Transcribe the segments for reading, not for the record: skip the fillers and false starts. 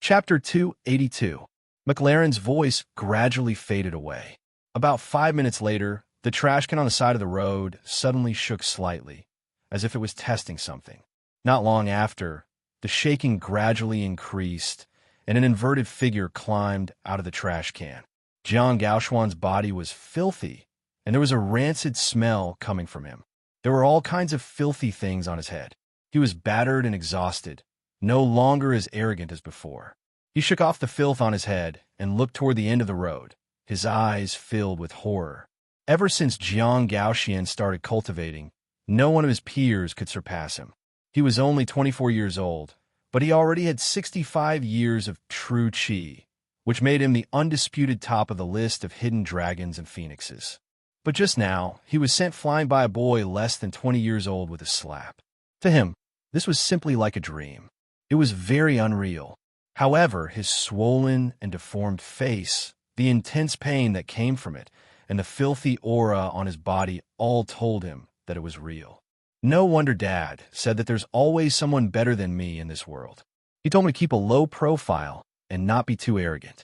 Chapter 282. McLaren's voice gradually faded away. About 5 minutes later, the trash can on the side of the road suddenly shook slightly, as if it was testing something. Not long after, the shaking gradually increased, and an inverted figure climbed out of the trash can. Jiang Gaoshuan's body was filthy, and there was a rancid smell coming from him. There were all kinds of filthy things on his head. He was battered and exhausted, no longer as arrogant as before. He shook off the filth on his head and looked toward the end of the road, his eyes filled with horror. Ever since Jiang Gaoxian started cultivating, no one of his peers could surpass him. He was only 24 years old, but he already had 65 years of true qi, which made him the undisputed top of the list of hidden dragons and phoenixes. But just now, he was sent flying by a boy less than 20 years old with a slap. To him, this was simply like a dream. It was very unreal. However, his swollen and deformed face, the intense pain that came from it, and the filthy aura on his body all told him that it was real. No wonder Dad said that there's always someone better than me in this world. He told me to keep a low profile and not be too arrogant.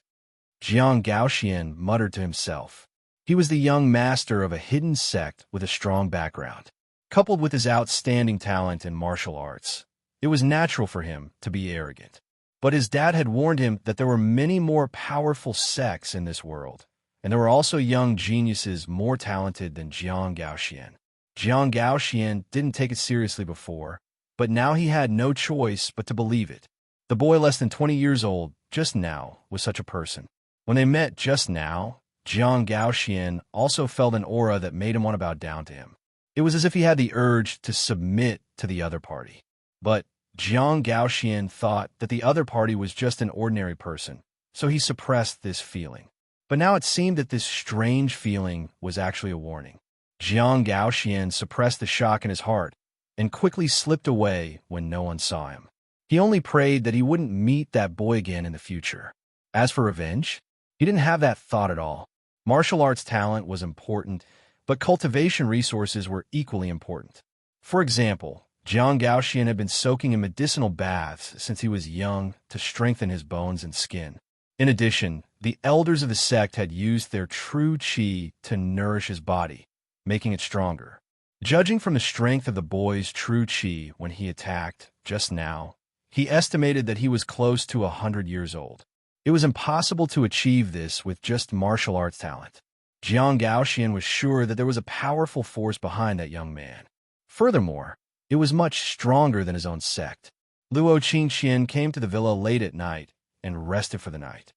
Jiang Gaoxian muttered to himself. He was the young master of a hidden sect with a strong background. Coupled with his outstanding talent in martial arts, it was natural for him to be arrogant. But his dad had warned him that there were many more powerful sects in this world, and there were also young geniuses more talented than Jiang Gaoxian. Jiang Gaoxian didn't take it seriously before, but now he had no choice but to believe it. The boy less than 20 years old just now was such a person. When they met just now, Jiang Gaoxian also felt an aura that made him want to bow down to him. It was as if he had the urge to submit to the other party. But Jiang Gaoxian thought that the other party was just an ordinary person, so he suppressed this feeling. But now it seemed that this strange feeling was actually a warning. Jiang Gaoxian suppressed the shock in his heart and quickly slipped away when no one saw him. He only prayed that he wouldn't meet that boy again in the future. As for revenge, he didn't have that thought at all. Martial arts talent was important, but cultivation resources were equally important. For example, Jiang Gaoxian had been soaking in medicinal baths since he was young to strengthen his bones and skin. In addition, the elders of the sect had used their true qi to nourish his body, making it stronger. Judging from the strength of the boy's true qi when he attacked just now, he estimated that he was close to 100 years old. It was impossible to achieve this with just martial arts talent. Jiang Gaoxian was sure that there was a powerful force behind that young man. Furthermore, it was much stronger than his own sect. Luo Qingxian came to the villa late at night and rested for the night.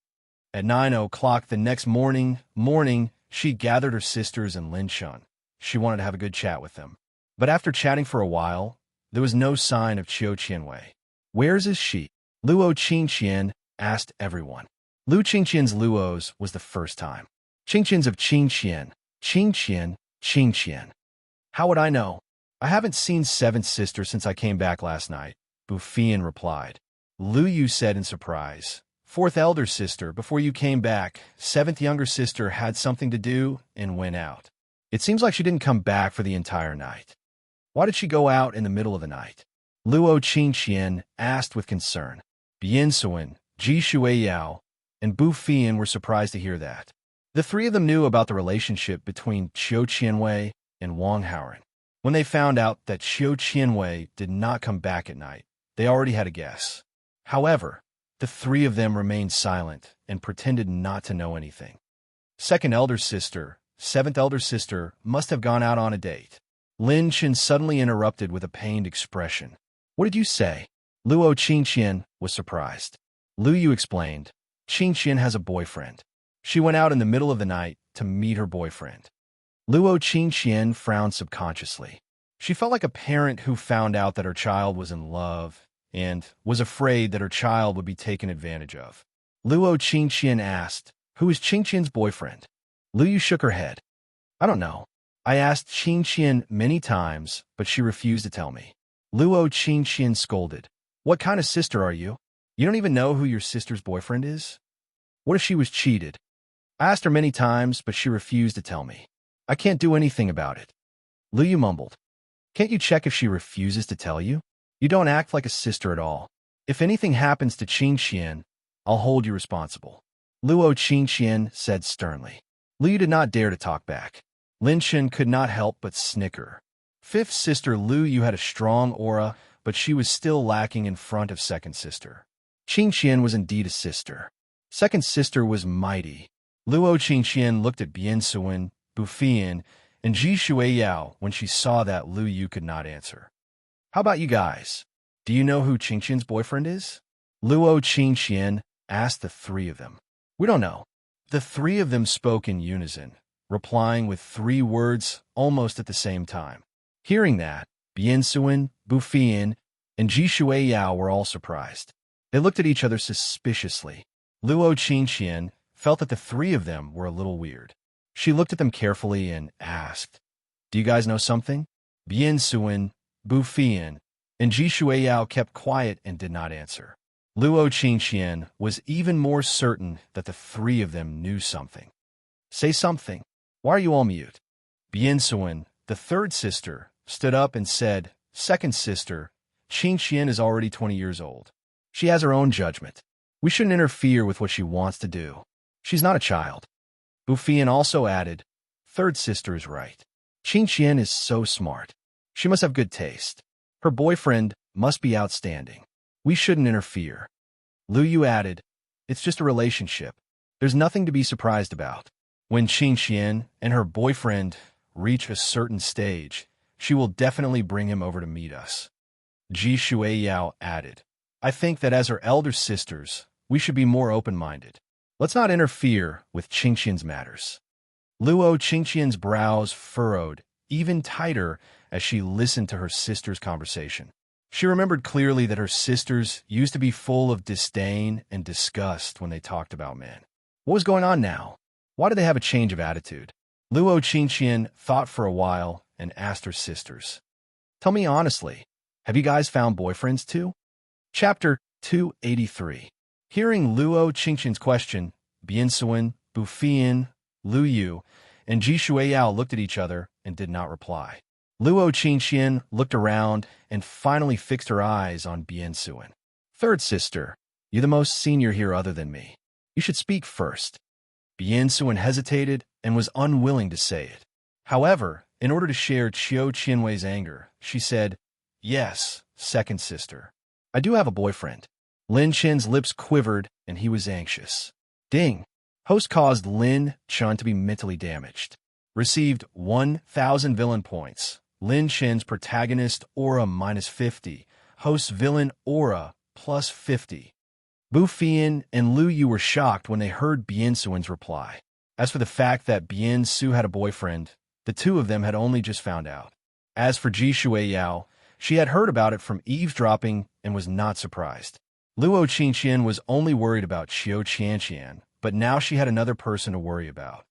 At 9 o'clock the next morning, she gathered her sisters and Lin Shun. She wanted to have a good chat with them. But after chatting for a while, there was no sign of Qiu Qianwei. "Where's is she?" Luo Qingxian asked everyone. Lu Qingxian's Luo's was the first time. Qingxian's of Qingxian, Qingxian. How would I know? I haven't seen seventh sister since I came back last night, Bufian replied. Lu Yu said in surprise. Fourth elder sister, before you came back, seventh younger sister had something to do and went out. It seems like she didn't come back for the entire night. Why did she go out in the middle of the night? Luo Qingxian asked with concern. Bian Suan, Ji Shuiyao, and Bufian were surprised to hear that. The three of them knew about the relationship between Qiu Qianwei and Wang Haoren. When they found out that Qiu Qianwei did not come back at night, they already had a guess. However, the three of them remained silent and pretended not to know anything. Second elder sister, seventh elder sister must have gone out on a date. Lin Chen suddenly interrupted with a pained expression. What did you say? Luo Qingxian was surprised. Lu Yu explained. Qingxian has a boyfriend. She went out in the middle of the night to meet her boyfriend. Luo Qingxian frowned subconsciously. She felt like a parent who found out that her child was in love and was afraid that her child would be taken advantage of. Luo Qingxian asked, Who is Qingxian's boyfriend? Lu Yu shook her head. I don't know. I asked Qingxian many times, but she refused to tell me. Luo Qingxian scolded. What kind of sister are you? You don't even know who your sister's boyfriend is? What if she was cheated? I asked her many times, but she refused to tell me. I can't do anything about it. Lu Yu mumbled. Can't you check if she refuses to tell you? You don't act like a sister at all. If anything happens to Qingxian, I'll hold you responsible. Luo Qingqian said sternly. Liu did not dare to talk back. Lin Chen could not help but snicker. Fifth sister Lu Yu had a strong aura, but she was still lacking in front of second sister. Qingqian was indeed a sister. Second sister was mighty. Luo Qingqian looked at Bian Suwen, Bufian, and Ji Shuiyao when she saw that Lu Yu could not answer. How about you guys? Do you know who Qingqian's boyfriend is? Luo Qingqian asked the three of them. We don't know. The three of them spoke in unison, replying with 3 words almost at the same time. Hearing that, Bian Suwen, Bufian, and Ji Shuiyao were all surprised. They looked at each other suspiciously. Luo Qingqian felt that the three of them were a little weird. She looked at them carefully and asked, Do you guys know something? Bian Suwen, Bufian, and Ji Shuiyao kept quiet and did not answer. Luo Qingqian was even more certain that the three of them knew something. Say something. Why are you all mute? Bian Suwen, the third sister, stood up and said, Second sister, Qingqian is already 20 years old. She has her own judgment. We shouldn't interfere with what she wants to do. She's not a child. Bufian also added, Third sister is right. Qingqian is so smart. She must have good taste. Her boyfriend must be outstanding. We shouldn't interfere. Lu Yu added, It's just a relationship. There's nothing to be surprised about. When Qingqian and her boyfriend reach a certain stage, she will definitely bring him over to meet us. Ji Shuiyao added, I think that as her elder sisters, we should be more open-minded. Let's not interfere with Qingqian's matters. Luo Qingqian's brows furrowed even tighter as she listened to her sister's conversation. She remembered clearly that her sisters used to be full of disdain and disgust when they talked about men. What was going on now? Why did they have a change of attitude? Luo Qingqian thought for a while and asked her sisters, Tell me honestly, have you guys found boyfriends too? Chapter 283. Hearing Luo Qingqian's question, Bian Suwen, Bufian, Lu Yu, and Ji Shuiyao looked at each other and did not reply. Luo Qingqian looked around and finally fixed her eyes on Bian Suwen. Third sister, you're the most senior here other than me. You should speak first. Bian Suwen hesitated and was unwilling to say it. However, in order to share Qiu Qianwei's anger, she said, Yes, second sister. I do have a boyfriend. Lin Chen's lips quivered and he was anxious. Ding. Host caused Lin Chen to be mentally damaged. Received 1,000 villain points. Lin Chen's protagonist aura -50. Host's villain aura +50. Bufian and Lu Yu were shocked when they heard Bian Suwen's reply. As for the fact that Bian Su had a boyfriend, the two of them had only just found out. As for Ji Shuiyao, she had heard about it from eavesdropping and was not surprised. Luo Qingqian was only worried about Qiu Qianqian, but now she had another person to worry about.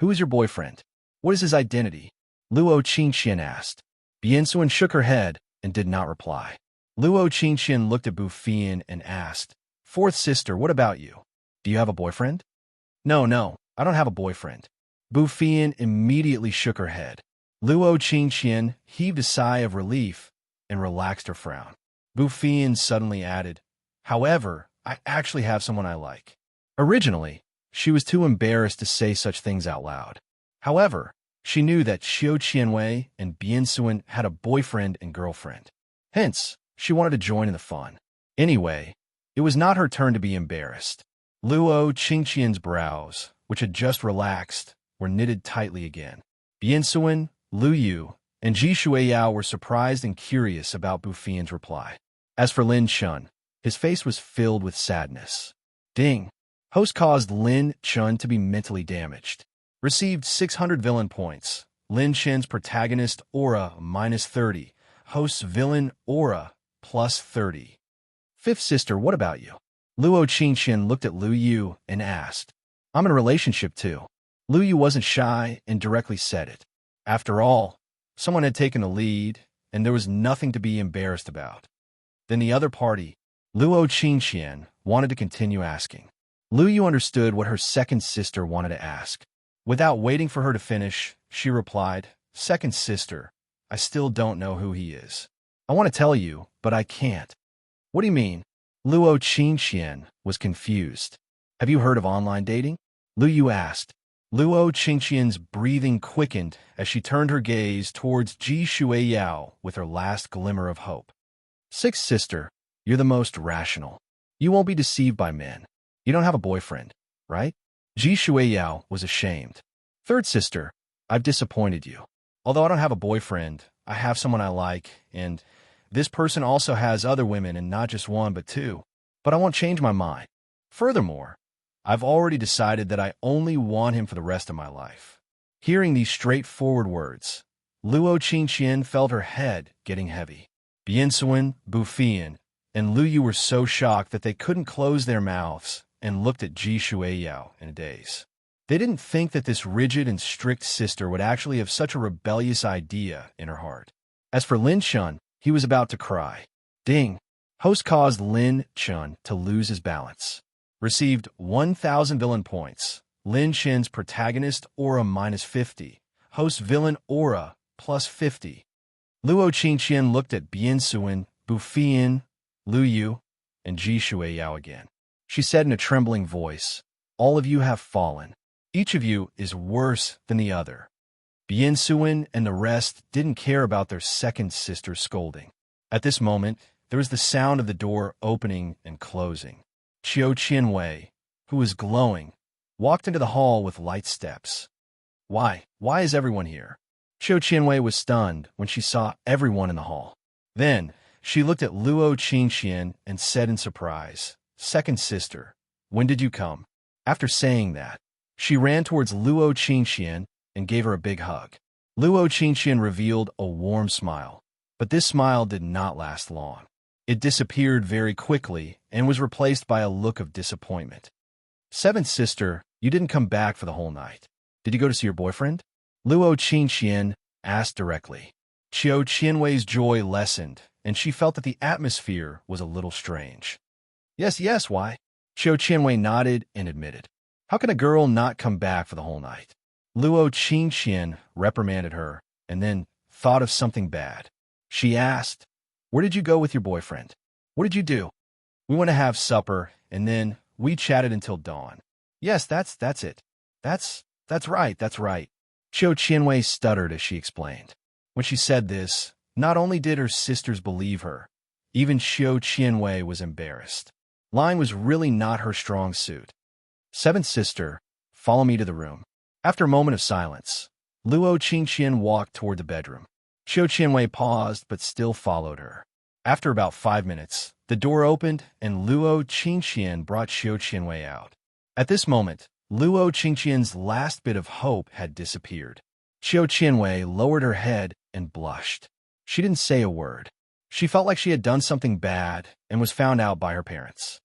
Who is your boyfriend? What is his identity? Luo Qingqian asked. Bian Suwen shook her head and did not reply. Luo Qingqian looked at Bufian and asked, Fourth sister, what about you? Do you have a boyfriend? No, I don't have a boyfriend. Bufian immediately shook her head. Luo Qingqian heaved a sigh of relief and relaxed her frown. Bufian suddenly added, However, I actually have someone I like. Originally, she was too embarrassed to say such things out loud. However, she knew that Qiu Qianwei and Bian Suwen had a boyfriend and girlfriend. Hence, she wanted to join in the fun. Anyway, it was not her turn to be embarrassed. Luo Qingqian's brows, which had just relaxed, were knitted tightly again. Bian Suwen, Lu Yu, and Ji Shuiyao were surprised and curious about Bufian's reply. As for Lin Chen, his face was filled with sadness. Ding. Host caused Lin Chen to be mentally damaged. Received 600 villain points. Lin Chen's protagonist aura -30. Host's villain aura +30. Fifth sister, what about you? Luo Qingqian looked at Lu Yu and asked. I'm in a relationship too. Lu Yu wasn't shy and directly said it. After all, someone had taken the lead, and there was nothing to be embarrassed about. Then the other party, Luo Qingqian, wanted to continue asking. Lu Yu understood what her second sister wanted to ask. Without waiting for her to finish, she replied, Second sister, I still don't know who he is. I want to tell you, but I can't. What do you mean? Luo Qingqian was confused. Have you heard of online dating? Lu Yu asked. Luo Qingqian's breathing quickened as she turned her gaze towards Ji Shuiyao with her last glimmer of hope. Sixth sister, you're the most rational. You won't be deceived by men. You don't have a boyfriend, right? Ji Shuiyao was ashamed. Third sister, I've disappointed you. Although I don't have a boyfriend, I have someone I like, and this person also has other women and not just one but two. But I won't change my mind. Furthermore, I've already decided that I only want him for the rest of my life. Hearing these straightforward words, Luo Qingqian felt her head getting heavy. Biansuan, Bufian, and Lu Yu were so shocked that they couldn't close their mouths and looked at Ji Shuiyao in a daze. They didn't think that this rigid and strict sister would actually have such a rebellious idea in her heart. As for Lin Chun, he was about to cry. Ding! Host caused Lin Chun to lose his balance. Received 1,000 villain points. Lin Chin's protagonist aura -50. Host villain aura +50. Luo Qingqian looked at Biansuan, Bufian, Lu Yu, and Ji Shuiyao again. She said in a trembling voice, all of you have fallen. Each of you is worse than the other. Biansuan and the rest didn't care about their second sister's scolding. At this moment, there was the sound of the door opening and closing. Qiu Qianwei, who was glowing, walked into the hall with light steps. Why is everyone here? Qiu Qianwei was stunned when she saw everyone in the hall. Then, she looked at Luo Qingqian and said in surprise, Second sister, when did you come? After saying that, she ran towards Luo Qingqian and gave her a big hug. Luo Qingqian revealed a warm smile, but this smile did not last long. It disappeared very quickly and was replaced by a look of disappointment. Seventh sister, you didn't come back for the whole night. Did you go to see your boyfriend? Luo Qingqian asked directly. Qiu Qianwei's joy lessened, and she felt that the atmosphere was a little strange. Yes, why? Qiu Qianwei nodded and admitted. How can a girl not come back for the whole night? Luo Qingqian reprimanded her, and then thought of something bad. She asked, where did you go with your boyfriend? What did you do? We went to have supper, and then we chatted until dawn. Yes, that's it. That's right. Qiu Qianwei stuttered as she explained. When she said this, not only did her sisters believe her, even Qiu Qianwei was embarrassed. Lying was really not her strong suit. Seventh sister, follow me to the room. After a moment of silence, Luo Qingqian walked toward the bedroom. Qiu Qianwei paused but still followed her. After about 5 minutes, the door opened and Luo Qingqian brought Qiu Qianwei out. At this moment, Luo Qingqian's last bit of hope had disappeared. Qiu Qianwei lowered her head and blushed. She didn't say a word. She felt like she had done something bad and was found out by her parents.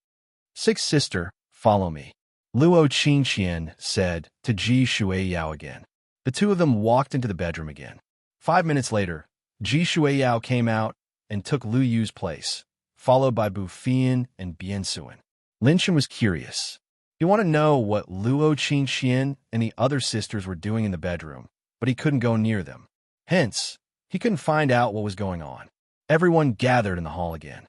Sixth sister, follow me. Luo Qingqian said to Ji Shuiyao again. The two of them walked into the bedroom again. 5 minutes later, Ji Shuiyao came out and took Lu Yu's place, followed by Bufian and Biansuan. Lin Chen was curious. He wanted to know what Luo Qingqian and the other sisters were doing in the bedroom, but he couldn't go near them. Hence, he couldn't find out what was going on. Everyone gathered in the hall again.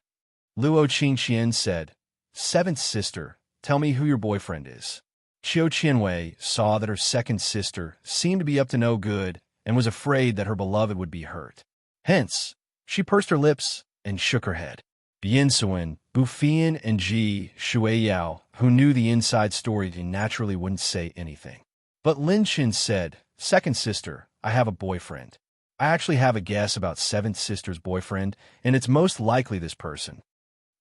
Luo Qingqian said, Seventh sister, tell me who your boyfriend is. Qiu Qianwei saw that her second sister seemed to be up to no good and was afraid that her beloved would be hurt. Hence, she pursed her lips and shook her head. Biansuan, Bufian, and Ji Shuiyao, who knew the inside story, naturally wouldn't say anything. But Lin Chen said, Second sister, I have a boyfriend. I actually have a guess about seventh sister's boyfriend, and it's most likely this person.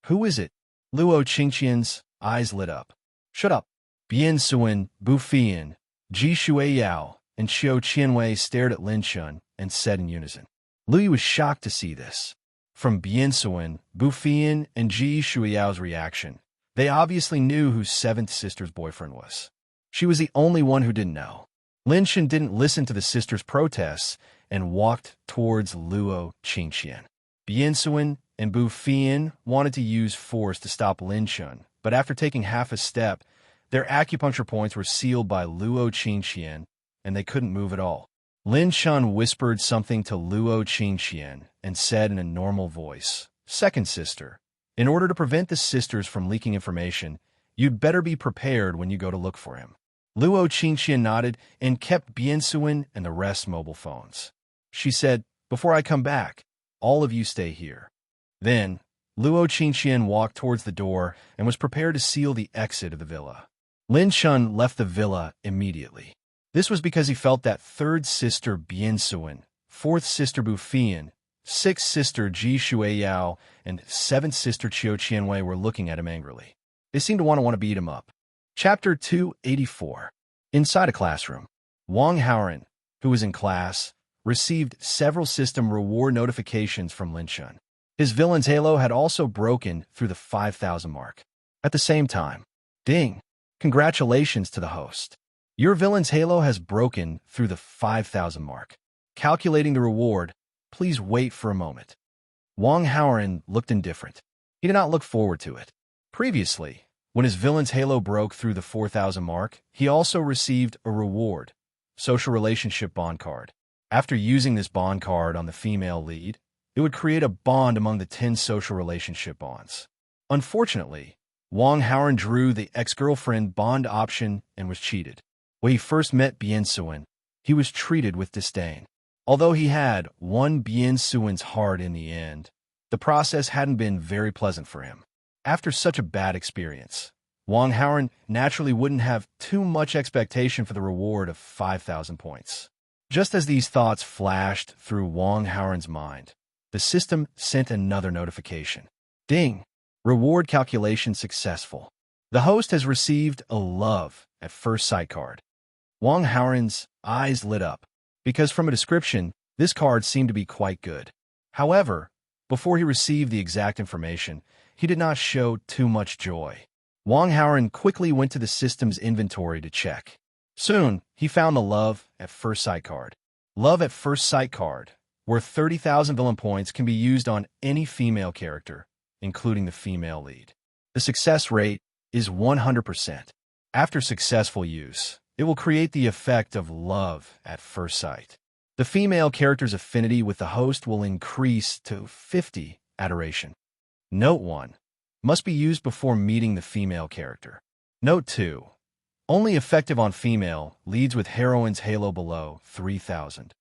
Who is it? Luo Qingqian's eyes lit up. Shut up. Biansuan, Bufian, Ji Shuiyao, and Qiu Qianwei stared at Lin Chen and said in unison. Lu Yu was shocked to see this. From Biansuan, Bufian, and Ji Shuiyao's reaction, they obviously knew who seventh sister's boyfriend was. She was the only one who didn't know. Lin Chen didn't listen to the sisters' protests and walked towards Luo Qingqian. Biansuan and Bufian wanted to use force to stop Lin Chen, but after taking half a step, their acupuncture points were sealed by Luo Qingqian, and they couldn't move at all. Lin Chen whispered something to Luo Qingqian and said in a normal voice, Second sister, In order to prevent the sisters from leaking information, you'd better be prepared when you go to look for him. Luo Qingqian nodded and kept Biansuin and the rest mobile phones. She said, "Before I come back, all of you stay here." Then, Luo Qingqian walked towards the door and was prepared to seal the exit of the villa. Lin Chun left the villa immediately. This was because he felt that third sister Biansuin, fourth sister Bufian, sixth sister Ji Shueyao, and seventh sister Qiu Qianwei were looking at him angrily. They seemed to want to beat him up. Chapter 284. Inside a classroom, Wang Haoren, who was in class, received several system reward notifications from Lin Chun. His villain's halo had also broken through the 5,000 mark. At the same time, ding! Congratulations to the host. Your villain's halo has broken through the 5,000 mark. Calculating the reward, please wait for a moment. Wang Haoren looked indifferent. He did not look forward to it. Previously, when his villain's halo broke through the 4,000 mark, he also received a reward, social relationship bond card. After using this bond card on the female lead, it would create a bond among the 10 social relationship bonds. Unfortunately, Wang Haoren drew the ex-girlfriend bond option and was cheated. When he first met Biansuin, he was treated with disdain. Although he had won Biansuin's heart in the end, the process hadn't been very pleasant for him. After such a bad experience, Wang Haoren naturally wouldn't have too much expectation for the reward of 5,000 points. Just as these thoughts flashed through Wang Haoren's mind, the system sent another notification. Ding! Reward calculation successful. The host has received a love at first sight card. Wang Haoren's eyes lit up, because from a description, this card seemed to be quite good. However, before he received the exact information, he did not show too much joy. Wang Haoren quickly went to the system's inventory to check. Soon, he found the Love at First Sight card. Love at First Sight card, worth 30,000 villain points, can be used on any female character, including the female lead. The success rate is 100%. After successful use, it will create the effect of love at first sight. The female character's affinity with the host will increase to 50 adoration. Note 1. Must be used before meeting the female character. Note 2. Only effective on female leads with heroine's halo below 3,000.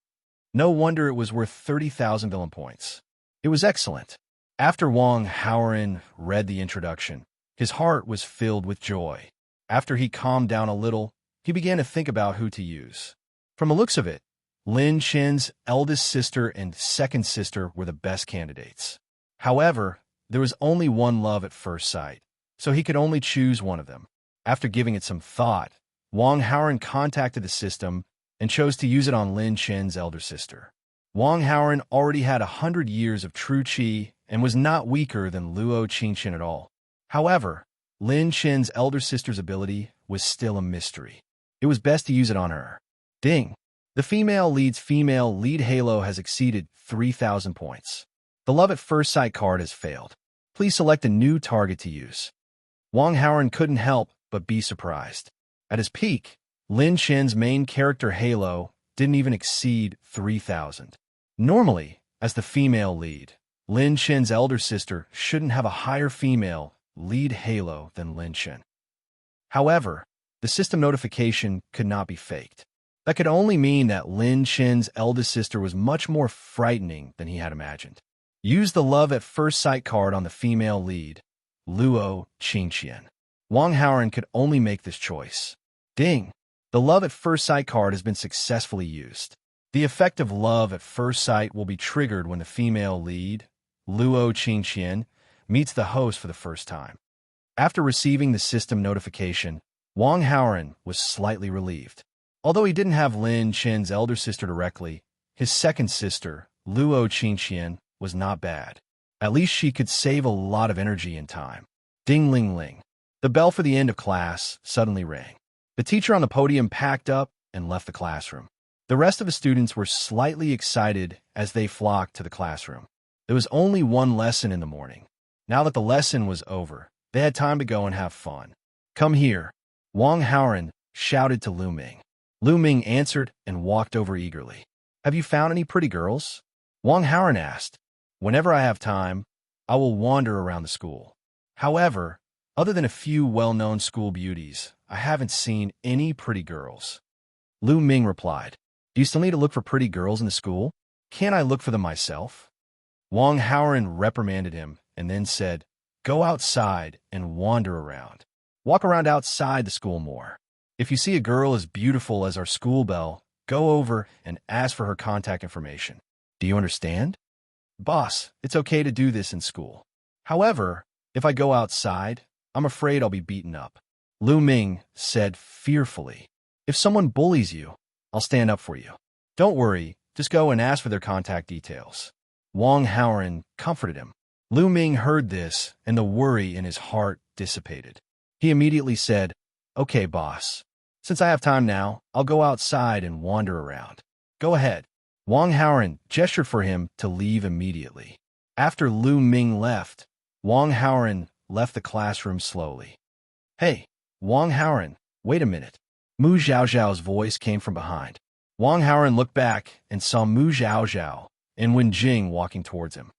No wonder it was worth 30,000 villain points. It was excellent. After Wang Haoren read the introduction, his heart was filled with joy. After he calmed down a little, he began to think about who to use. From the looks of it, Lin Chen's eldest sister and second sister were the best candidates. However, there was only one love at first sight, so he could only choose one of them. After giving it some thought, Wang Haoren contacted the system and chose to use it on Lin Chen's elder sister. Wang Haoren already had 100 years of true qi and was not weaker than Luo Qingqian at all. However, Lin Chen's elder sister's ability was still a mystery. It was best to use it on her. Ding! The female lead's female lead halo has exceeded 3,000 points. The Love at First Sight card has failed. Please select a new target to use. Wang Haoren couldn't help but be surprised. At his peak, Lin Chen's main character halo didn't even exceed 3,000. Normally, as the female lead, Lin Chen's elder sister shouldn't have a higher female lead halo than Lin Chen. However, the system notification could not be faked. That could only mean that Lin Chen's eldest sister was much more frightening than he had imagined. Use the Love at First Sight card on the female lead, Luo Qingqian. Wang Haoren could only make this choice. Ding! The Love at First Sight card has been successfully used. The effect of Love at First Sight will be triggered when the female lead, Luo Qingqian, meets the host for the first time. After receiving the system notification, Wang Haoren was slightly relieved. Although he didn't have Lin Chen's elder sister directly, his second sister, Luo Qingqian, was not bad. At least she could save a lot of energy and time. Ding ling ling. The bell for the end of class suddenly rang. The teacher on the podium packed up and left the classroom. The rest of the students were slightly excited as they flocked to the classroom. There was only one lesson in the morning. Now that the lesson was over, they had time to go and have fun. Come here. Wang Haoren shouted to Lu Ming. Lu Ming answered and walked over eagerly. Have you found any pretty girls? Wang Haoren asked. Whenever I have time, I will wander around the school. However, other than a few well-known school beauties, I haven't seen any pretty girls. Lu Ming replied, Do you still need to look for pretty girls in the school? Can't I look for them myself? Wang Haoran reprimanded him and then said, Go outside and wander around. Walk around outside the school more. If you see a girl as beautiful as our school belle, go over and ask for her contact information. Do you understand? Boss, it's okay to do this in school. However, if I go outside, I'm afraid I'll be beaten up. Lu Ming said fearfully, If someone bullies you, I'll stand up for you. Don't worry, just go and ask for their contact details. Wang Haoran comforted him. Lu Ming heard this, and the worry in his heart dissipated. He immediately said, Okay, boss. Since I have time now, I'll go outside and wander around. Go ahead. Wang Haoran gestured for him to leave immediately. After Lu Ming left, Wang Haoran left the classroom slowly. Hey, Wang Haoran, wait a minute. Mu Zhaozhao's voice came from behind. Wang Haoran looked back and saw Mu Zhaozhao and Wen Jing walking towards him.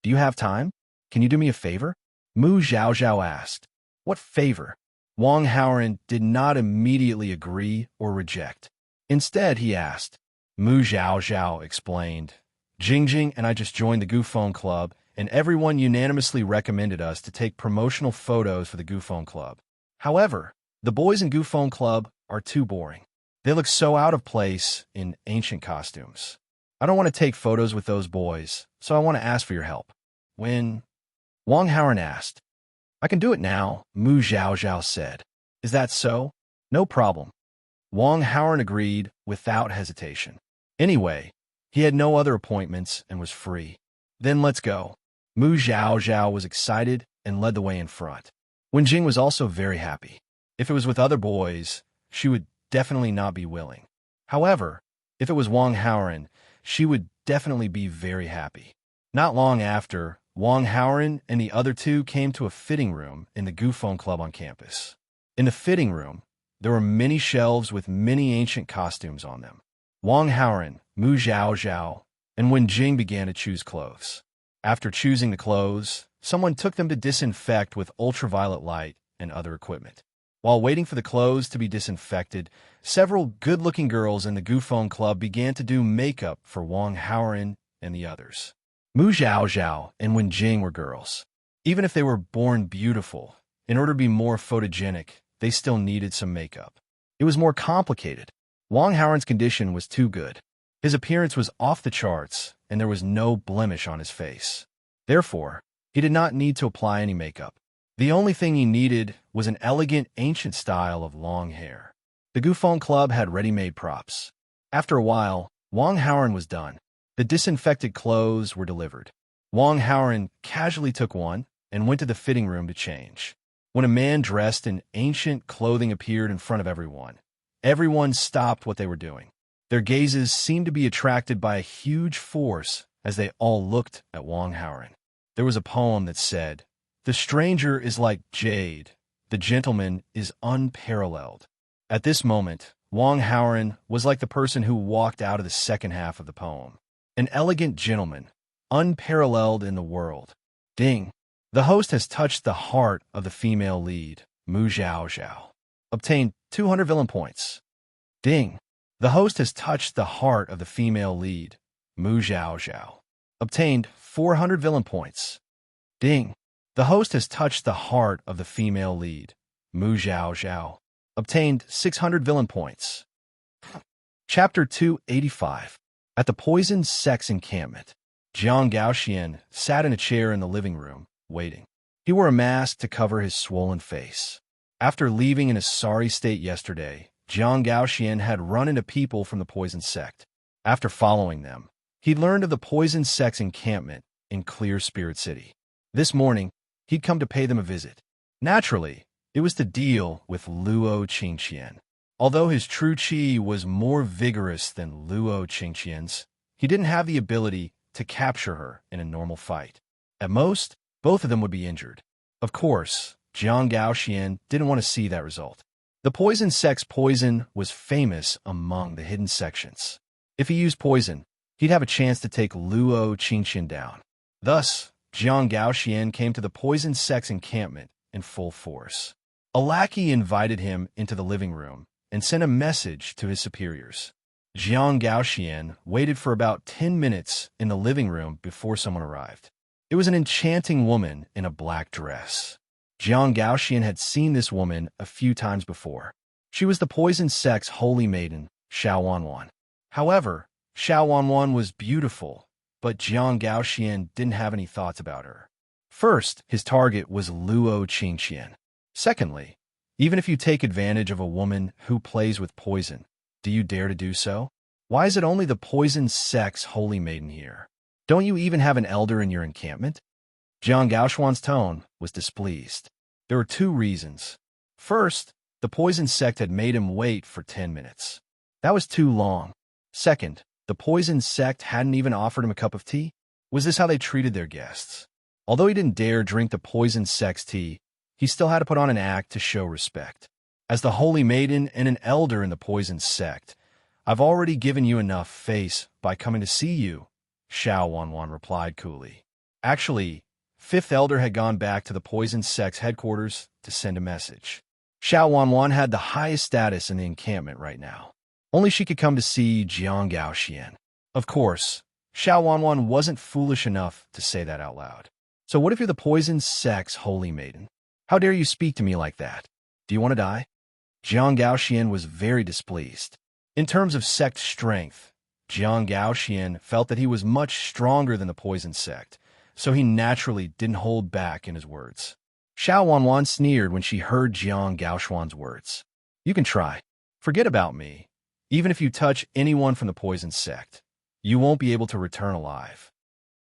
Do you have time? Can you do me a favor? Mu Zhaozhao asked. What favor? Wang Haoran did not immediately agree or reject. Instead, he asked. Mu Zhaozhao explained. Jingjing and I just joined the Gufeng Club, and everyone unanimously recommended us to take promotional photos for the Gufeng Club. However, the boys in Gufeng Club are too boring. They look so out of place in ancient costumes. I don't want to take photos with those boys, so I want to ask for your help. When? Wang Haoran asked. I can do it now, Mu Zhaozhao said. Is that so? No problem. Wang Haoran agreed without hesitation. Anyway, he had no other appointments and was free. Then let's go. Mu Zhaozhao was excited and led the way in front. Wen Jing was also very happy. If it was with other boys, she would definitely not be willing. However, if it was Wang Haoran, she would definitely be very happy. Not long after, Wang Haoran and the other two came to a fitting room in the Gufeng Club on campus. In the fitting room, there were many shelves with many ancient costumes on them. Wang Haoran, Mu Zhaozhao, and Wen Jing began to choose clothes. After choosing the clothes, someone took them to disinfect with ultraviolet light and other equipment. While waiting for the clothes to be disinfected, several good-looking girls in the Gufeng Club began to do makeup for Wang Haoran and the others. Mu Zhaozhao and Wen Jing were girls. Even if they were born beautiful, in order to be more photogenic, they still needed some makeup. It was more complicated. Wang Haoran's condition was too good. His appearance was off the charts, and there was no blemish on his face. Therefore, he did not need to apply any makeup. The only thing he needed was an elegant ancient style of long hair. The Gufeng Club had ready-made props. After a while, Wang Haoran was done. The disinfected clothes were delivered. Wang Haoran casually took one and went to the fitting room to change. When a man dressed in ancient clothing appeared in front of everyone, everyone stopped what they were doing. Their gazes seemed to be attracted by a huge force as they all looked at Wang Haoran. There was a poem that said, The stranger is like jade, the gentleman is unparalleled. At this moment, Wang Haoran was like the person who walked out of the second half of the poem. An elegant gentleman, unparalleled in the world. Ding! The host has touched the heart of the female lead, Mu Zhaozhao. Obtained 200 villain points. Ding! The host has touched the heart of the female lead, Mu Zhaozhao. Obtained 400 villain points. Ding! The host has touched the heart of the female lead, Mu Zhaozhao. Obtained 600 villain points. Chapter 285. At the poisoned sex encampment, Jiang Gaoxian sat in a chair in the living room, waiting. He wore a mask to cover his swollen face. After leaving in a sorry state yesterday, Jiang Gaoxian had run into people from the poisoned sect. After following them, he learned of the poisoned sex encampment in Clear Spirit City. This morning, he'd come to pay them a visit. Naturally, it was to deal with Luo Qingqian. Although his true qi was more vigorous than Luo Qingqian's, he didn't have the ability to capture her in a normal fight. At most, both of them would be injured. Of course, Jiang Gaoxian didn't want to see that result. The poison sex poison was famous among the hidden sections. If he used poison, he'd have a chance to take Luo Qingqian down. Thus, Jiang Gaoxian came to the poisoned sex encampment in full force. A lackey invited him into the living room and sent a message to his superiors. Jiang Gaoxian waited for about 10 minutes in the living room before someone arrived. It was an enchanting woman in a black dress. Jiang Gaoxian had seen this woman a few times before. She was the poisoned sex holy maiden, Xiao Wanwan. However, Xiao Wanwan was beautiful, but Jiang Gaoxian didn't have any thoughts about her. First, his target was Luo Qingqian. Secondly, even if you take advantage of a woman who plays with poison, do you dare to do so? Why is it only the poisoned sex holy maiden here? Don't you even have an elder in your encampment? Jiang Gaoxuan's tone was displeased. There were two reasons. First, the poison sect had made him wait for 10 minutes. That was too long. Second, the poison sect hadn't even offered him a cup of tea. Was this how they treated their guests? Although he didn't dare drink the poison sect's tea, he still had to put on an act to show respect. As the holy maiden and an elder in the poison sect, I've already given you enough face by coming to see you, Xiao Wanwan replied coolly. Actually, fifth elder had gone back to the poison sect's headquarters to send a message. Xiao Wanwan had the highest status in the encampment right now. Only she could come to see Jiang Gaoxian. Of course, Xiao Wanwan wasn't foolish enough to say that out loud. So what if you're the poison sex holy maiden? How dare you speak to me like that? Do you want to die? Jiang Gaoxian was very displeased. In terms of sect strength, Jiang Gaoxian felt that he was much stronger than the poison sect, so he naturally didn't hold back in his words. Xiao Wanwan sneered when she heard Jiang Gaoxuan's words. You can try. Forget about me. Even if you touch anyone from the poison sect, you won't be able to return alive.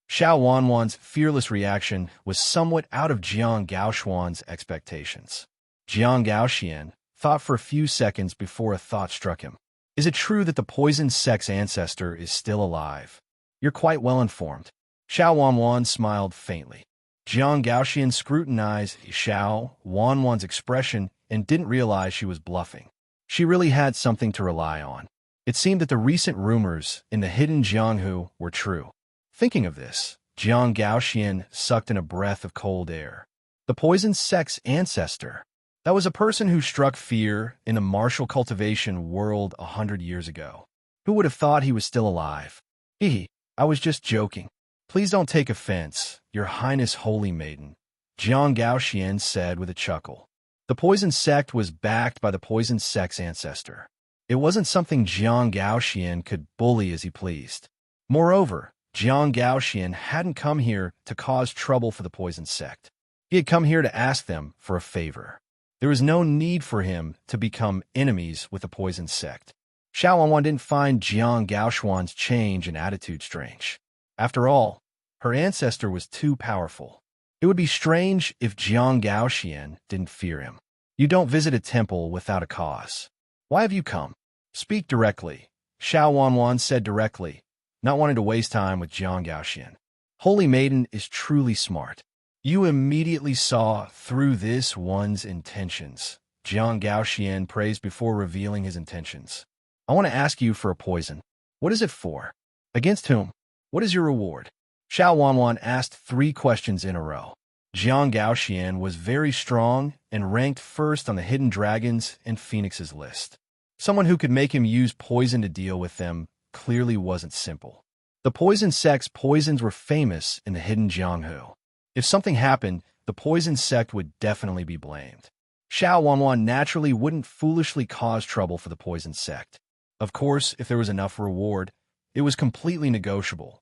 Xiao Wanwan's fearless reaction was somewhat out of Jiang Gaoxuan's expectations. Jiang Gaoxian thought for a few seconds before a thought struck him. Is it true that the poison sex ancestor is still alive? You're quite well informed. Xiao Wanwan smiled faintly. Jiang Gaoxian scrutinized Xiao Wanwan's expression and didn't realize she was bluffing. She really had something to rely on. It seemed that the recent rumors in the hidden Jianghu were true. Thinking of this, Jiang Gaoxian sucked in a breath of cold air. The poison sex ancestor. That was a person who struck fear in the martial cultivation world 100 years ago. Who would have thought he was still alive? I was just joking. Please don't take offense, Your Highness Holy Maiden, Jiang Gaoxian said with a chuckle. The poison sect was backed by the poison sex ancestor. It wasn't something Jiang Gaoxian could bully as he pleased. Moreover, Jiang Gaoxian hadn't come here to cause trouble for the poison sect. He had come here to ask them for a favor. There was no need for him to become enemies with the poison sect. Xiao Wanwan didn't find Jiang Gaoxuan's change in attitude strange. After all, her ancestor was too powerful. It would be strange if Jiang Gaoxian didn't fear him. You don't visit a temple without a cause. Why have you come? Speak directly, Xiao Wanwan said directly, not wanting to waste time with Jiang Gaoxian. Holy Maiden is truly smart. You immediately saw through this one's intentions, Jiang Gaoxian praised before revealing his intentions. I want to ask you for a poison. What is it for? Against whom? What is your reward? Xiao Wanwan asked 3 questions in a row. Jiang Gaoxian was very strong and ranked first on the Hidden Dragons and Phoenix's list. Someone who could make him use poison to deal with them clearly wasn't simple. The poison sect's poisons were famous in the Hidden Jianghu. If something happened, the poison sect would definitely be blamed. Xiao Wanwan naturally wouldn't foolishly cause trouble for the poison sect. Of course, if there was enough reward, it was completely negotiable.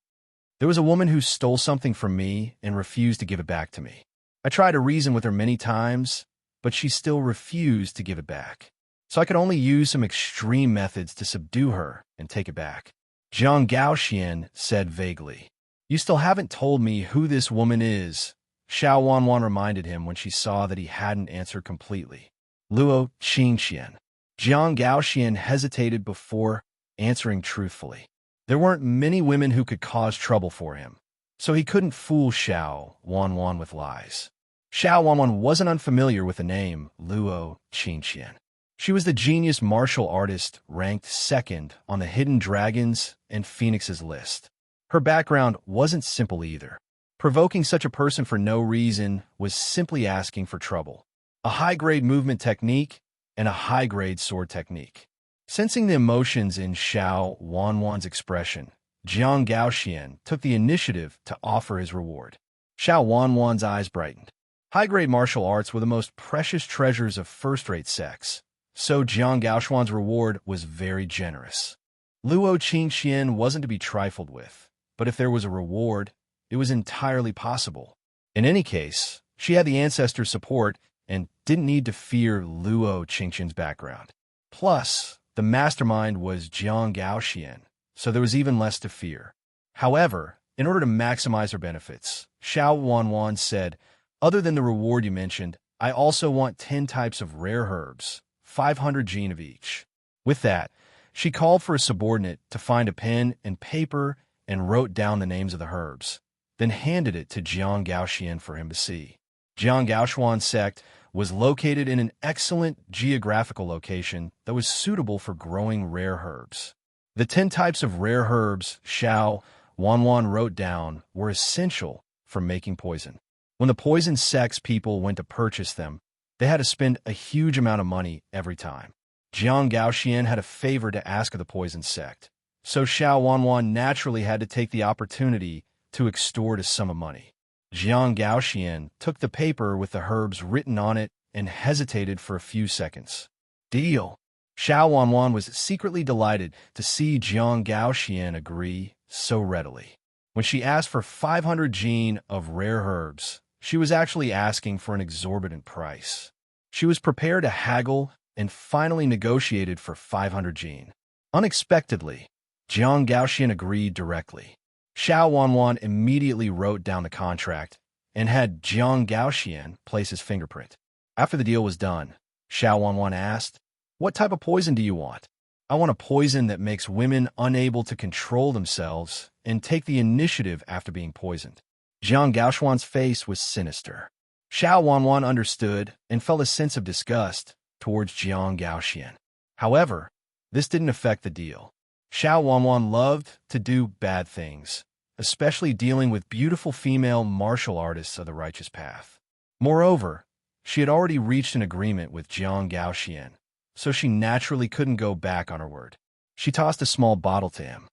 There was a woman who stole something from me and refused to give it back to me. I tried to reason with her many times, but she still refused to give it back. So I could only use some extreme methods to subdue her and take it back. Jiang Gaoxian said vaguely. You still haven't told me who this woman is, Xiao Wanwan reminded him when she saw that he hadn't answered completely. Luo Qingqian. Jiang Gaoxian hesitated before answering truthfully. There weren't many women who could cause trouble for him, so he couldn't fool Xiao Wanwan with lies. Xiao Wanwan wasn't unfamiliar with the name Luo Qingqian. She was the genius martial artist ranked 2nd on the Hidden Dragons and Phoenix's list. Her background wasn't simple either. Provoking such a person for no reason was simply asking for trouble. A high-grade movement technique and a high-grade sword technique. Sensing the emotions in Xiao Wanwan's expression, Jiang Gaoxian took the initiative to offer his reward. Xiao Wanwan's eyes brightened. High-grade martial arts were the most precious treasures of first-rate sex, so Jiang Gaoxian's reward was very generous. Luo Qingxian wasn't to be trifled with, but if there was a reward, it was entirely possible. In any case, she had the ancestors' support and didn't need to fear Luo Qingxian's background. Plus, the mastermind was Jiang Gaoxian, so there was even less to fear. However, in order to maximize her benefits, Xiao Wanwan said, "Other than the reward you mentioned, I also want 10 types of rare herbs, 500 gene of each." With that, she called for a subordinate to find a pen and paper and wrote down the names of the herbs, then handed it to Jiang Gaoxian for him to see. Jiang Gaoxian's sect was located in an excellent geographical location that was suitable for growing rare herbs. The 10 types of rare herbs Xiao Wanwan wrote down were essential for making poison. When the poison sect's people went to purchase them, they had to spend a huge amount of money every time. Jiang Gaoxian had a favor to ask of the poison sect, so Xiao Wanwan naturally had to take the opportunity to extort a sum of money. Jiang Gaoxian took the paper with the herbs written on it and hesitated for a few seconds. Deal. Xiao Wanwan was secretly delighted to see Jiang Gaoxian agree so readily. When she asked for 500 gene of rare herbs, she was actually asking for an exorbitant price. She was prepared to haggle and finally negotiated for 500 gene. Unexpectedly, Jiang Gaoxian agreed directly. Xiao Wanwan immediately wrote down the contract and had Jiang Gaoxian place his fingerprint. After the deal was done, Xiao Wanwan asked, "What type of poison do you want?" "I want a poison that makes women unable to control themselves and take the initiative after being poisoned." Jiang Gaoxian's face was sinister. Xiao Wanwan understood and felt a sense of disgust towards Jiang Gaoxian. However, this didn't affect the deal. Xiao Wanwan loved to do bad things, especially dealing with beautiful female martial artists of the righteous path. Moreover, she had already reached an agreement with Jiang Gaoxian, so she naturally couldn't go back on her word. She tossed a small bottle to him.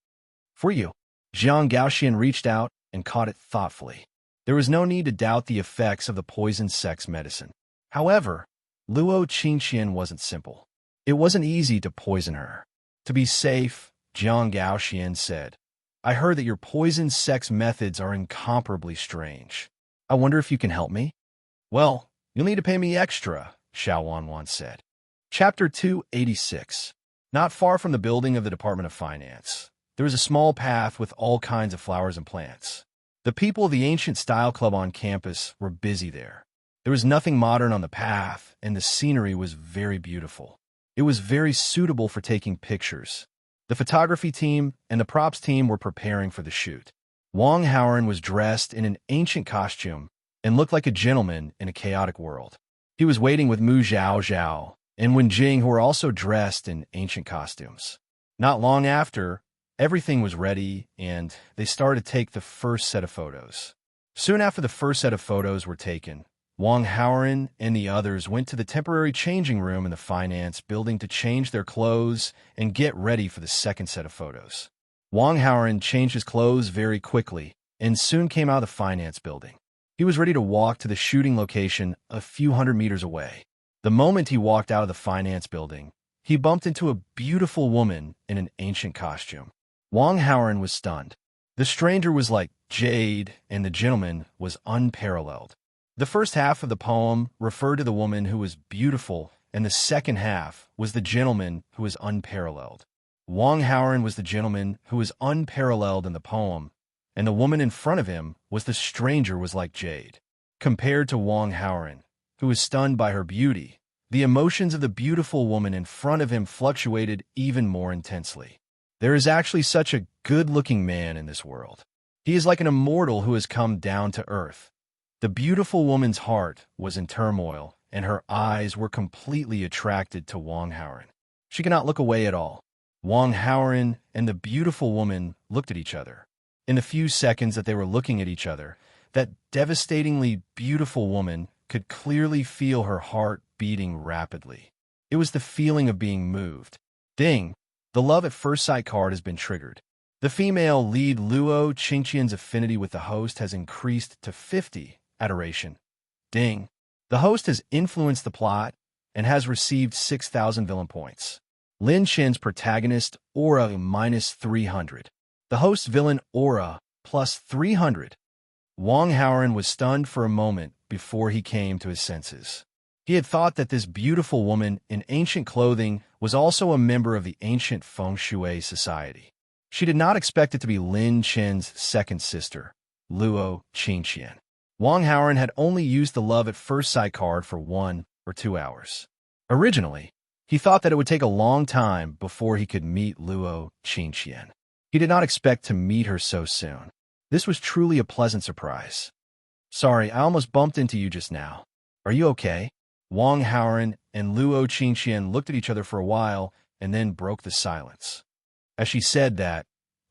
"For you." Jiang Gaoxian reached out and caught it thoughtfully. There was no need to doubt the effects of the poison sex medicine. However, Luo Qingxian wasn't simple. It wasn't easy to poison her. To be safe, Jiang Gaoxian said, "I heard that your poison sex methods are incomparably strange. I wonder if you can help me?" "Well, you'll need to pay me extra," Xiao Wanwan said. Chapter 286. Not far from the building of the Department of Finance, there was a small path with all kinds of flowers and plants. The people of the Ancient Style Club on campus were busy there. There was nothing modern on the path, and the scenery was very beautiful. It was very suitable for taking pictures. The photography team and the props team were preparing for the shoot. Wang Haoren was dressed in an ancient costume and looked like a gentleman in a chaotic world. He was waiting with Mu Zhao Zhao and Wen Jing, who were also dressed in ancient costumes. Not long after, everything was ready, and they started to take the first set of photos. Soon after the first set of photos were taken, Wang Haoren and the others went to the temporary changing room in the finance building to change their clothes and get ready for the second set of photos. Wang Haoren changed his clothes very quickly and soon came out of the finance building. He was ready to walk to the shooting location a few hundred meters away. The moment he walked out of the finance building, he bumped into a beautiful woman in an ancient costume. Wang Haoren was stunned. The stranger was like jade, and the gentleman was unparalleled. The first half of the poem referred to the woman who was beautiful, and the second half was the gentleman who was unparalleled. Wang Haoren was the gentleman who was unparalleled in the poem, and the woman in front of him was the stranger was like jade. Compared to Wang Haoren, who was stunned by her beauty, the emotions of the beautiful woman in front of him fluctuated even more intensely. There is actually such a good-looking man in this world. He is like an immortal who has come down to earth. The beautiful woman's heart was in turmoil, and her eyes were completely attracted to Wang Haoren. She could not look away at all. Wang Haoren and the beautiful woman looked at each other. In the few seconds that they were looking at each other, That devastatingly beautiful woman could clearly feel her heart beating rapidly. It was the feeling of being moved. Ding! The love at first sight card has been triggered. The female lead Luo Qingqian's affinity with the host has increased to 50. Adoration. Ding! The host has influenced the plot and has received 6,000 villain points. Lin Chen's protagonist aura -300. The host's villain aura +300. Wang Haoren was stunned for a moment before he came to his senses. He had thought that this beautiful woman in ancient clothing was also a member of the ancient Feng Shui society. She did not expect it to be Lin Chen's second sister, Luo Qingqian. Wang Haoren had only used the love at first sight card for 1 or 2 hours. Originally, he thought that it would take a long time before he could meet Luo Qingqian. He did not expect to meet her so soon. This was truly a pleasant surprise. Sorry, I almost bumped into you just now. Are you okay? Wang Haoren and Luo Qingqian looked at each other for a while and then broke the silence. As she said that,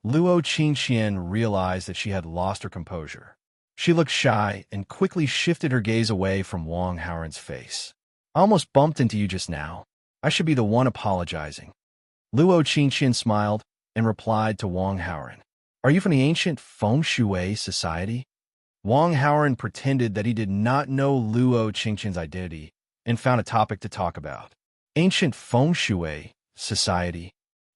Luo Qingqian realized that she had lost her composure. She looked shy and quickly shifted her gaze away from Wang Haoren's face. I almost bumped into you just now. I should be the one apologizing. Luo Qingqian smiled and replied to Wang Haoren. Are you from the ancient Feng Shui society? Wang Haoren pretended that he did not know Luo Qingqian's identity and found a topic to talk about. Ancient Feng Shui society.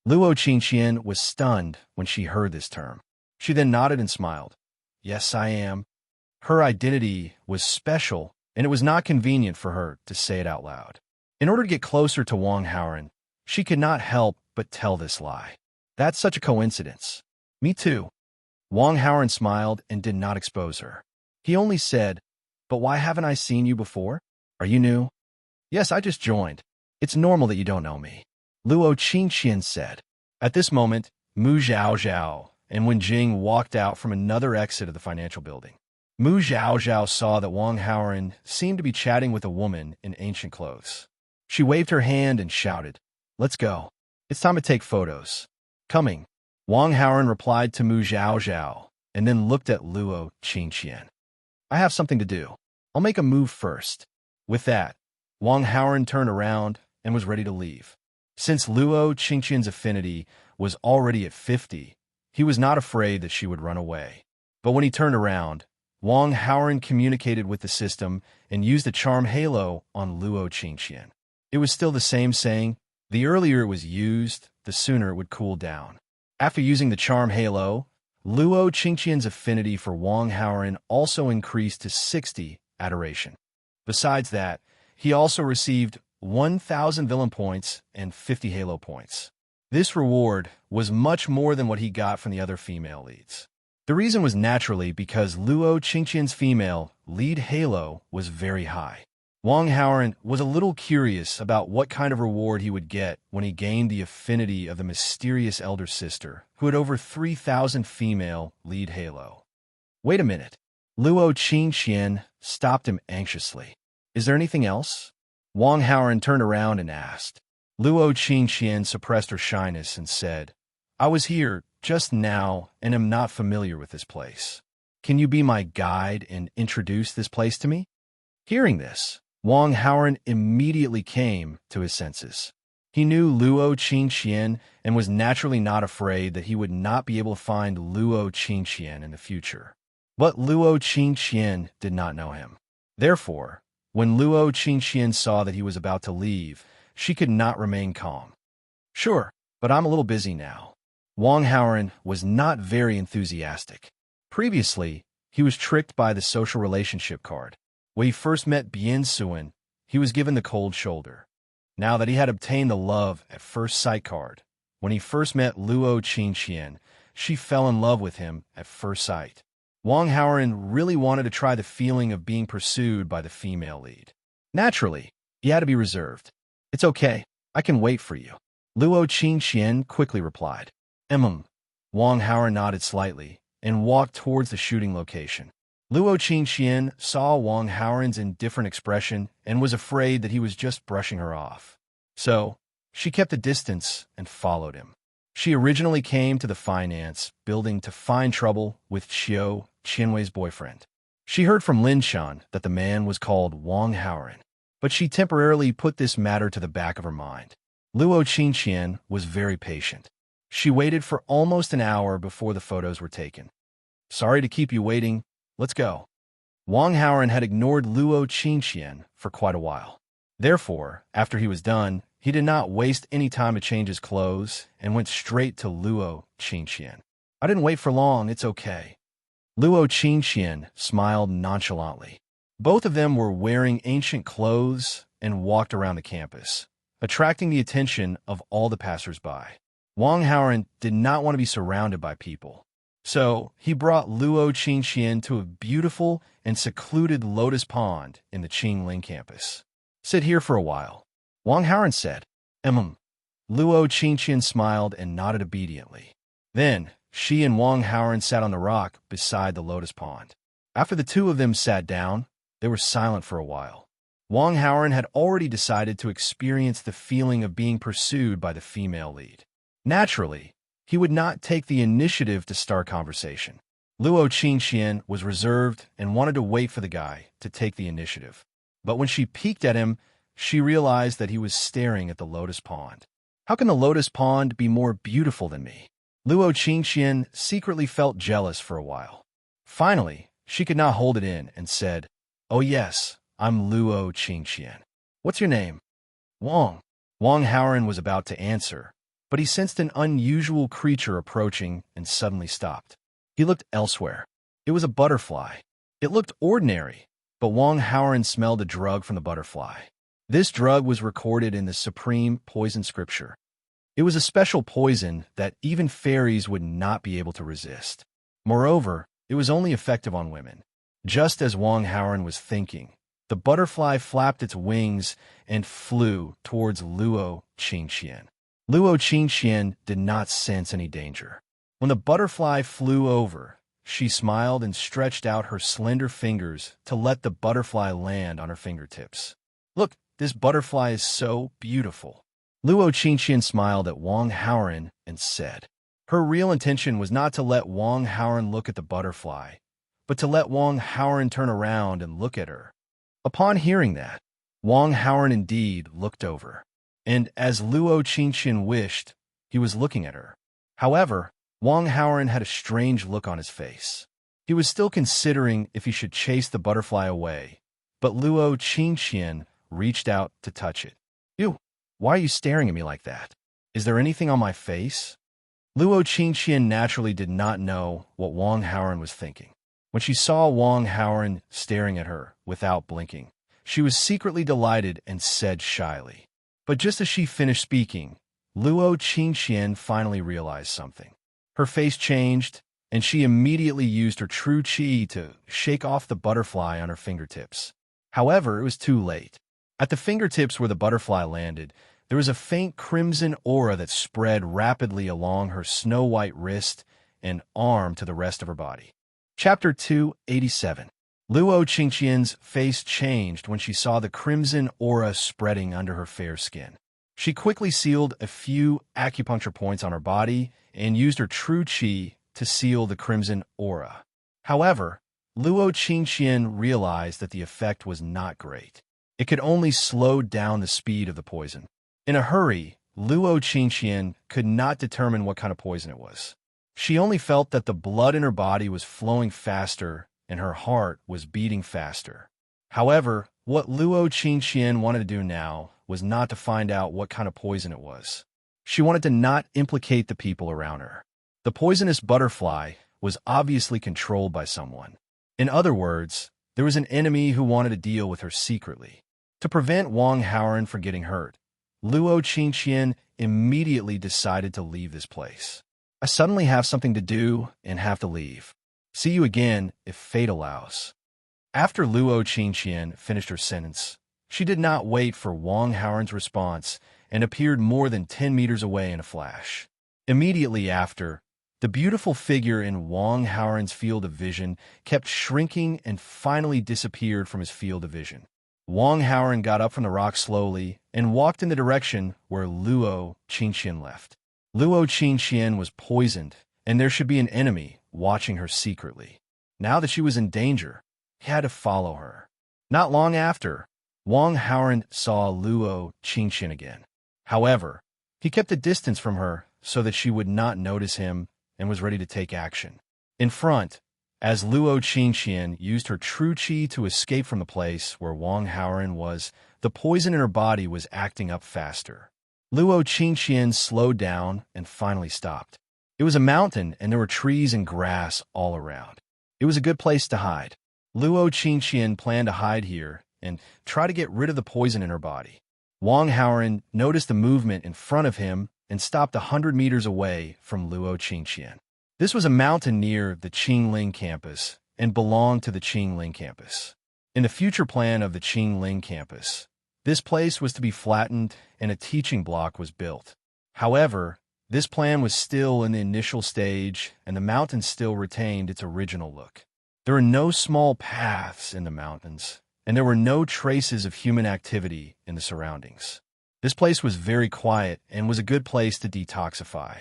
Luo Qingqian was stunned when she heard this term. She then nodded and smiled. Yes, I am. Her identity was special, and it was not convenient for her to say it out loud. In order to get closer to Wang Haoren, she could not help but tell this lie. That's such a coincidence. Me too. Wang Haoren smiled and did not expose her. He only said, but why haven't I seen you before? Are you new? Yes, I just joined. It's normal that you don't know me. Luo Qingqian said. At this moment, Mu Zhaozhao and Wen Jing walked out from another exit of the financial building. Mu Zhaozhao saw that Wang Haoren seemed to be chatting with a woman in ancient clothes. She waved her hand and shouted, Let's go. It's time to take photos. Coming. Wang Haoren replied to Mu Zhaozhao and then looked at Luo Qingqian. I have something to do. I'll make a move first. With that, Wang Haoren turned around and was ready to leave. Since Luo Qingqian's affinity was already at 50, he was not afraid that she would run away. But when he turned around, Wang Haoren communicated with the system and used the charm halo on Luo Qingqian. It was still the same saying, the earlier it was used, the sooner it would cool down. After using the charm halo, Luo Qingqian's affinity for Wang Haoren also increased to 60 adoration. Besides that, he also received 1,000 villain points and 50 halo points. This reward was much more than what he got from the other female leads. The reason was naturally because Luo Qingqian's female lead halo was very high. Wang Haoren was a little curious about what kind of reward he would get when he gained the affinity of the mysterious elder sister, who had over 3,000 female lead halo. Wait a minute. Luo Qingqian stopped him anxiously. Is there anything else? Wang Haoren turned around and asked. Luo Qingqian suppressed her shyness and said, I was here just now and am not familiar with this place. Can you be my guide and introduce this place to me? Hearing this, Wang Haoren immediately came to his senses. He knew Luo Qingqian and was naturally not afraid that he would not be able to find Luo Qingqian in the future. But Luo Qingqian did not know him. Therefore, when Luo Qingqian saw that he was about to leave, she could not remain calm. Sure, but I'm a little busy now. Wang Haoren was not very enthusiastic. Previously, he was tricked by the social relationship card. When he first met Bian Suen, he was given the cold shoulder. Now that he had obtained the love at first sight card, when he first met Luo Qingqian, she fell in love with him at first sight. Wang Haoren really wanted to try the feeling of being pursued by the female lead. Naturally, he had to be reserved. It's okay, I can wait for you. Luo Qingqian quickly replied. Wang Haoren nodded slightly and walked towards the shooting location. Luo Qingqian saw Wang Haoren's indifferent expression and was afraid that he was just brushing her off. So, she kept a distance and followed him. She originally came to the finance building to find trouble with Qiu Qianwei's boyfriend. She heard from Lin Shan that the man was called Wang Haoran, but she temporarily put this matter to the back of her mind. Luo Qingqian was very patient. She waited for almost an hour before the photos were taken. Sorry to keep you waiting. Let's go. Wang Haoran had ignored Luo Qingqian for quite a while. Therefore, after he was done, he did not waste any time to change his clothes and went straight to Luo Qingqian. I didn't wait for long, it's okay. Luo Qingqian smiled nonchalantly. Both of them were wearing ancient clothes and walked around the campus, attracting the attention of all the passers-by. Wang Haoran did not want to be surrounded by people, so he brought Luo Qingqian to a beautiful and secluded lotus pond in the Qingling campus. Sit here for a while, Wang Haoran said. Luo Qingqian smiled and nodded obediently. Then, she and Wang Haoran sat on the rock beside the lotus pond. After the two of them sat down, they were silent for a while. Wang Haoran had already decided to experience the feeling of being pursued by the female lead. Naturally, he would not take the initiative to start conversation. Luo Qingqian was reserved and wanted to wait for the guy to take the initiative. But when she peeked at him, she realized that he was staring at the lotus pond. How can the lotus pond be more beautiful than me? Luo Qingqian secretly felt jealous for a while. Finally, she could not hold it in and said, "Oh yes, I'm Luo Qingqian. What's your name?" Wang. Wang Haoran was about to answer, but he sensed an unusual creature approaching and suddenly stopped. He looked elsewhere. It was a butterfly. It looked ordinary, but Wang Haoran smelled a drug from the butterfly. This drug was recorded in the supreme poison scripture. It was a special poison that even fairies would not be able to resist. Moreover, it was only effective on women. Just as Wang Haoran was thinking, the butterfly flapped its wings and flew towards Luo Qingqian. Luo Qingqian did not sense any danger. When the butterfly flew over, she smiled and stretched out her slender fingers to let the butterfly land on her fingertips. Look, this butterfly is so beautiful. Luo Qingqian smiled at Wang Haoran and said. Her real intention was not to let Wang Haoran look at the butterfly, but to let Wang Haoran turn around and look at her. Upon hearing that, Wang Haoran indeed looked over, and as Luo Qingqian wished, he was looking at her. However, Wang Haoran had a strange look on his face. He was still considering if he should chase the butterfly away, but Luo Qingqian reached out to touch it. "Ew, why are you staring at me like that? Is there anything on my face?" Luo Qingqian naturally did not know what Wang Haoran was thinking. When she saw Wang Haoran staring at her without blinking, she was secretly delighted and said shyly. But just as she finished speaking, Luo Qingqian finally realized something. Her face changed, and she immediately used her true qi to shake off the butterfly on her fingertips. However, it was too late. At the fingertips where the butterfly landed, there was a faint crimson aura that spread rapidly along her snow-white wrist and arm to the rest of her body. Chapter 287. Luo Qingqian's face changed when she saw the crimson aura spreading under her fair skin. She quickly sealed a few acupuncture points on her body and used her true qi to seal the crimson aura. However, Luo Qingqian realized that the effect was not great. It could only slow down the speed of the poison. In a hurry, Luo Qingqian could not determine what kind of poison it was. She only felt that the blood in her body was flowing faster and her heart was beating faster. However, what Luo Qingqian wanted to do now was not to find out what kind of poison it was. She wanted to not implicate the people around her. The poisonous butterfly was obviously controlled by someone. In other words, there was an enemy who wanted to deal with her secretly. To prevent Wang Haoran from getting hurt, Luo Qingqian immediately decided to leave this place. I suddenly have something to do and have to leave. See you again if fate allows. After Luo Qingqian finished her sentence, she did not wait for Wang Haoran's response and appeared more than 10 meters away in a flash. Immediately after, the beautiful figure in Wang Haoran's field of vision kept shrinking and finally disappeared from his field of vision. Wang Haoran got up from the rock slowly and walked in the direction where Luo Qingqian left. Luo Qingqian was poisoned, and there should be an enemy watching her secretly. Now that she was in danger, He had to follow her. Not long after, Wang Haoran saw Luo Qingxian again. However, he kept a distance from her so that she would not notice him and was ready to take action. In front, as Luo Qingxian used her true qi to escape from the place where Wang Haoran was, the poison in her body was acting up faster. Luo Qingxian slowed down and finally stopped. It was a mountain and there were trees and grass all around. It was a good place to hide. Luo Qingxian planned to hide here and try to get rid of the poison in her body. Wang Haoran noticed the movement in front of him and stopped 100 meters away from Luo Qingxian. This was a mountain near the Qingling campus and belonged to the Qingling campus. In the future plan of the Qingling campus, this place was to be flattened and a teaching block was built. However, this plan was still in the initial stage and the mountain still retained its original look. There were no small paths in the mountains, and there were no traces of human activity in the surroundings. This place was very quiet and was a good place to detoxify.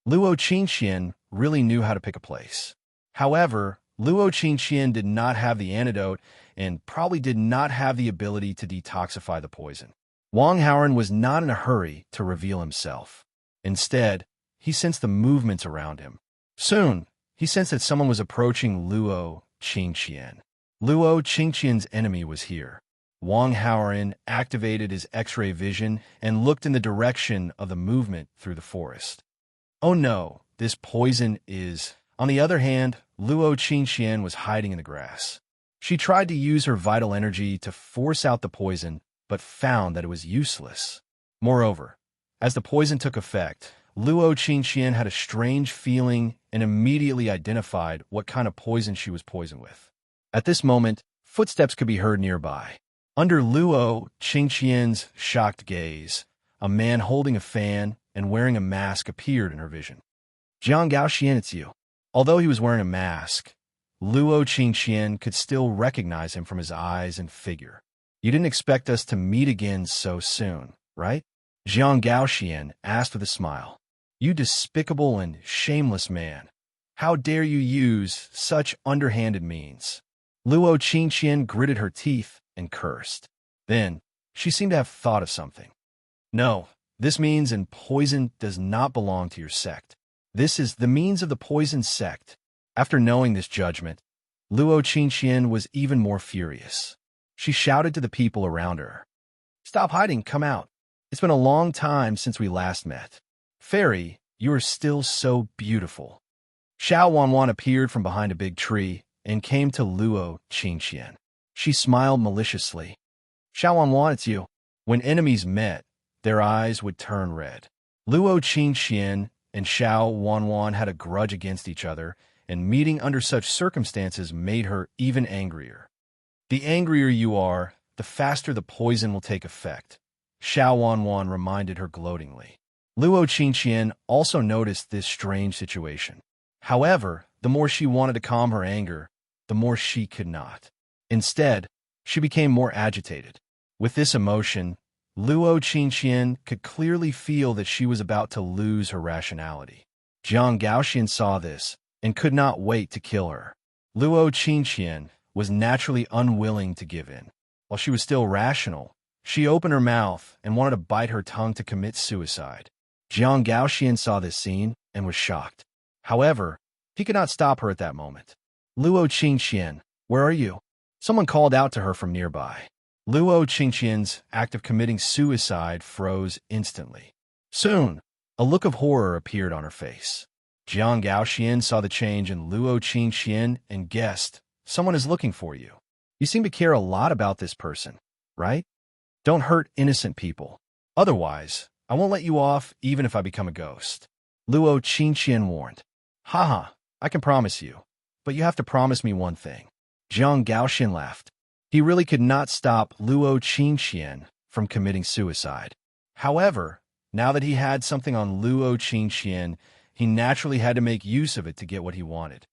Luo Qingxian really knew how to pick a place. However, Luo Qingxian did not have the antidote and probably did not have the ability to detoxify the poison. Wang Haoran was not in a hurry to reveal himself. Instead, he sensed the movements around him. Soon, he sensed that someone was approaching Luo Qingxian. Luo Qingxian's enemy was here. Wang Haoran activated his X-ray vision and looked in the direction of the movement through the forest. Oh no, this poison is... On the other hand, Luo Qingxian was hiding in the grass. She tried to use her vital energy to force out the poison, but found that it was useless. Moreover, as the poison took effect, Luo Qingxian had a strange feeling and immediately identified what kind of poison she was poisoned with. At this moment, footsteps could be heard nearby. Under Luo Qingxian's shocked gaze, a man holding a fan and wearing a mask appeared in her vision. Jiang Gaoxian, it's you. Although he was wearing a mask, Luo Qingxian could still recognize him from his eyes and figure. You didn't expect us to meet again so soon, right? Jiang Gaoxian asked with a smile. You despicable and shameless man. How dare you use such underhanded means? Luo Qingxian gritted her teeth and cursed. Then, she seemed to have thought of something. No, this means and poison does not belong to your sect. This is the means of the poison sect. After knowing this judgment, Luo Qingxian was even more furious. She shouted to the people around her. Stop hiding, come out. It's been a long time since we last met. Fairy, you are still so beautiful. Xiao Wanwan appeared from behind a big tree and came to Luo Qingxian. She smiled maliciously. Xiao Wanwan, it's you. When enemies met, their eyes would turn red. Luo Qingxian and Xiao Wanwan had a grudge against each other, and meeting under such circumstances made her even angrier. The angrier you are, the faster the poison will take effect, Xiao Wanwan reminded her gloatingly. Luo Qingxian also noticed this strange situation. However, the more she wanted to calm her anger, the more she could not. Instead, she became more agitated. With this emotion, Luo Qingxian could clearly feel that she was about to lose her rationality. Jiang Gaoxian saw this and could not wait to kill her. Luo Qingxian was naturally unwilling to give in. While she was still rational, she opened her mouth and wanted to bite her tongue to commit suicide. Jiang Gaoxian saw this scene and was shocked. However, he could not stop her at that moment. Luo Qingxian, where are you? Someone called out to her from nearby. Luo Qingxian's act of committing suicide froze instantly. Soon, a look of horror appeared on her face. Jiang Gaoxian saw the change in Luo Qingxian and guessed, someone is looking for you. You seem to care a lot about this person, right? Don't hurt innocent people. Otherwise, I won't let you off even if I become a ghost. Luo Qingxian warned. Haha, I can promise you, but you have to promise me one thing. Jiang Gaoxian laughed. He really could not stop Luo Qingxian from committing suicide. However, now that he had something on Luo Qingxian, he naturally had to make use of it to get what he wanted.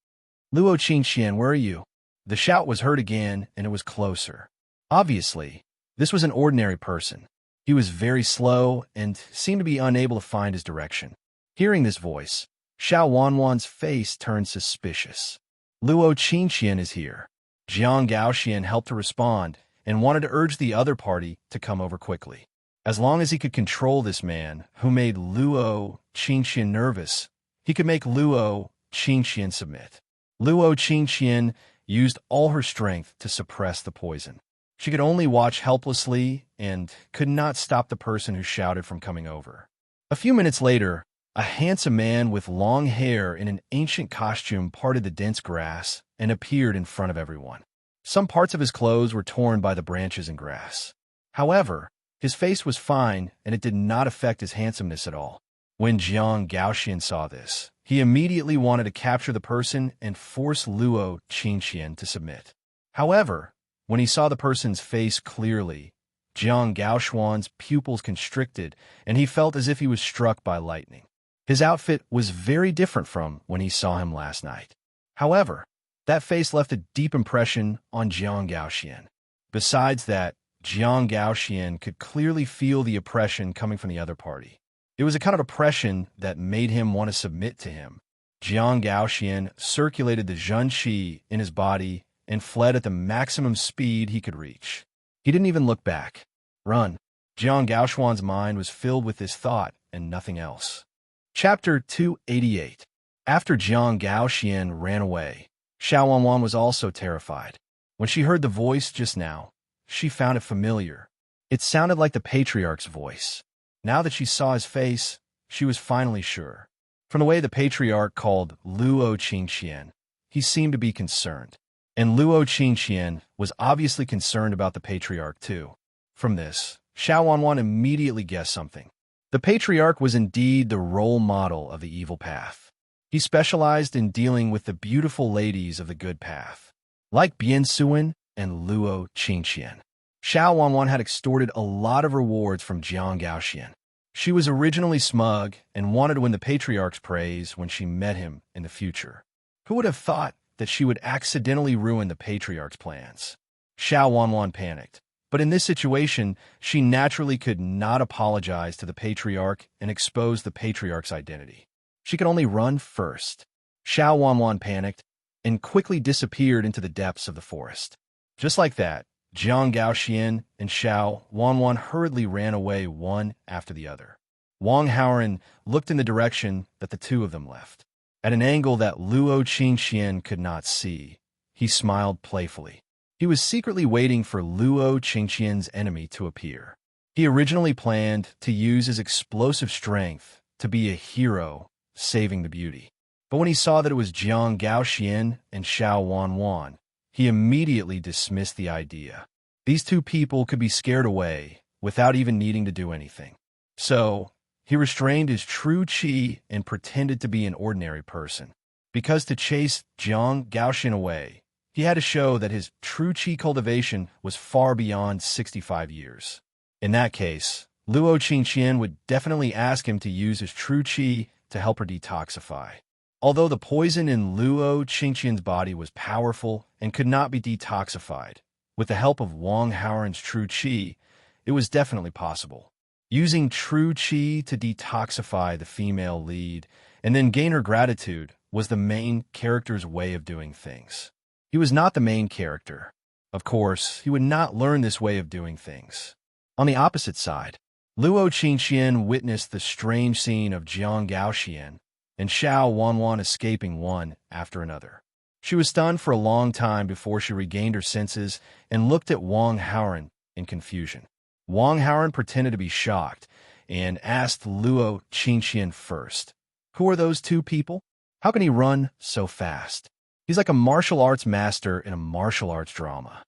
Luo Qingxian, where are you? The shout was heard again, and it was closer. Obviously, this was an ordinary person. He was very slow and seemed to be unable to find his direction. Hearing this voice, Xiao Wanwan's face turned suspicious. Luo Qingxian is here. Jiang Gaoxian helped her respond and wanted to urge the other party to come over quickly. As long as he could control this man, who made Luo Qingqian nervous, he could make Luo Qingqian submit. Luo Qingqian used all her strength to suppress the poison. She could only watch helplessly and could not stop the person who shouted from coming over. A few minutes later, a handsome man with long hair in an ancient costume parted the dense grass and appeared in front of everyone. Some parts of his clothes were torn by the branches and grass. However, his face was fine and it did not affect his handsomeness at all. When Jiang Gaoxian saw this, he immediately wanted to capture the person and force Luo Qingqian to submit. However, when he saw the person's face clearly, Jiang Gaoxuan's pupils constricted and he felt as if he was struck by lightning. His outfit was very different from when he saw him last night. However, that face left a deep impression on Jiang Gaoxian. Besides that, Jiang Gaoxian could clearly feel the oppression coming from the other party. It was a kind of oppression that made him want to submit to him. Jiang Gaoxian circulated the Zhen Qi in his body and fled at the maximum speed he could reach. He didn't even look back. Run. Jiang Gaoxuan's mind was filled with this thought and nothing else. Chapter 288. After Jiang Gaoxian ran away, Xiao Wanwan was also terrified. When she heard the voice just now, she found it familiar. It sounded like the patriarch's voice. Now that she saw his face, she was finally sure. From the way the patriarch called Luo Qingqian, he seemed to be concerned. And Luo Qingqian was obviously concerned about the patriarch too. From this, Xiao Wanwan immediately guessed something. The patriarch was indeed the role model of the evil path. He specialized in dealing with the beautiful ladies of the good path, like Bian Suin and Luo Qingqian. Xiao Wanwan had extorted a lot of rewards from Jiang Gaoxian. She was originally smug and wanted to win the patriarch's praise when she met him in the future. Who would have thought that she would accidentally ruin the patriarch's plans? Xiao Wanwan panicked. But in this situation, she naturally could not apologize to the patriarch and expose the patriarch's identity. She could only run first. Xiao Wanwan panicked and quickly disappeared into the depths of the forest. Just like that, Jiang Gaoxian and Xiao Wanwan hurriedly ran away one after the other. Wang Haoran looked in the direction that the two of them left. At an angle that Luo Qingqian could not see, he smiled playfully. He was secretly waiting for Luo Qingqian's enemy to appear. He originally planned to use his explosive strength to be a hero saving the beauty. But when he saw that it was Jiang Gaoxian and Xiao Wanwan, he immediately dismissed the idea. These two people could be scared away without even needing to do anything. So, he restrained his true qi and pretended to be an ordinary person. Because to chase Jiang Gaoxian away, he had to show that his true qi cultivation was far beyond 65 years. In that case, Luo Qingqian would definitely ask him to use his true qi to help her detoxify. Although the poison in Luo Qingqian's body was powerful and could not be detoxified, with the help of Wang Haoran's true qi, it was definitely possible. Using true qi to detoxify the female lead and then gain her gratitude was the main character's way of doing things. He was not the main character. Of course, he would not learn this way of doing things. On the opposite side, Luo Qingqian witnessed the strange scene of Jiang Gaoxian and Xiao Wanwan escaping one after another. She was stunned for a long time before she regained her senses and looked at Wang Haoran in confusion. Wang Haoran pretended to be shocked and asked Luo Qingqian first, "Who are those two people? How can he run so fast? He's like a martial arts master in a martial arts drama."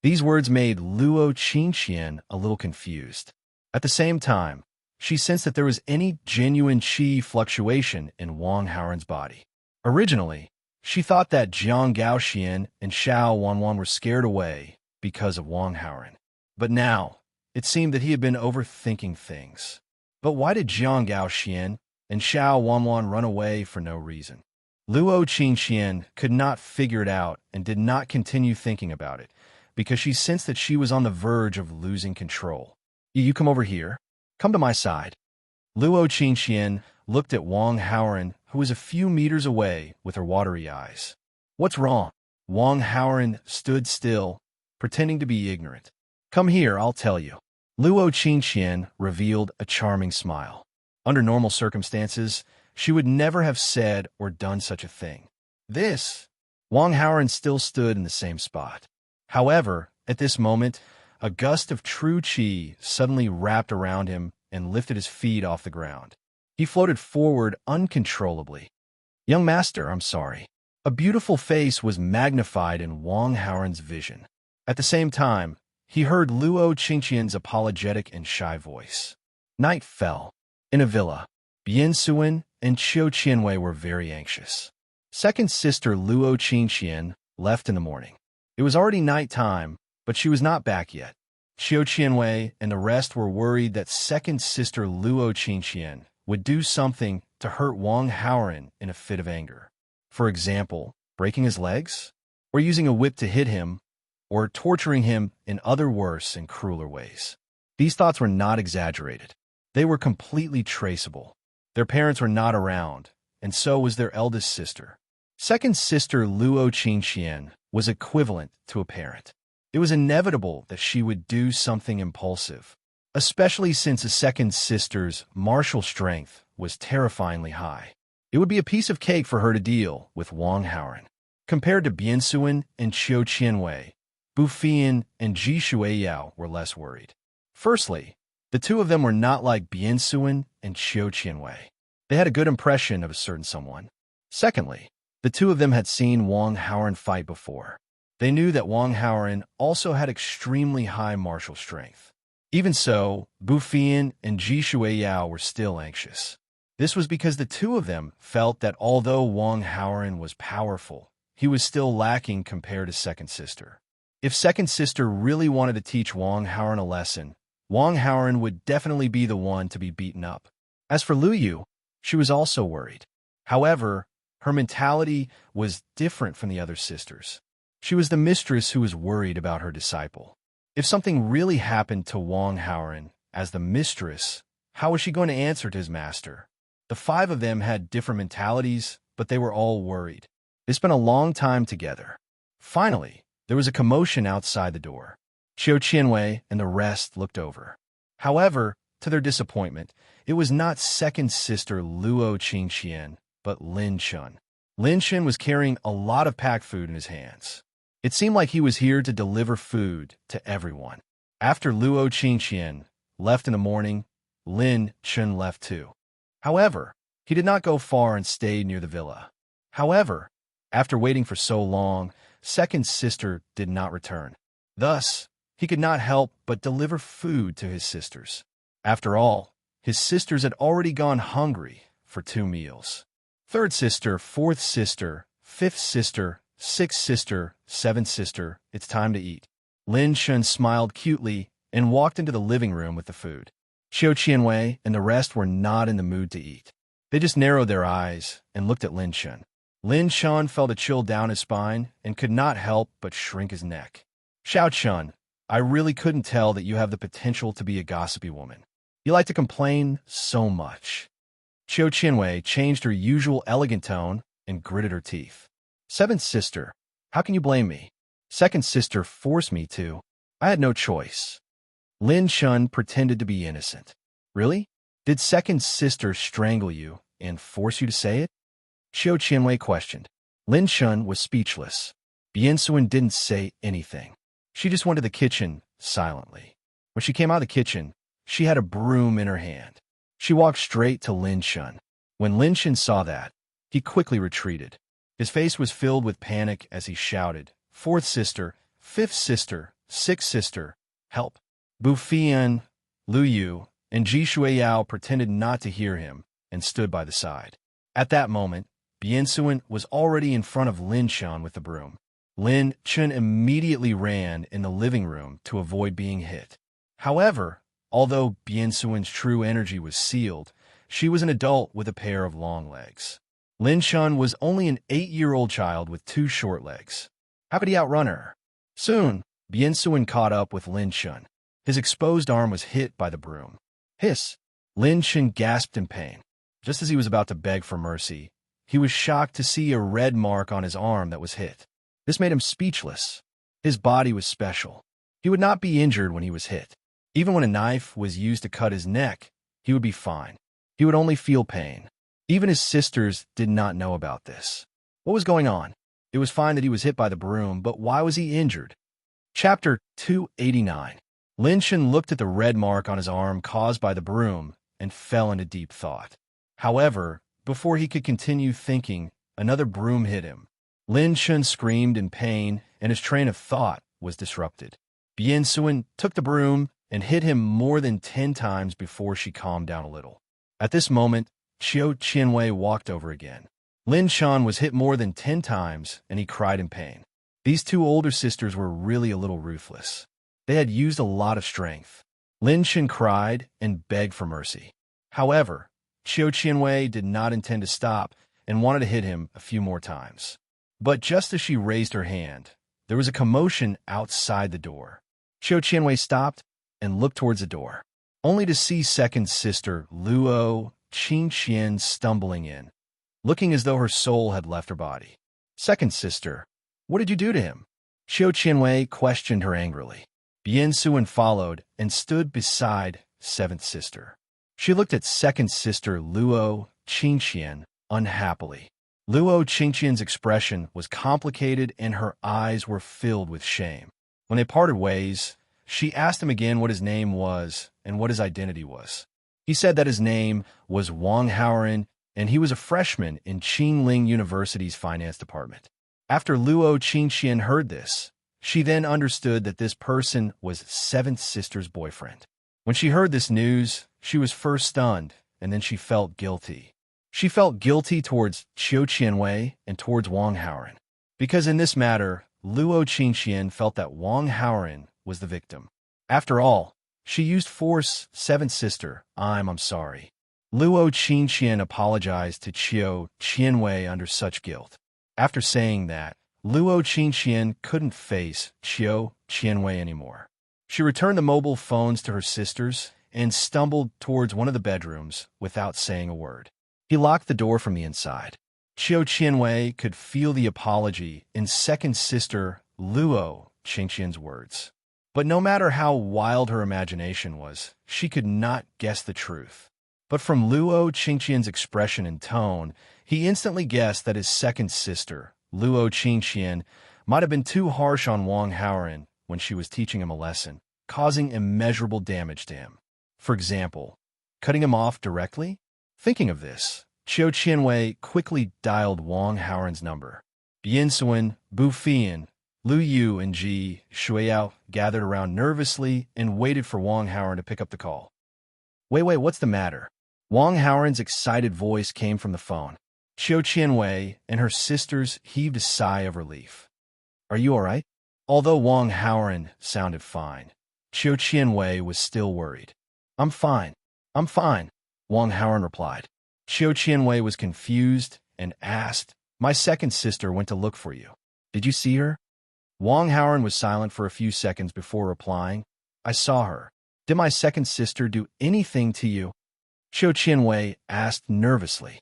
These words made Luo Qingqian a little confused. At the same time, she sensed that there was any genuine qi fluctuation in Wang Haoran's body. Originally, she thought that Jiang Gaoxian and Xiao Wanwan were scared away because of Wang Haoran. But now, it seemed that he had been overthinking things. But why did Jiang Gaoxian and Xiao Wanwan run away for no reason? Luo Qingqian could not figure it out and did not continue thinking about it, because she sensed that she was on the verge of losing control. "You come over here. Come to my side." Luo Qingqian looked at Wang Haoran, who was a few meters away with her watery eyes. "What's wrong?" Wang Haoran stood still, pretending to be ignorant. Come here, I'll tell you. Luo Qingqian revealed a charming smile. Under normal circumstances, she would never have said or done such a thing. Wang Haoran still stood in the same spot. However, at this moment, a gust of true qi suddenly wrapped around him and lifted his feet off the ground. He floated forward uncontrollably. Young master, I'm sorry. A beautiful face was magnified in Wang Haoran's vision. At the same time, he heard Luo Qingqian's apologetic and shy voice. Night fell. In a villa, Bian Suan and Qiu Qianwei were very anxious. Second sister Luo Qingqian left in the morning. It was already night time, but she was not back yet. Qiu Qianwei and the rest were worried that second sister Luo Qingqian would do something to hurt Wang Haoran in a fit of anger. For example, breaking his legs, or using a whip to hit him, or torturing him in other worse and crueler ways. These thoughts were not exaggerated. They were completely traceable. Their parents were not around, and so was their eldest sister. Second sister Luo Qingqian was equivalent to a parent. It was inevitable that she would do something impulsive, especially since a second sister's martial strength was terrifyingly high. It would be a piece of cake for her to deal with Wang Haoran. Compared to Bian Suan and Qiu Qianwei, Bu Fian and Ji Shuiyao were less worried. Firstly, the two of them were not like Bian Suan and Qiu Qianwei. They had a good impression of a certain someone. Secondly, the two of them had seen Wang Haoran fight before. They knew that Wang Haoran also had extremely high martial strength. Even so, Bu Fian and Ji Shuiyao were still anxious. This was because the two of them felt that although Wang Haoran was powerful, he was still lacking compared to second sister. If second sister really wanted to teach Wang Haoran a lesson, Wang Haoran would definitely be the one to be beaten up. As for Lu Yu, she was also worried. However, her mentality was different from the other sisters. She was the mistress who was worried about her disciple. If something really happened to Wang Haoran as the mistress, how was she going to answer to his master? The five of them had different mentalities, but they were all worried. They spent a long time together. Finally, there was a commotion outside the door. Qiu Qianwei and the rest looked over. However, to their disappointment, it was not second sister Luo Qingqian, but Lin Chun. Lin Chun was carrying a lot of packed food in his hands. It seemed like he was here to deliver food to everyone. After Luo Qingqian left in the morning, Lin Chun left too. However, he did not go far and stayed near the villa. However, after waiting for so long, second sister did not return. Thus, he could not help but deliver food to his sisters. After all, his sisters had already gone hungry for 2 meals. Third sister, fourth sister, fifth sister, sixth sister, seventh sister, it's time to eat. Lin Chun smiled cutely and walked into the living room with the food. Qiu Qianwei and the rest were not in the mood to eat. They just narrowed their eyes and looked at Lin Chun. Lin Chun felt a chill down his spine and could not help but shrink his neck. Xiao Chun, I really couldn't tell that you have the potential to be a gossipy woman. You like to complain so much. Qiu Qianwei changed her usual elegant tone and gritted her teeth. Seventh sister, how can you blame me? Second sister forced me to. I had no choice. Lin Chun pretended to be innocent. Really? Did second sister strangle you and force you to say it? Qiu Qianwei questioned. Lin Chun was speechless. Bian Suan didn't say anything. She just went to the kitchen silently. When she came out of the kitchen, she had a broom in her hand. She walked straight to Lin Chun. When Lin Chun saw that, he quickly retreated. His face was filled with panic as he shouted, Fourth sister, fifth sister, sixth sister, help. Bu Fian, Lu Yu, and Ji Shuiyao pretended not to hear him and stood by the side. At that moment, Bian Suan was already in front of Lin Chun with the broom. Lin Chun immediately ran in the living room to avoid being hit. However, although Bian Suan's true energy was sealed, she was an adult with a pair of long legs. Lin Chun was only an 8-year-old child with 2 short legs. How could he outrun her? Soon, Bian Suan caught up with Lin Chun. His exposed arm was hit by the broom. Hiss! Lin Chun gasped in pain. Just as he was about to beg for mercy, he was shocked to see a red mark on his arm that was hit. This made him speechless. His body was special. He would not be injured when he was hit. Even when a knife was used to cut his neck, he would be fine. He would only feel pain. Even his sisters did not know about this. What was going on? It was fine that he was hit by the broom, but why was he injured? Chapter 289. Lin Shen looked at the red mark on his arm caused by the broom and fell into deep thought. However, before he could continue thinking, another broom hit him. Lin Shen screamed in pain, and his train of thought was disrupted. Bien Suen took the broom and hit him more than 10 times before she calmed down a little. At this moment, Qiu Qianwei walked over again. Lin Shan was hit more than 10 times, and he cried in pain. These two older sisters were really a little ruthless. They had used a lot of strength. Lin Shan cried and begged for mercy. However, Qiu Qianwei did not intend to stop and wanted to hit him a few more times. But just as she raised her hand, there was a commotion outside the door. Qiu Qianwei stopped and looked towards the door, only to see second sister Luo Qingqian stumbling in, looking as though her soul had left her body. Second sister, what did you do to him? Qiu Qianwei questioned her angrily. Bien Suen followed and stood beside seventh sister. She looked at second sister Luo Qingqian unhappily. Luo Qingqian's expression was complicated and her eyes were filled with shame. When they parted ways, she asked him again what his name was and what his identity was. He said that his name was Wang Haoren and he was a freshman in Qingling University's finance department. After Luo Qingqian heard this, she then understood that this person was seventh sister's boyfriend. When she heard this news, she was first stunned, and then she felt guilty. She felt guilty towards Qiu Qianwei and towards Wang Haoren, because in this matter, Luo Qingqian felt that Wang Haoren was the victim. After all, she used force. Seventh sister, I'm sorry. Luo Qingqian apologized to Qiu Qianwei under such guilt. After saying that, Luo Qingqian couldn't face Qiu Qianwei anymore. She returned the mobile phones to her sisters and stumbled towards one of the bedrooms without saying a word. He locked the door from the inside. Qiu Qianwei could feel the apology in second sister Luo Qingqian's words. But no matter how wild her imagination was, she could not guess the truth. But from Luo Qingqian's expression and tone, he instantly guessed that his second sister, Luo Qingqian, might have been too harsh on Wang Haoren when she was teaching him a lesson, causing immeasurable damage to him. For example, cutting him off directly? Thinking of this, Qiu Qianwei quickly dialed Wang Haoren's number. Bien Suen, Bu Fian, Lu Yu, and Ji Shuiyao gathered around nervously and waited for Wang Haoren to pick up the call. Wait, what's the matter? Wang Haoren's excited voice came from the phone. Qiu Qianwei and her sisters heaved a sigh of relief. Are you all right? Although Wang Haoren sounded fine, Qiu Qianwei was still worried. I'm fine, Wang Haoren replied. Qiu Qianwei was confused and asked, My second sister went to look for you. Did you see her? Wang Haoren was silent for a few seconds before replying, I saw her. Did my second sister do anything to you? Qiu Qianwei asked nervously.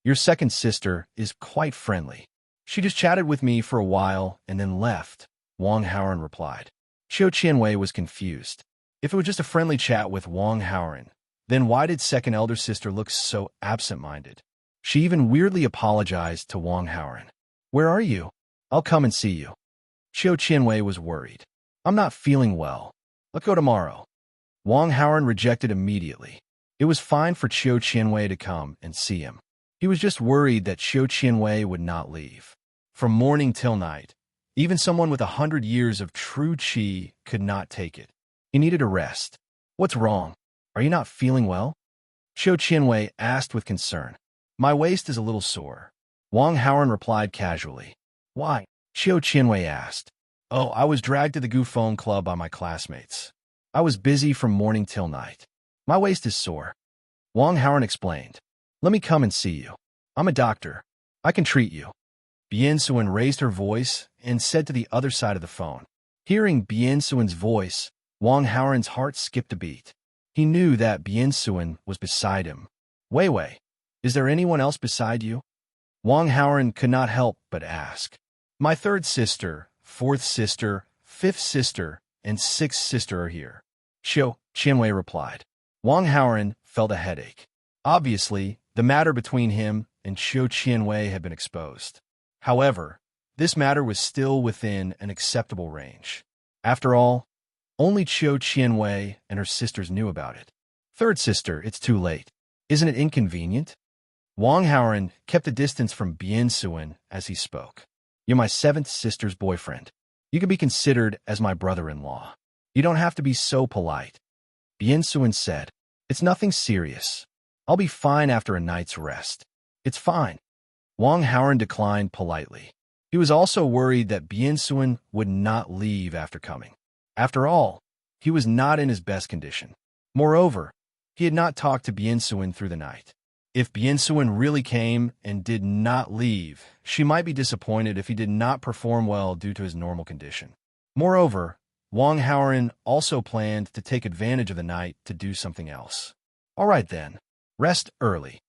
Your second sister is quite friendly. She just chatted with me for a while and then left, Wang Haoren replied. Qiu Qianwei was confused. If it was just a friendly chat with Wang Haoren, then why did second elder sister look so absent-minded? She even weirdly apologized to Wang Haoren. Where are you? I'll come and see you. Qiu Qianwei was worried. I'm not feeling well. Let's go tomorrow. Wang Haoren rejected immediately. It was fine for Qiu Qianwei to come and see him. He was just worried that Qiu Qianwei would not leave. From morning till night, even someone with 100 years of true qi could not take it. He needed a rest. What's wrong? Are you not feeling well? Qiu Qianwei asked with concern. My waist is a little sore. Wang Haoren replied casually. Why? Qiu Qianwei asked. Oh, I was dragged to the Gufeng Club by my classmates. I was busy from morning till night. My waist is sore. Wang Haoren explained. Let me come and see you. I'm a doctor. I can treat you. Bien Suen raised her voice and said to the other side of the phone. Hearing Bien Suen's voice, Wang Haoren's heart skipped a beat. He knew that Bien Suen was beside him. Wei, is there anyone else beside you? Wang Haoren could not help but ask. My third sister, fourth sister, fifth sister, and sixth sister are here, Xiao Qianwei replied. Wang Haoran felt a headache. Obviously, the matter between him and Xiao Qianwei had been exposed. However, this matter was still within an acceptable range. After all, only Xiao Qianwei and her sisters knew about it. Third sister, it's too late. Isn't it inconvenient? Wang Haoran kept a distance from Bian Suan as he spoke. You're my seventh sister's boyfriend. You can be considered as my brother-in-law. You don't have to be so polite. Bian Suan said, It's nothing serious. I'll be fine after a night's rest. It's fine. Wang Haoran declined politely. He was also worried that Bian Suan would not leave after coming. After all, he was not in his best condition. Moreover, he had not talked to Bian Suan through the night. If Bian Suan really came and did not leave, she might be disappointed if he did not perform well due to his normal condition. Moreover, Wang Haoran also planned to take advantage of the night to do something else. All right then, rest early.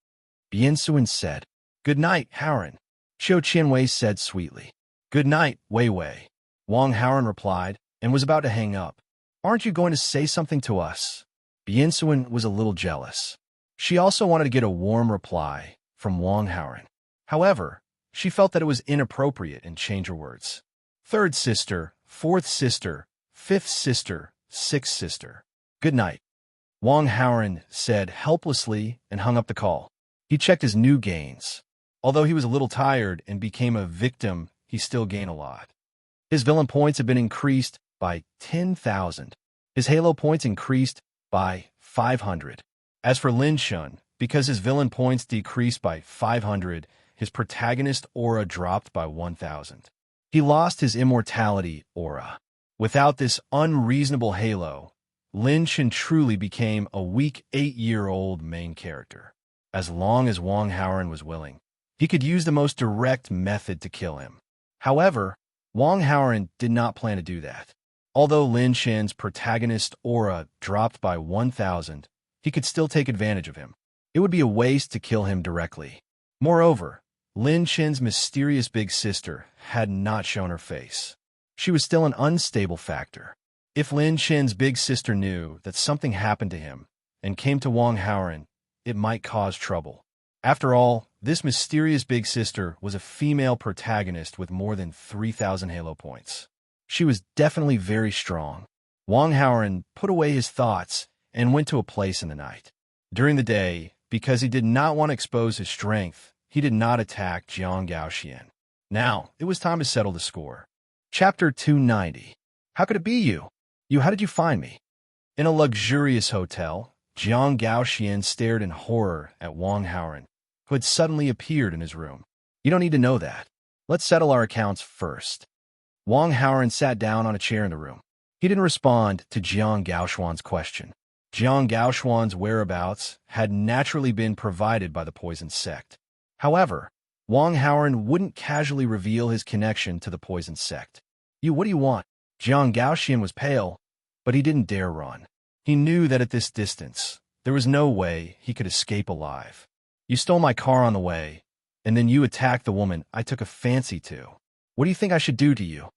Bian Suan said. Good night, Haoran. Xiao Qianwei said sweetly. Good night, Wei Wei. Wang Haoran replied and was about to hang up. Aren't you going to say something to us? Bian Suan was a little jealous. She also wanted to get a warm reply from Wang Haoran. However, she felt that it was inappropriate and changed her words. Third sister, fourth sister, fifth sister, sixth sister. Good night. Wang Haoran said helplessly and hung up the call. He checked his new gains. Although he was a little tired and became a victim, he still gained a lot. His villain points had been increased by 10,000. His halo points increased by 500. As for Lin Shun, because his villain points decreased by 500, his protagonist aura dropped by 1,000. He lost his immortality aura. Without this unreasonable halo, Lin Shun truly became a weak 8-year-old main character. As long as Wang Haoran was willing, he could use the most direct method to kill him. However, Wang Haoran did not plan to do that. Although Lin Shen's protagonist aura dropped by 1,000, he could still take advantage of him. It would be a waste to kill him directly. Moreover, Lin Shen's mysterious big sister had not shown her face. She was still an unstable factor. If Lin Shen's big sister knew that something happened to him and came to Wang Haoran, it might cause trouble. After all, this mysterious big sister was a female protagonist with more than 3,000 halo points. She was definitely very strong. Wang Haoran put away his thoughts and went to a place in the night. During the day, because he did not want to expose his strength, he did not attack Jiang Gaoxian. Now, it was time to settle the score. Chapter 290. How could it be you? How did you find me? In a luxurious hotel, Jiang Gaoxian stared in horror at Wang Haoran, who had suddenly appeared in his room. You don't need to know that. Let's settle our accounts first. Wang Haoran sat down on a chair in the room. He didn't respond to Jiang Gaoxuan's question. Jiang Gaoxuan's whereabouts had naturally been provided by the poison sect. However, Wang Haoran wouldn't casually reveal his connection to the poison sect. What do you want? Jiang Gaoxian was pale, but he didn't dare run. He knew that at this distance, there was no way he could escape alive. You stole my car on the way, and then you attacked the woman I took a fancy to. What do you think I should do to you?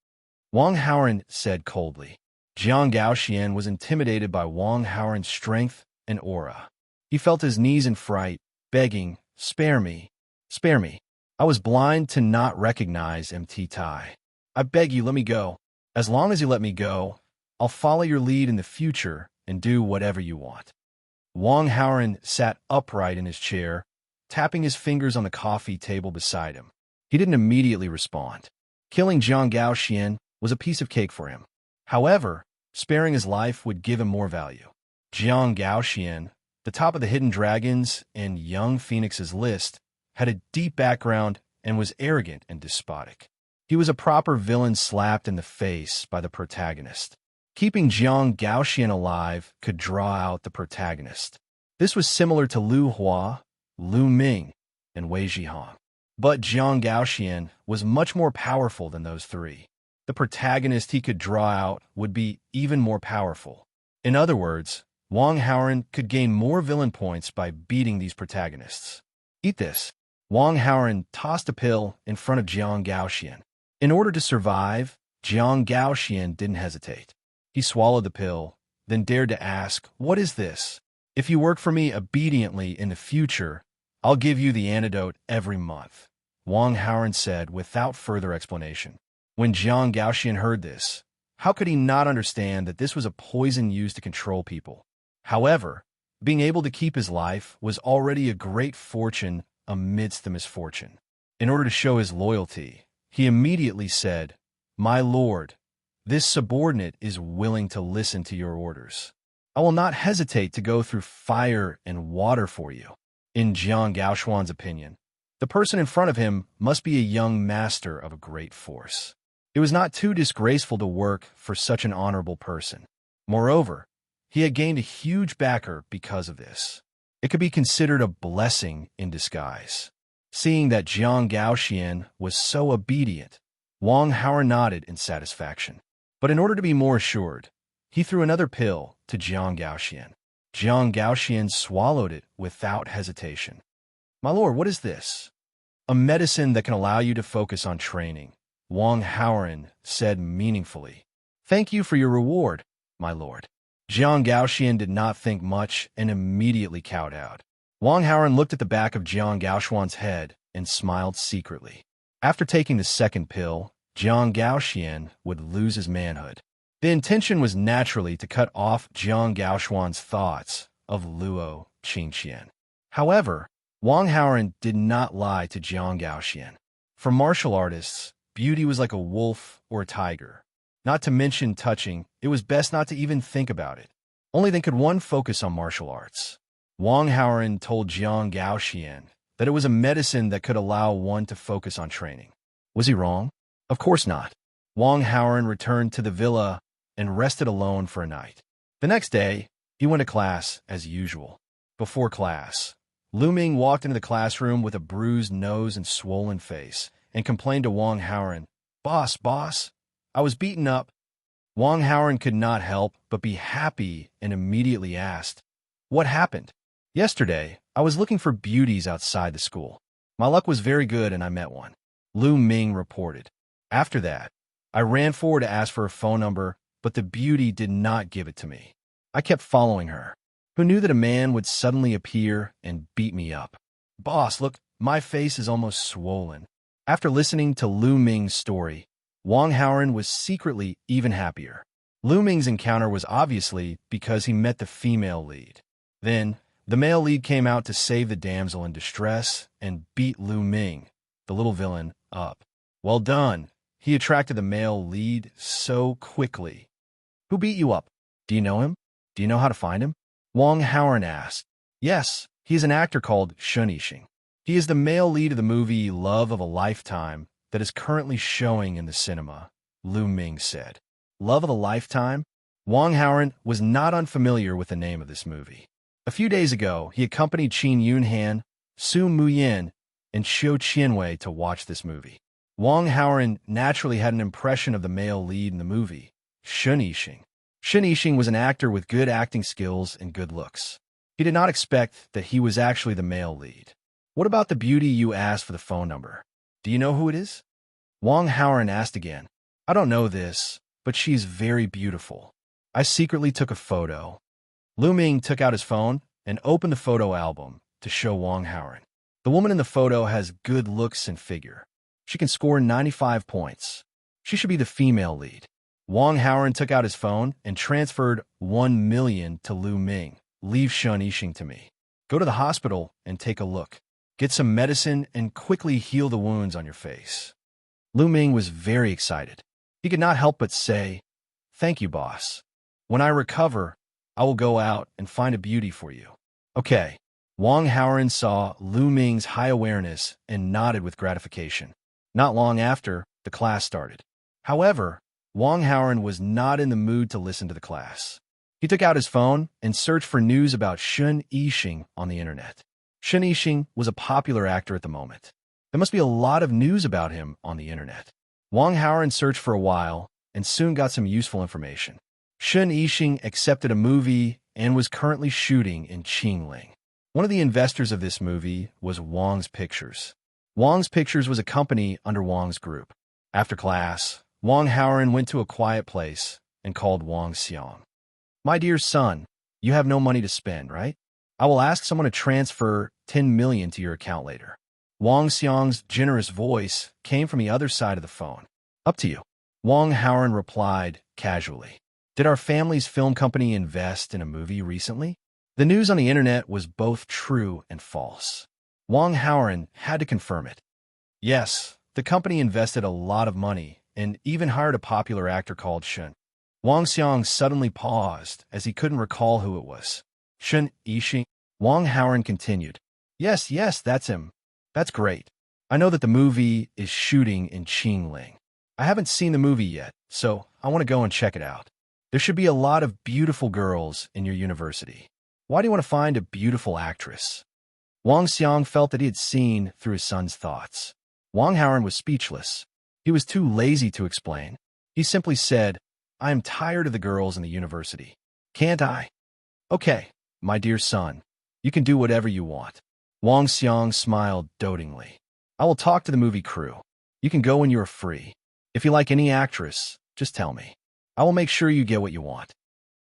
Wang Haoran said coldly. Jiang Gaoxian was intimidated by Wang Haoran's strength and aura. He felt his knees in fright, begging, Spare me. Spare me. I was blind to not recognize MT Tai. I beg you, let me go. As long as you let me go, I'll follow your lead in the future and do whatever you want. Wang Haoran sat upright in his chair, tapping his fingers on the coffee table beside him. He didn't immediately respond. Killing Jiang Gaoxian was a piece of cake for him. However, sparing his life would give him more value. Jiang Gaoxian, the top of the Hidden Dragons and Young Phoenix's list, had a deep background and was arrogant and despotic. He was a proper villain slapped in the face by the protagonist. Keeping Jiang Gaoxian alive could draw out the protagonist. This was similar to Lu Hua, Lu Ming, and Wei Zhihong. But Jiang Gaoxian was much more powerful than those three. The protagonist he could draw out would be even more powerful. In other words, Wang Haoran could gain more villain points by beating these protagonists. Eat this. Wang Haoran tossed a pill in front of Jiang Gaoxian. In order to survive, Jiang Gaoxian didn't hesitate. He swallowed the pill, then dared to ask, "What is this? If you work for me obediently in the future, I'll give you the antidote every month," Wang Haoren said without further explanation. When Jiang Gaoxian heard this, how could he not understand that this was a poison used to control people? However, being able to keep his life was already a great fortune amidst the misfortune. In order to show his loyalty, he immediately said, "My lord, this subordinate is willing to listen to your orders. I will not hesitate to go through fire and water for you." In Jiang Gaoxuan's opinion, the person in front of him must be a young master of a great force. It was not too disgraceful to work for such an honorable person. Moreover, he had gained a huge backer because of this. It could be considered a blessing in disguise. Seeing that Jiang Gaoxian was so obedient, Wang Haoren nodded in satisfaction. But in order to be more assured, he threw another pill to Jiang Gaoxian. Jiang Gaoxian swallowed it without hesitation. "My lord, what is this?" "A medicine that can allow you to focus on training," Wang Haoren said meaningfully. "Thank you for your reward, my lord." Jiang Gaoxian did not think much and immediately kowtowed. Wang Haoren looked at the back of Jiang Gaoxuan's head and smiled secretly. After taking the second pill, Jiang Gaoxian would lose his manhood. The intention was naturally to cut off Jiang Gaoxuan's thoughts of Luo Qingxian. However, Wang Haoren did not lie to Jiang Gaoxian. For martial artists, beauty was like a wolf or a tiger. Not to mention touching, it was best not to even think about it. Only then could one focus on martial arts. Wang Haoren told Jiang Gaoxian that it was a medicine that could allow one to focus on training. Was he wrong? Of course not. Wang Haoren returned to the villa and rested alone for a night. The next day, he went to class as usual. Before class, Lu Ming walked into the classroom with a bruised nose and swollen face and complained to Wang Haoren, Boss, I was beaten up." Wang Haoren could not help but be happy and immediately asked, "What happened?" "Yesterday, I was looking for beauties outside the school. My luck was very good and I met one," Lu Ming reported. "After that, I ran forward to ask for her phone number, but the beauty did not give it to me. I kept following her. Who knew that a man would suddenly appear and beat me up? Boss, look, my face is almost swollen." After listening to Lu Ming's story, Wang Haoren was secretly even happier. Lu Ming's encounter was obviously because he met the female lead. Then, the male lead came out to save the damsel in distress and beat Lu Ming, the little villain, up. Well done. He attracted the male lead so quickly. "Who beat you up? Do you know him? Do you know how to find him?" Wang Haoren asked. "Yes, he is an actor called Shun Yixing. He is the male lead of the movie Love of a Lifetime that is currently showing in the cinema," Lu Ming said. Love of a Lifetime? Wang Haoren was not unfamiliar with the name of this movie. A few days ago, he accompanied Qin Yunhan, Su Muyin, and Xiu Qianwei to watch this movie. Wang Haoren naturally had an impression of the male lead in the movie, Shun Yixing. Shun Yixing was an actor with good acting skills and good looks. He did not expect that he was actually the male lead. "What about the beauty you asked for the phone number? Do you know who it is?" Wang Haoren asked again. "I don't know this, but she's very beautiful. I secretly took a photo." Lu Ming took out his phone and opened the photo album to show Wang Haoren. The woman in the photo has good looks and figure. She can score 95 points. She should be the female lead. Wang Haoren took out his phone and transferred 1 million to Lu Ming. "Leave Shun Yixing to me. Go to the hospital and take a look. Get some medicine and quickly heal the wounds on your face." Lu Ming was very excited. He could not help but say, "Thank you, boss. When I recover, I will go out and find a beauty for you." "Okay." Wang Haoren saw Lu Ming's high awareness and nodded with gratification. Not long after, the class started. However, Wang Haoren was not in the mood to listen to the class. He took out his phone and searched for news about Shun Yixing on the internet. Shun Yixing was a popular actor at the moment. There must be a lot of news about him on the internet. Wang Haoren searched for a while and soon got some useful information. Shun Yixing accepted a movie and was currently shooting in Qingling. One of the investors of this movie was Wang's Pictures. Wang's Pictures was a company under Wang's group. After class, Wang Haoren went to a quiet place and called Wang Xiang. My dear son, you have no money to spend, right? I will ask someone to transfer 10 million to your account later. Wang Xiang's generous voice came from the other side of the phone. Up to you. Wang Haoren replied casually. Did our family's film company invest in a movie recently? The news on the internet was both true and false. Wang Haoren had to confirm it. Yes, the company invested a lot of money and even hired a popular actor called Shun. Wang Xiang suddenly paused as he couldn't recall who it was. Shun Yixing? Wang Haoren continued. Yes, that's him. That's great. I know that the movie is shooting in Qingling. I haven't seen the movie yet, so I want to go and check it out. There should be a lot of beautiful girls in your university. Why do you want to find a beautiful actress? Wang Xiang felt that he had seen through his son's thoughts. Wang Haoren was speechless. He was too lazy to explain. He simply said, I am tired of the girls in the university. Can't I? Okay, my dear son, you can do whatever you want. Wang Xiang smiled dotingly. I will talk to the movie crew. You can go when you are free. If you like any actress, just tell me. I will make sure you get what you want.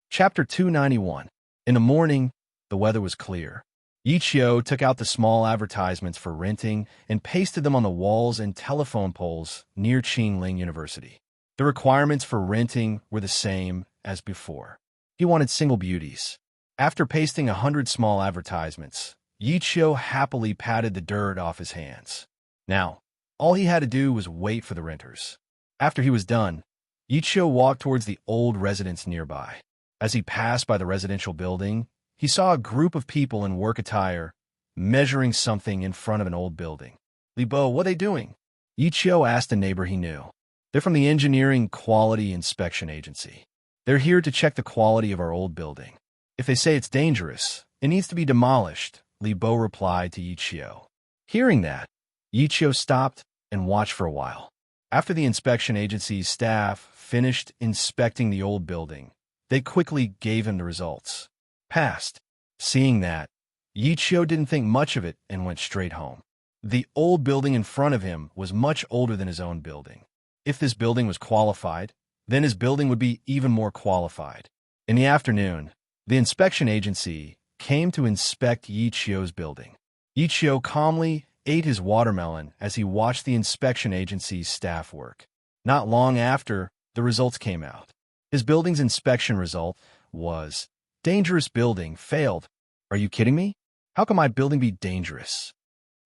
Chapter 291. In the morning, the weather was clear. Yi Qiu took out the small advertisements for renting and pasted them on the walls and telephone poles near Qingling University. The requirements for renting were the same as before. He wanted single beauties. After pasting 100 small advertisements, Yi Qiu happily patted the dirt off his hands. Now, all he had to do was wait for the renters. After he was done, Yi Qiu walked towards the old residence nearby. As he passed by the residential building, he saw a group of people in work attire measuring something in front of an old building. Li Bo, what are they doing? Yi Qiu asked a neighbor he knew. They're from the Engineering Quality Inspection Agency. They're here to check the quality of our old building. If they say it's dangerous, it needs to be demolished, Li Bo replied to Yi Qiu. Hearing that, Yi Qiu stopped and watched for a while. After the inspection agency's staff finished inspecting the old building, they quickly gave him the results. Passed. Seeing that, Yi Qiu didn't think much of it and went straight home. The old building in front of him was much older than his own building. If this building was qualified, then his building would be even more qualified. In the afternoon, the inspection agency came to inspect Yi Qiu's building. Yi Qiu calmly ate his watermelon as he watched the inspection agency's staff work. Not long after, the results came out. His building's inspection result was, dangerous building, failed. Are you kidding me? How can my building be dangerous?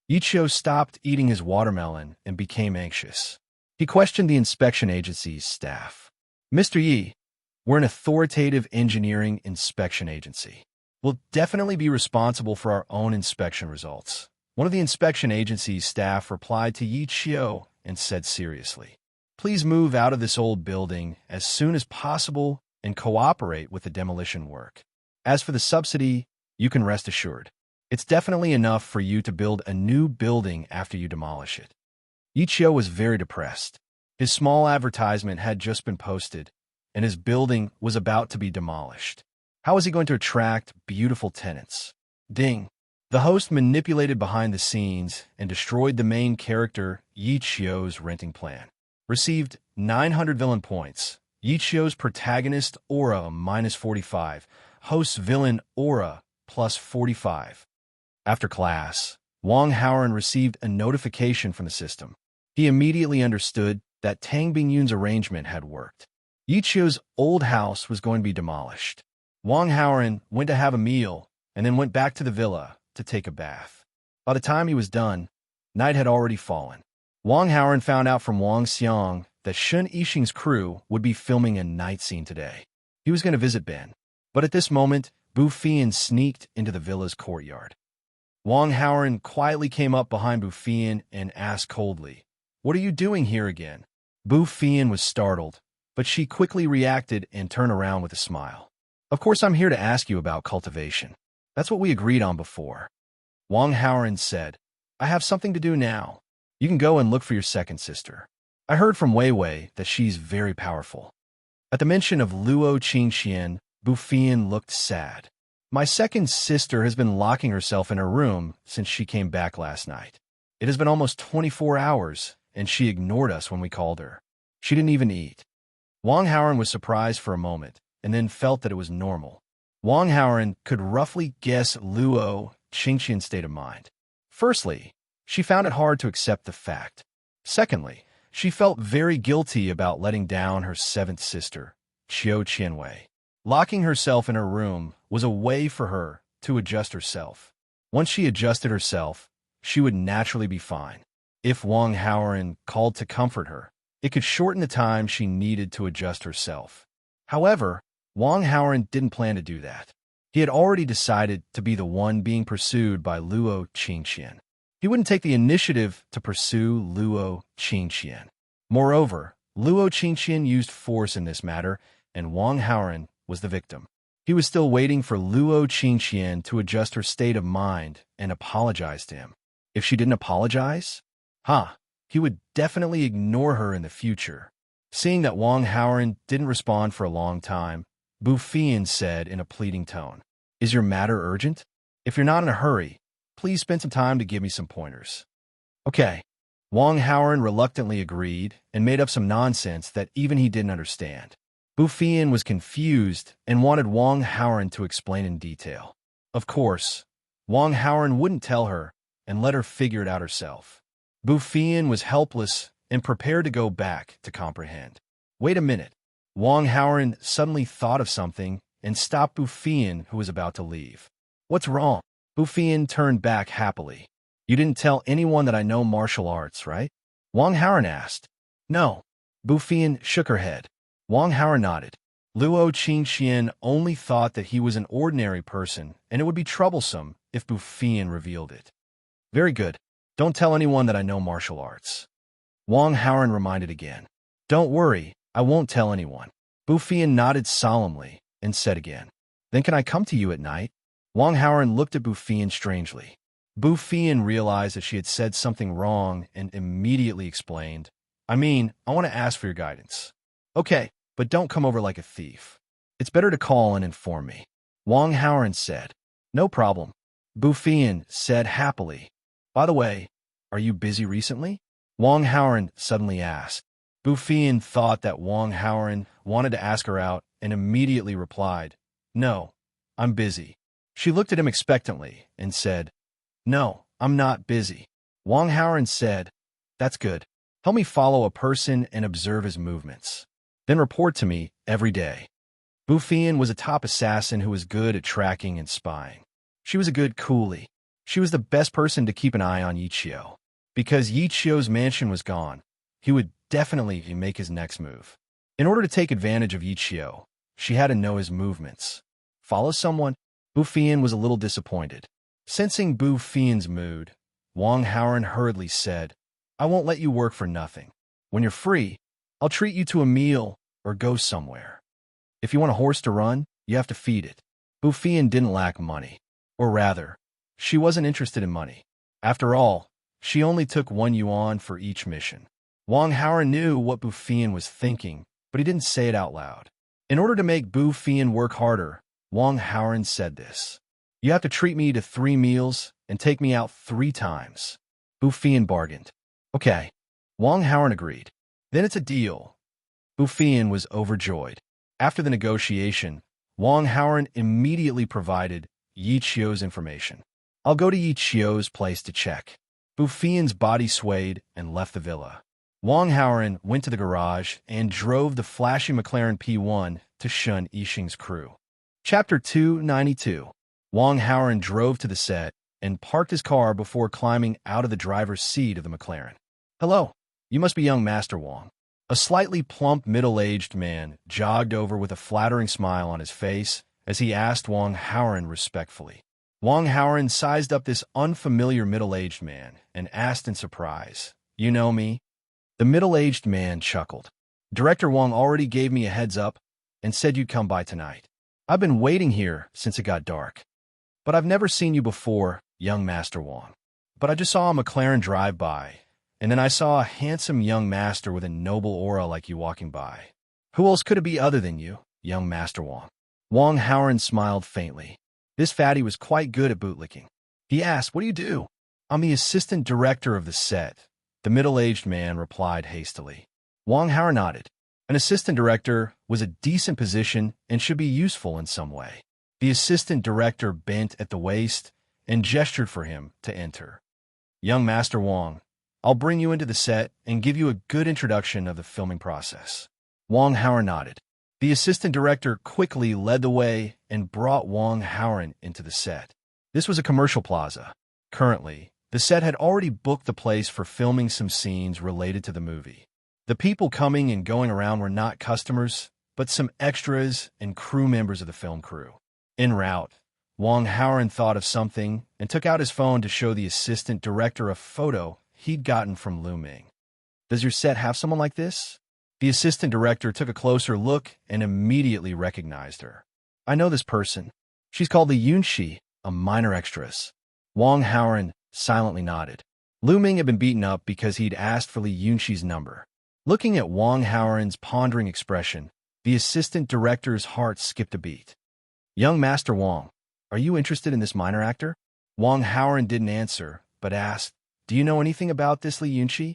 Yi Qiu stopped eating his watermelon and became anxious. He questioned the inspection agency's staff. Mr. Yi, we're an authoritative engineering inspection agency. We'll definitely be responsible for our own inspection results. One of the inspection agency's staff replied to Yi Qiu and said seriously, please move out of this old building as soon as possible and cooperate with the demolition work. As for the subsidy, you can rest assured. It's definitely enough for you to build a new building after you demolish it. Yi Qiu was very depressed. His small advertisement had just been posted, and his building was about to be demolished. How was he going to attract beautiful tenants? Ding! The host manipulated behind the scenes and destroyed the main character Yi Qiu's renting plan. Received 900 villain points. Yi Qiu's protagonist aura -45. Host's villain aura +45. After class, Wang Haoren received a notification from the system. He immediately understood that Tang Bingyun's arrangement had worked. Yi Qiu's old house was going to be demolished. Wang Haoren went to have a meal and then went back to the villa to take a bath. By the time he was done, night had already fallen. Wang Haoren found out from Wang Xiang that Shun Yixing's crew would be filming a night scene today. He was going to visit Ben. But at this moment, Bu Fian sneaked into the villa's courtyard. Wang Haoren quietly came up behind Bu Fian and asked coldly, what are you doing here again? Bu Fian was startled, but she quickly reacted and turned around with a smile. Of course, I'm here to ask you about cultivation. That's what we agreed on before. Wang Haoren said, I have something to do now. You can go and look for your second sister. I heard from Wei Wei that she's very powerful. At the mention of Luo Qingxian, Bu Fian looked sad. My second sister has been locking herself in her room since she came back last night. It has been almost 24 hours, and she ignored us when we called her. She didn't even eat. Wang Haoran was surprised for a moment, and then felt that it was normal. Wang Haoran could roughly guess Luo Qingqian's state of mind. Firstly, she found it hard to accept the fact. Secondly, she felt very guilty about letting down her seventh sister, Qiu Qianwei. Locking herself in her room was a way for her to adjust herself. Once she adjusted herself, she would naturally be fine. If Wang Haoran called to comfort her, it could shorten the time she needed to adjust herself. However, Wang Haoran didn't plan to do that. He had already decided to be the one being pursued by Luo Qingqian. He wouldn't take the initiative to pursue Luo Qingqian. Moreover, Luo Qingqian used force in this matter, and Wang Haoran was the victim. He was still waiting for Luo Qingqian to adjust her state of mind and apologize to him. If she didn't apologize, he would definitely ignore her in the future. Seeing that Wang Haoran didn't respond for a long time, Bu Fian said in a pleading tone, "Is your matter urgent? If you're not in a hurry, please spend some time to give me some pointers." Okay. Wang Haoran reluctantly agreed and made up some nonsense that even he didn't understand. Bu Fian was confused and wanted Wang Haoran to explain in detail. Of course, Wang Haoran wouldn't tell her and let her figure it out herself. Bu Fian was helpless and prepared to go back to comprehend. Wait a minute. Wang Haoran suddenly thought of something and stopped Bu Fian, who was about to leave. "What's wrong?" Bu Fian turned back happily. "You didn't tell anyone that I know martial arts, right?" Wang Haoran asked. "No." Bu Fian shook her head. Wang Haoran nodded. Luo Qingqian only thought that he was an ordinary person, and it would be troublesome if Bu Fian revealed it. "Very good. Don't tell anyone that I know martial arts." Wang Haoran reminded again. "Don't worry, I won't tell anyone." Bu Fian nodded solemnly and said again, "Then can I come to you at night?" Wang Haoran looked at Bu Fian strangely. Bu Fian realized that she had said something wrong and immediately explained, I want to ask for your guidance." "Okay, but don't come over like a thief. It's better to call and inform me." Wang Haoran said. "No problem," Bu Fian said happily. "By the way, are you busy recently?" Wang Haoran suddenly asked. Bu Fian thought that Wang Haoran wanted to ask her out and immediately replied, "No, I'm busy." She looked at him expectantly and said, "No, I'm not busy." Wang Haoran said, "That's good. Help me follow a person and observe his movements. Then report to me every day." Bu Fian was a top assassin who was good at tracking and spying. She was a good coolie. She was the best person to keep an eye on Yi Qiu. Because Yi Qiu's mansion was gone, he would definitely make his next move. In order to take advantage of Yi Qiu, she had to know his movements. Follow someone? Bu Fian was a little disappointed. Sensing Bu Fian's mood, Wang Haoran hurriedly said, "I won't let you work for nothing. When you're free, I'll treat you to a meal or go somewhere. If you want a horse to run, you have to feed it." Bu Fian didn't lack money. Or rather, she wasn't interested in money. After all, she only took 1 yuan for each mission. Wang Haoran knew what Bu Fian was thinking, but he didn't say it out loud. In order to make Bu Fian work harder, Wang Haoran said this. "You have to treat me to 3 meals and take me out 3 times." Bu Fian bargained. "Okay." Wang Haoran agreed. "Then it's a deal." Bu Fian was overjoyed. After the negotiation, Wang Haoran immediately provided Yi Qiu's information. "I'll go to Yi Qiu's place to check." Bu Fian's body swayed and left the villa. Wang Haoran went to the garage and drove the flashy McLaren P1 to shun Yixing's crew. Chapter 292. Wang Haoran drove to the set and parked his car before climbing out of the driver's seat of the McLaren. "Hello, you must be young Master Wang." A slightly plump, middle-aged man jogged over with a flattering smile on his face as he asked Wang Haoran respectfully. Wang Haoran sized up this unfamiliar middle-aged man and asked in surprise, "You know me?" The middle-aged man chuckled. "Director Wang already gave me a heads up and said you'd come by tonight. I've been waiting here since it got dark. But I've never seen you before, young Master Wang. But I just saw a McLaren drive by, and then I saw a handsome young master with a noble aura like you walking by. Who else could it be other than you, young Master Wang?" Wang Haoran smiled faintly. This fatty was quite good at bootlicking. He asked, "What do you do?" "I'm the assistant director of the set, The middle-aged man replied hastily. Wang Hao nodded. An assistant director was a decent position and should be useful in some way. The assistant director bent at the waist and gestured for him to enter. Young Master Wang, I'll bring you into the set and give you a good introduction of the filming process. Wang Hao nodded. The assistant director quickly led the way and brought Wang Hao into the set. This was a commercial plaza. Currently, the set had already booked the place for filming some scenes related to the movie. The people coming and going around were not customers, but some extras and crew members of the film crew. En route, Wang Hao thought of something and took out his phone to show the assistant director a photo he'd gotten from Lu Ming. Does your set have someone like this? The assistant director took a closer look and immediately recognized her. I know this person. She's called Li Yunxi, a minor extras. Wang Hao silently nodded. Lu Ming had been beaten up because he'd asked for Li Yunxi's number. Looking at Wang Hao's pondering expression, the assistant director's heart skipped a beat. Young Master Wang, are you interested in this minor actor? Wang Hao didn't answer, but asked, Do you know anything about this Li Yunxi?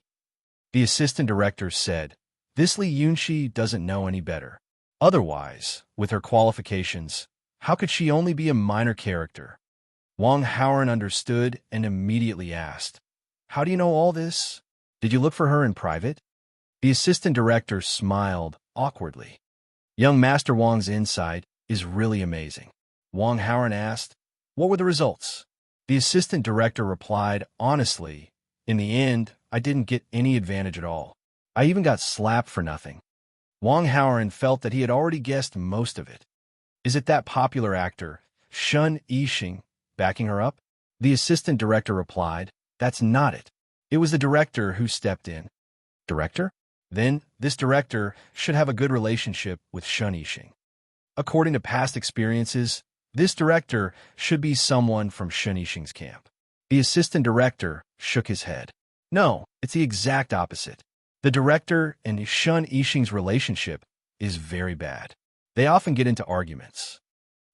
The assistant director said, This Li Yunxi doesn't know any better. Otherwise, with her qualifications, how could she only be a minor character? Wang Hao understood and immediately asked, How do you know all this? Did you look for her in private? The assistant director smiled awkwardly. Young Master Wang's insight is really amazing. Wang Hao asked, What were the results? The assistant director replied, Honestly, in the end, I didn't get any advantage at all. I even got slapped for nothing. Wang Hao felt that he had already guessed most of it. Is it that popular actor, Shun Yixing, backing her up? The assistant director replied, That's not it. It was the director who stepped in. Director? Then, this director should have a good relationship with Shun Yixing. According to past experiences, this director should be someone from Shun Yixing's camp. The assistant director shook his head. No, it's the exact opposite. The director and Shun Yixing's relationship is very bad. They often get into arguments.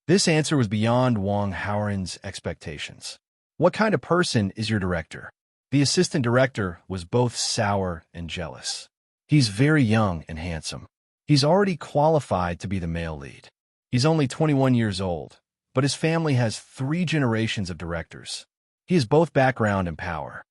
This answer was beyond Wang Hao's expectations. What kind of person is your director? The assistant director was both sour and jealous. He's very young and handsome. He's already qualified to be the male lead. He's only 21 years old, but his family has 3 generations of directors. He has both background and power.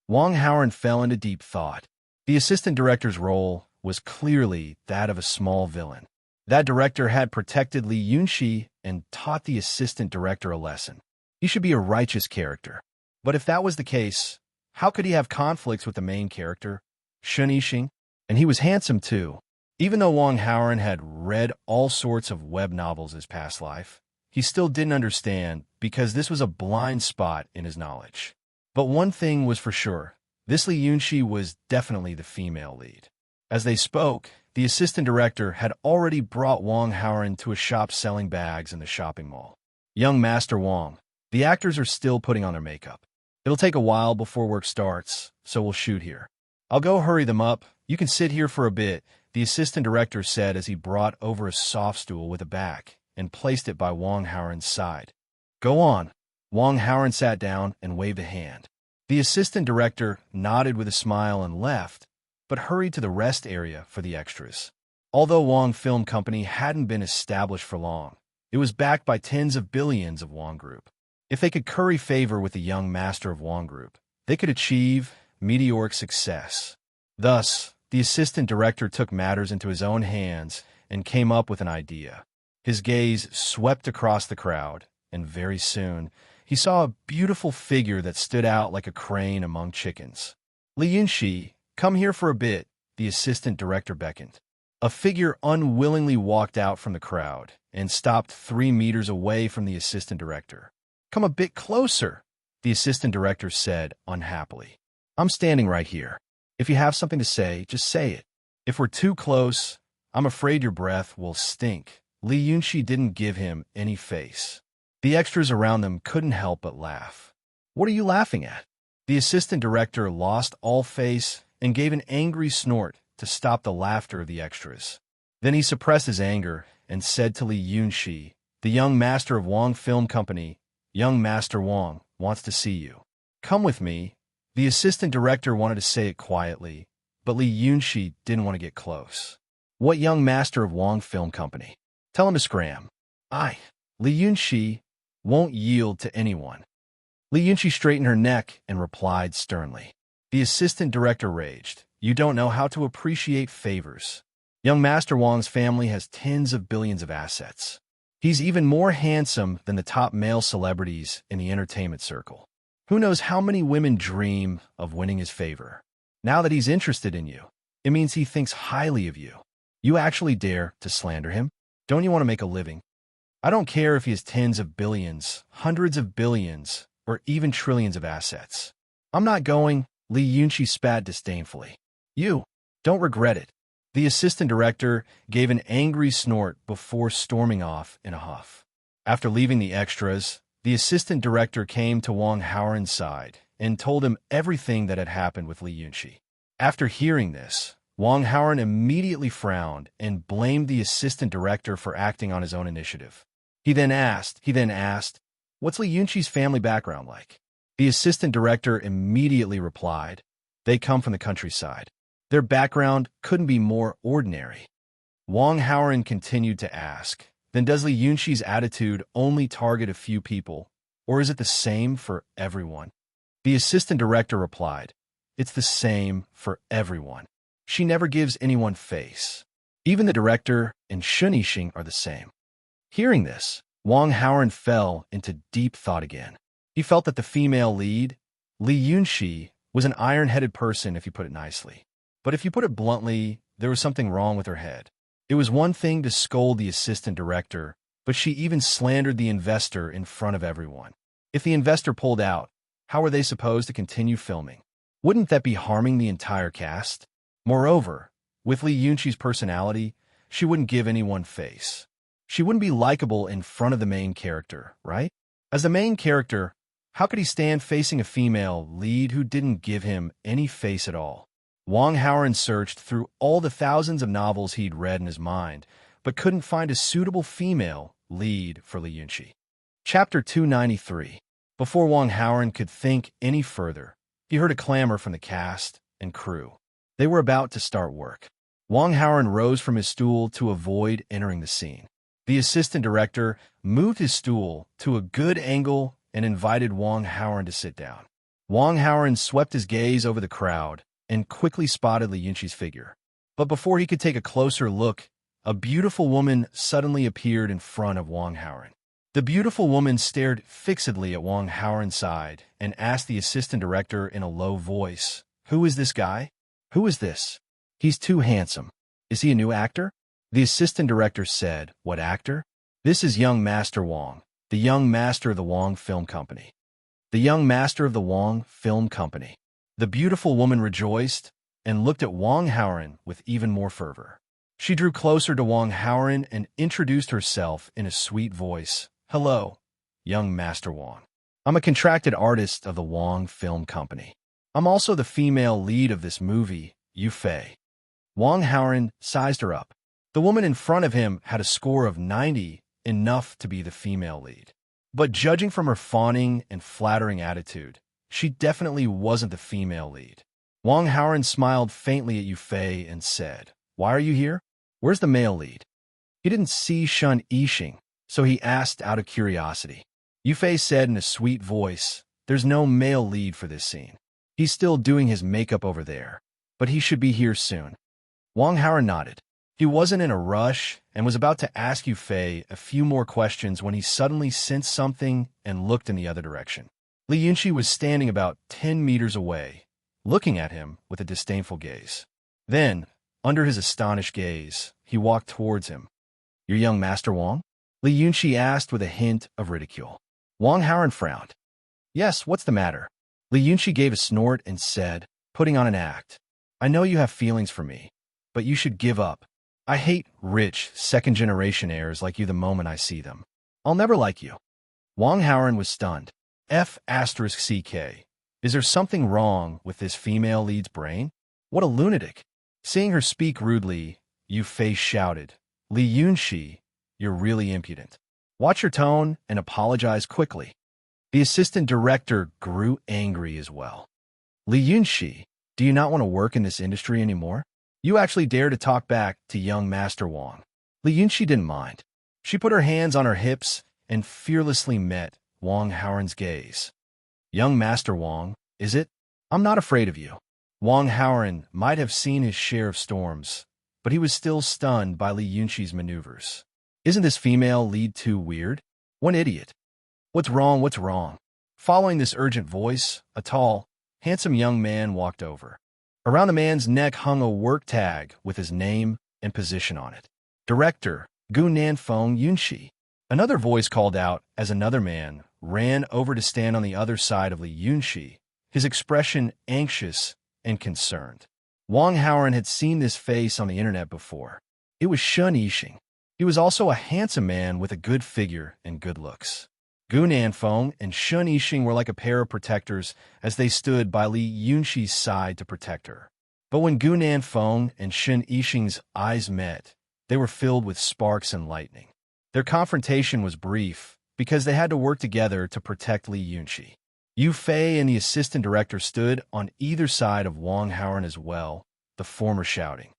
Wang Hao fell into deep thought. The assistant director's role was clearly that of a small villain. That director had protected Li Yunxi and taught the assistant director a lesson. He should be a righteous character. But if that was the case, how could he have conflicts with the main character, Shun Yixing? And he was handsome too. Even though Wang Hao had read all sorts of web novels his past life, he still didn't understand because this was a blind spot in his knowledge. But one thing was for sure, this Li Yunxi was definitely the female lead. As they spoke, the assistant director had already brought Wang Hao to a shop selling bags in the shopping mall. Young Master Wang, the actors are still putting on their makeup. It'll take a while before work starts, so we'll shoot here. I'll go hurry them up. You can sit here for a bit, the assistant director said as he brought over a soft stool with a back and placed it by Wang Hao's side. Go on. Wang Hao sat down and waved a hand. The assistant director nodded with a smile and left, but hurried to the rest area for the extras. Although Wang Film Company hadn't been established for long, it was backed by tens of billions of Wang Group. If they could curry favor with the young master of Wang Group, they could achieve meteoric success. Thus, the assistant director took matters into his own hands and came up with an idea. His gaze swept across the crowd, and very soon, he saw a beautiful figure that stood out like a crane among chickens. Li Yunxi, come here for a bit, the assistant director beckoned. A figure unwillingly walked out from the crowd and stopped 3 meters away from the assistant director. Come a bit closer, the assistant director said unhappily. I'm standing right here. If you have something to say, just say it. If we're too close, I'm afraid your breath will stink. Li Yunxi didn't give him any face. The extras around them couldn't help but laugh. What are you laughing at? The assistant director lost all face and gave an angry snort to stop the laughter of the extras. Then he suppressed his anger and said to Li Yunxi, the young master of Wang Film Company, Young Master Wang wants to see you. Come with me, The assistant director wanted to say it quietly, but Li Yunxi didn't want to get close. What young master of Wong Film Company? Tell him to scram. Li Yunxi won't yield to anyone. Li Yunxi straightened her neck and replied sternly. The assistant director raged. You don't know how to appreciate favors. Young Master Wong's family has tens of billions of assets. He's even more handsome than the top male celebrities in the entertainment circle. Who knows how many women dream of winning his favor? Now that he's interested in you, it means he thinks highly of you. You actually dare to slander him? Don't you want to make a living? I don't care if he has tens of billions, hundreds of billions, or even trillions of assets. I'm not going, Li Yunxi spat disdainfully. You don't regret it. The assistant director gave an angry snort before storming off in a huff. After leaving the extras, the assistant director came to Wong Howren's side and told him everything that had happened with Li Yunxi. After hearing this, Wong Howren immediately frowned and blamed the assistant director for acting on his own initiative. He then asked, what's Li Yunxi's family background like? The assistant director immediately replied, they come from the countryside. Their background couldn't be more ordinary. Wong Howren continued to ask, then does Li Yunxi's attitude only target a few people, or is it the same for everyone? The assistant director replied, it's the same for everyone. She never gives anyone face. Even the director and Shunixing are the same. Hearing this, Wong Howren fell into deep thought again. He felt that the female lead, Li Yunxi, was an iron-headed person if you put it nicely. But if you put it bluntly, there was something wrong with her head. It was one thing to scold the assistant director, but she even slandered the investor in front of everyone. If the investor pulled out, how were they supposed to continue filming? Wouldn't that be harming the entire cast? Moreover, with Li Yunxi's personality, she wouldn't give anyone face. She wouldn't be likable in front of the main character, right? As the main character, how could he stand facing a female lead who didn't give him any face at all? Wong Howren searched through all the thousands of novels he'd read in his mind, but couldn't find a suitable female lead for Li Yunxi. Chapter 293. Before Wong Howren could think any further, he heard a clamor from the cast and crew. They were about to start work. Wong Howren rose from his stool to avoid entering the scene. The assistant director moved his stool to a good angle and invited Wong Howren to sit down. Wong Howren swept his gaze over the crowd and quickly spotted Li Yunxi's figure. But before he could take a closer look, a beautiful woman suddenly appeared in front of Wong Howren. The beautiful woman stared fixedly at Wong Howren's side and asked the assistant director in a low voice, who is this guy? Who is this? He's too handsome. Is he a new actor? The assistant director said, what actor? This is young Master Wong, the young master of the Wong Film Company. The young master of the Wong Film Company. The beautiful woman rejoiced and looked at Wong Howren with even more fervor. She drew closer to Wong Howren and introduced herself in a sweet voice. Hello, young Master Wong. I'm a contracted artist of the Wong Film Company. I'm also the female lead of this movie, Yu Fei. Wong Howren sized her up. The woman in front of him had a score of 90, enough to be the female lead. But judging from her fawning and flattering attitude, she definitely wasn't the female lead. Wong Howren smiled faintly at Yu Fei and said, why are you here? Where's the male lead? He didn't see Shun Yixing, so he asked out of curiosity. Yu Fei said in a sweet voice, there's no male lead for this scene. He's still doing his makeup over there, but he should be here soon. Wong Howren nodded. He wasn't in a rush and was about to ask Yu Fei a few more questions when he suddenly sensed something and looked in the other direction. Li Yunxi was standing about 10 meters away, looking at him with a disdainful gaze. Then, under his astonished gaze, he walked towards him. Your young Master Wong? Li Yunxi asked with a hint of ridicule. Wong Howren frowned. Yes, what's the matter? Li Yunxi gave a snort and said, putting on an act. I know you have feelings for me, but you should give up. I hate rich, second-generation heirs like you the moment I see them. I'll never like you. Wong Howren was stunned. F***CK. Is there something wrong with this female lead's brain? What a lunatic. Seeing her speak rudely, Yu Fei shouted, Li Yunxi, you're really impudent. Watch your tone and apologize quickly. The assistant director grew angry as well. Li Yunxi, do you not want to work in this industry anymore? You actually dare to talk back to young Master Wang. Li Yunxi didn't mind. She put her hands on her hips and fearlessly met Wang Haoren's gaze. Young Master Wang, is it? I'm not afraid of you. Wang Haoren might have seen his share of storms, but he was still stunned by Li Yunxi's maneuvers. Isn't this female lead too weird? One idiot. What's wrong? What's wrong? Following this urgent voice, a tall, handsome young man walked over. Around the man's neck hung a work tag with his name and position on it. Director, Gu Nanfeng Yunxi. Another voice called out as another man ran over to stand on the other side of Li Yunxi, his expression anxious and concerned. Wang Haoren had seen this face on the internet before. It was Shun Yixing. He was also a handsome man with a good figure and good looks. Gu Nanfeng and Shun Yixing were like a pair of protectors as they stood by Li Yunxi's side to protect her. But when Gu Nanfeng and Shun Yixing's eyes met, they were filled with sparks and lightning. Their confrontation was brief because they had to work together to protect Li Yunxi. Yu Fei and the assistant director stood on either side of Wang Haoren as well, the former shouting,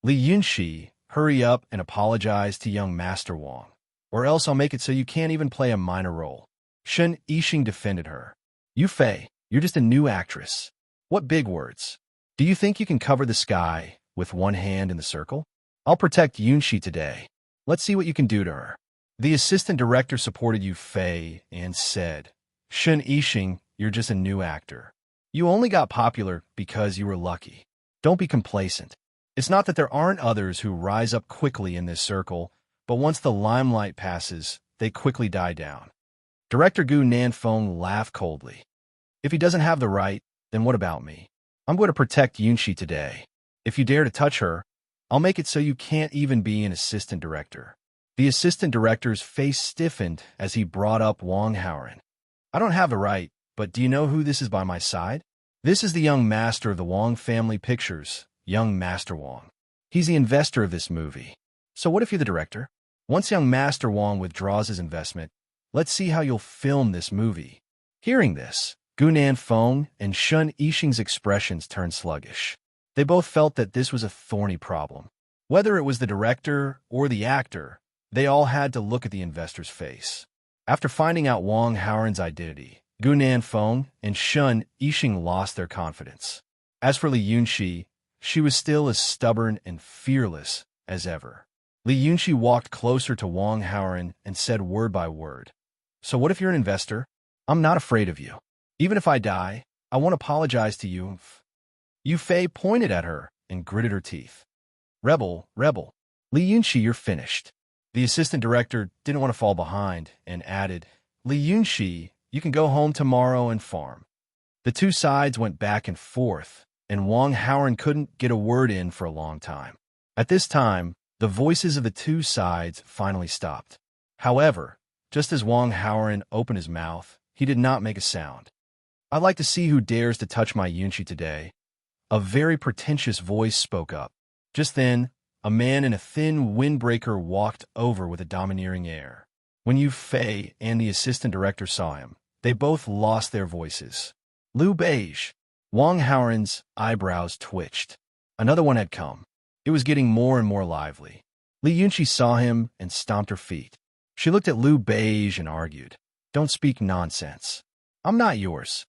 Li Yunxi, hurry up and apologize to young Master Wang, or else I'll make it so you can't even play a minor role. Shun Yixing defended her. Yu Fei, you're just a new actress. What big words. Do you think you can cover the sky with one hand in the circle? I'll protect Yunxi today. Let's see what you can do to her. The assistant director supported Yu Fei and said, Shun Yixing, you're just a new actor. You only got popular because you were lucky. Don't be complacent. It's not that there aren't others who rise up quickly in this circle, but once the limelight passes, they quickly die down. Director Gu Nanfeng laughed coldly. If he doesn't have the right, then what about me? I'm going to protect Yunxi today. If you dare to touch her, I'll make it so you can't even be an assistant director. The assistant director's face stiffened as he brought up Wang Haoren. I don't have the right, but do you know who this is by my side? This is the young master of the Wang family pictures, young Master Wang. He's the investor of this movie. So what if you're the director? Once young Master Wang withdraws his investment, let's see how you'll film this movie. Hearing this, Gu Nanfeng and Shun Yixing's expressions turned sluggish. They both felt that this was a thorny problem. Whether it was the director or the actor, they all had to look at the investor's face. After finding out Wang Haoren's identity, Gu Nanfeng and Shun Yixing lost their confidence. As for Li Yunxi, she was still as stubborn and fearless as ever. Li Yunxi walked closer to Wang Haoren and said word by word, So what if you're an investor? I'm not afraid of you. Even if I die, I won't apologize to you. Yu Fei pointed at her and gritted her teeth. Rebel, rebel. Li Yunxi, you're finished. The assistant director didn't want to fall behind and added, Li Yunxi, you can go home tomorrow and farm. The two sides went back and forth, and Wang Haoren couldn't get a word in for a long time. At this time, the voices of the two sides finally stopped. However, just as Wang Haoren opened his mouth, he did not make a sound. I'd like to see who dares to touch my Yunxi today. A very pretentious voice spoke up. Just then, a man in a thin windbreaker walked over with a domineering air. When Yu Fei and the assistant director saw him, they both lost their voices. Liu Beige. Wang Haoren's eyebrows twitched. Another one had come. It was getting more and more lively. Li Yunxi saw him and stomped her feet. She looked at Liu Beige and argued, Don't speak nonsense. I'm not yours.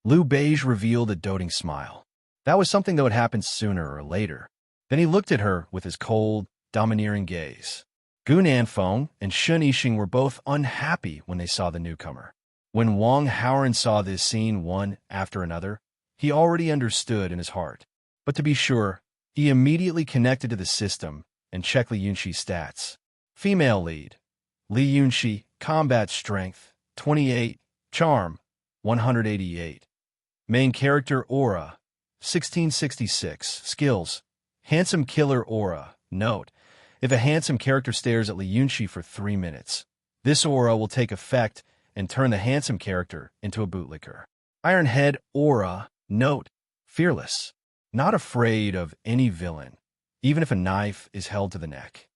Liu Beige revealed a doting smile. That was something that would happen sooner or later. Then he looked at her with his cold, domineering gaze. Gu Nanfeng and Shun Yixing were both unhappy when they saw the newcomer. When Wang Haoren saw this scene one after another, he already understood in his heart. But to be sure, he immediately connected to the system and checked Li Yunxi's stats. Female lead. Li Yunxi, combat strength, 28, charm, 188. Main character aura, 1666, skills, handsome killer aura. Note, if a handsome character stares at Li Yunxi for 3 minutes, this aura will take effect and turn the handsome character into a bootlicker. Iron Head aura. Note, fearless, not afraid of any villain, even if a knife is held to the neck.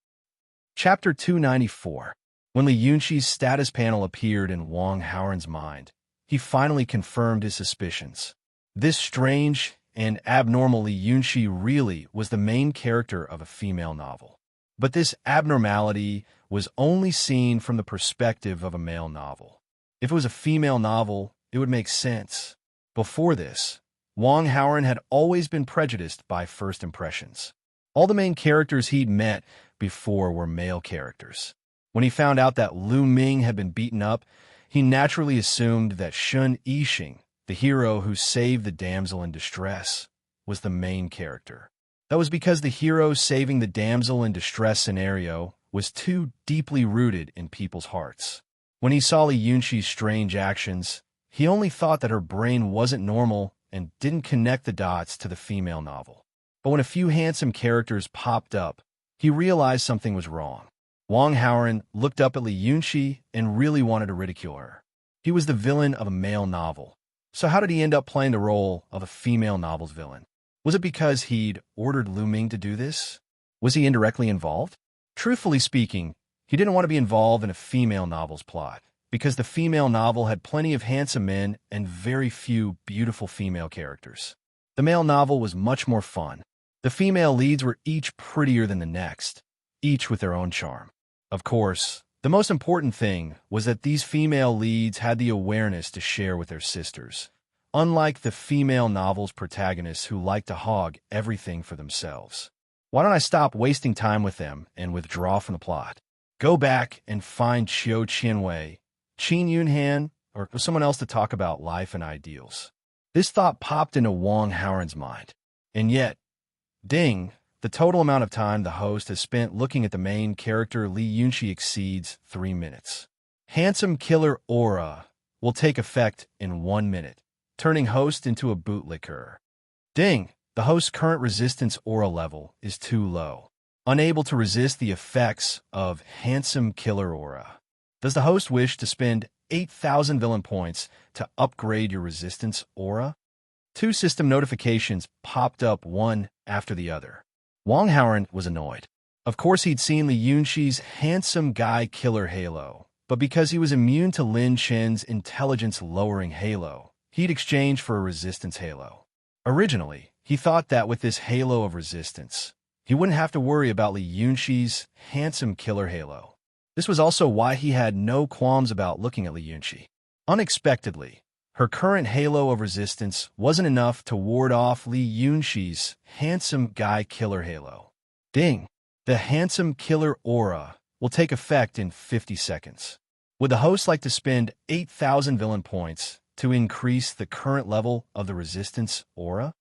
Chapter 294. When Li Yunxi's status panel appeared in Wang Haoren's mind, he finally confirmed his suspicions. This strange and abnormal Li Yunxi really was the main character of a female novel. But this abnormality was only seen from the perspective of a male novel. If it was a female novel, it would make sense. Before this, Wang Howren had always been prejudiced by first impressions. All the main characters he'd met before were male characters. When he found out that Lu Ming had been beaten up, he naturally assumed that Shun Yixing, the hero who saved the damsel in distress, was the main character. That was because the hero saving the damsel in distress scenario was too deeply rooted in people's hearts. When he saw Li Yunxi's strange actions, he only thought that her brain wasn't normal and didn't connect the dots to the female novel. But when a few handsome characters popped up, he realized something was wrong. Wang Howren looked up at Li Yunxi and really wanted to ridicule her. He was the villain of a male novel. So how did he end up playing the role of a female novel's villain? Was it because he'd ordered Lu Ming to do this? Was he indirectly involved? Truthfully speaking, he didn't want to be involved in a female novel's plot, because the female novel had plenty of handsome men and very few beautiful female characters. The male novel was much more fun. The female leads were each prettier than the next, each with their own charm. Of course, the most important thing was that these female leads had the awareness to share with their sisters, unlike the female novel's protagonists who like to hog everything for themselves. Why don't I stop wasting time with them and withdraw from the plot? Go back and find Chiu Qianwei, Qin Yunhan, or someone else to talk about life and ideals. This thought popped into Wang Howren's mind. And yet, ding, the total amount of time the host has spent looking at the main character Li Yunxi exceeds 3 minutes. Handsome killer aura will take effect in 1 minute, turning host into a bootlicker. Ding, the host's current resistance aura level is too low, unable to resist the effects of handsome killer aura. Does the host wish to spend 8,000 villain points to upgrade your resistance aura? 2 system notifications popped up one after the other. Wang Howren was annoyed. Of course he'd seen Li Yunxi's handsome guy killer halo, but because he was immune to Lin Chen's intelligence-lowering halo, he'd exchanged for a resistance halo. Originally, he thought that with this halo of resistance, he wouldn't have to worry about Li Yunxi's handsome killer halo. This was also why he had no qualms about looking at Li Yunxi. Unexpectedly, her current halo of resistance wasn't enough to ward off Li Yunxi's handsome guy killer halo. Ding! The handsome killer aura will take effect in 50 seconds. Would the host like to spend 8,000 villain points to increase the current level of the resistance aura?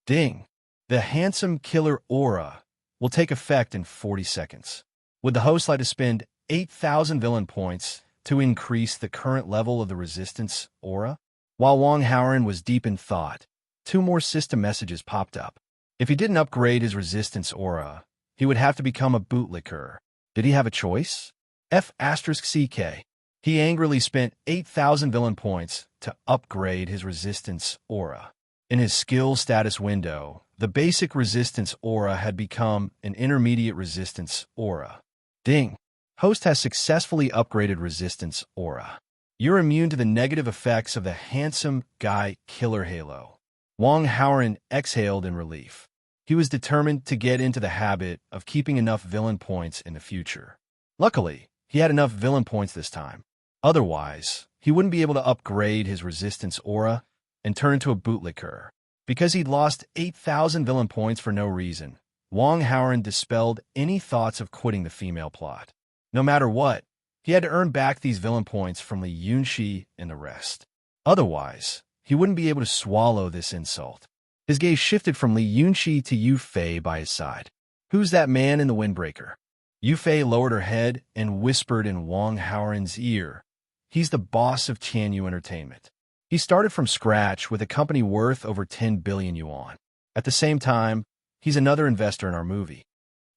Ding! The handsome killer aura will take effect in 40 seconds. Would the host like to spend 8,000 villain points to increase the current level of the resistance aura? While Wang Howren was deep in thought, 2 more system messages popped up. If he didn't upgrade his resistance aura, he would have to become a bootlicker. Did he have a choice? F*CK. He angrily spent 8,000 villain points to upgrade his resistance aura. In his skill status window, the basic resistance aura had become an intermediate resistance aura. Ding! Host has successfully upgraded resistance aura. You're immune to the negative effects of the handsome guy killer halo. Wang Howren exhaled in relief. He was determined to get into the habit of keeping enough villain points in the future. Luckily, he had enough villain points this time. Otherwise, he wouldn't be able to upgrade his resistance aura and turn into a bootlicker. Because he'd lost 8,000 villain points for no reason, Wang Howren dispelled any thoughts of quitting the female plot. No matter what, he had to earn back these villain points from Li Yunxi and the rest. Otherwise, he wouldn't be able to swallow this insult. His gaze shifted from Li Yunxi to Yu Fei by his side. Who's that man in the windbreaker? Yu Fei lowered her head and whispered in Wang Howren's ear. He's the boss of Tianyu Entertainment. He started from scratch with a company worth over 10 billion yuan. At the same time, he's another investor in our movie.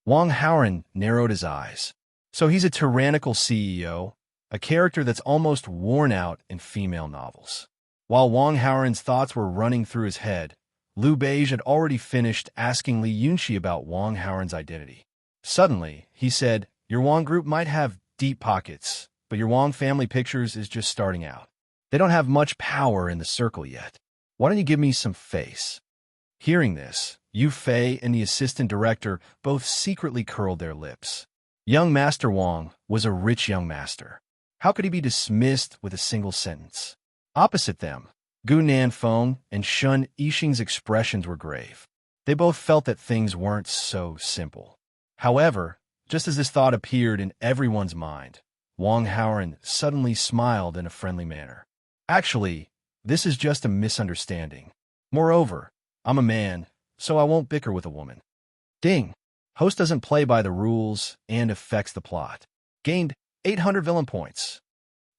Wang Howren narrowed his eyes. So he's a tyrannical CEO, a character that's almost worn out in female novels. While Wang Howren's thoughts were running through his head, Liu Beige had already finished asking Li Yunxi about Wang Howren's identity. Suddenly, he said, "Your Wang group might have deep pockets, but your Wang family pictures is just starting out. They don't have much power in the circle yet." Why don't you give me some face? Hearing this, Yu Fei and the assistant director both secretly curled their lips. Young Master Wang was a rich young master. How could he be dismissed with a single sentence? Opposite them, Gu Nanfeng and Shun Yixing's expressions were grave. They both felt that things weren't so simple. However, just as this thought appeared in everyone's mind, Wang Haoran suddenly smiled in a friendly manner. Actually, this is just a misunderstanding. Moreover, I'm a man, so I won't bicker with a woman. Ding! Host doesn't play by the rules and affects the plot. Gained 800 villain points.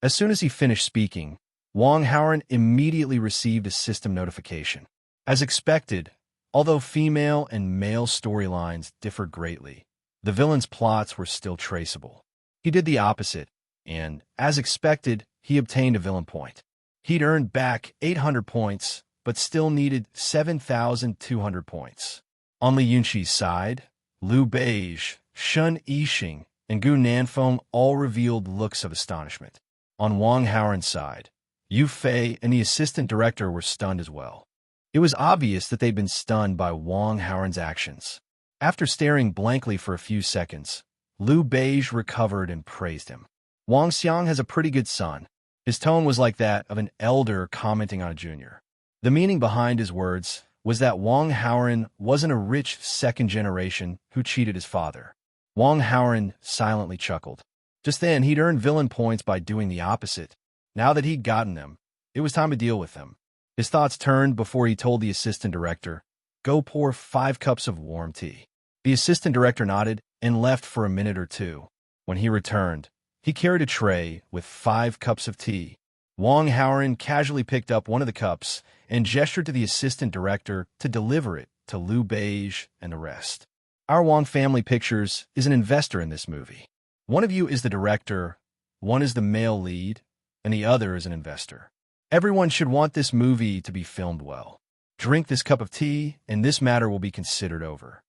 As soon as he finished speaking, Wang Haoran immediately received a system notification. As expected, although female and male storylines differed greatly, the villains' plots were still traceable. He did the opposite, and, as expected, he obtained a villain point. He'd earned back 800 points, but still needed 7,200 points. On Li Yunqi's side, Liu Beige, Shun Yixing, and Gu Nanfeng all revealed looks of astonishment. On Wang Haoran's side, Yu Fei and the assistant director were stunned as well. It was obvious that they'd been stunned by Wang Haoran's actions. After staring blankly for a few seconds, Liu Beige recovered and praised him. Wang Xiang has a pretty good son. His tone was like that of an elder commenting on a junior. The meaning behind his words was that Wang Haoran wasn't a rich second generation who cheated his father. Wang Haoran silently chuckled. Just then, he'd earned villain points by doing the opposite. Now that he'd gotten them, it was time to deal with them. His thoughts turned before he told the assistant director, "Go pour 5 cups of warm tea." The assistant director nodded and left for a minute or two. When he returned, he carried a tray with 5 cups of tea. Wang Haoran casually picked up one of the cups and gestured to the assistant director to deliver it to Liu Beige and the rest. Our Wang Family Pictures is an investor in this movie. One of you is the director, one is the male lead, and the other is an investor. Everyone should want this movie to be filmed well. Drink this cup of tea, and this matter will be considered over.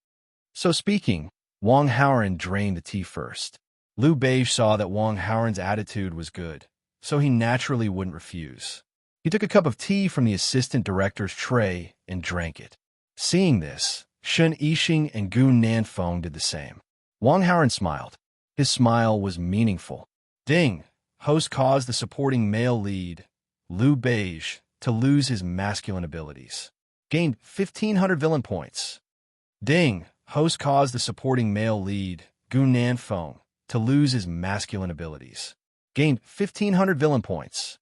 So speaking, Wang Haoran drained the tea first. Liu Beige saw that Wang Haoran's attitude was good, so he naturally wouldn't refuse. He took a cup of tea from the assistant director's tray and drank it. Seeing this, Shun Yixing and Gu Nanfeng did the same. Wang Haoran smiled. His smile was meaningful. Ding! Host caused the supporting male lead, Liu Beige, to lose his masculine abilities. Gained 1,500 villain points. Ding! Host caused the supporting male lead, Gu Nanfeng, to lose his masculine abilities. Gained 1,500 villain points.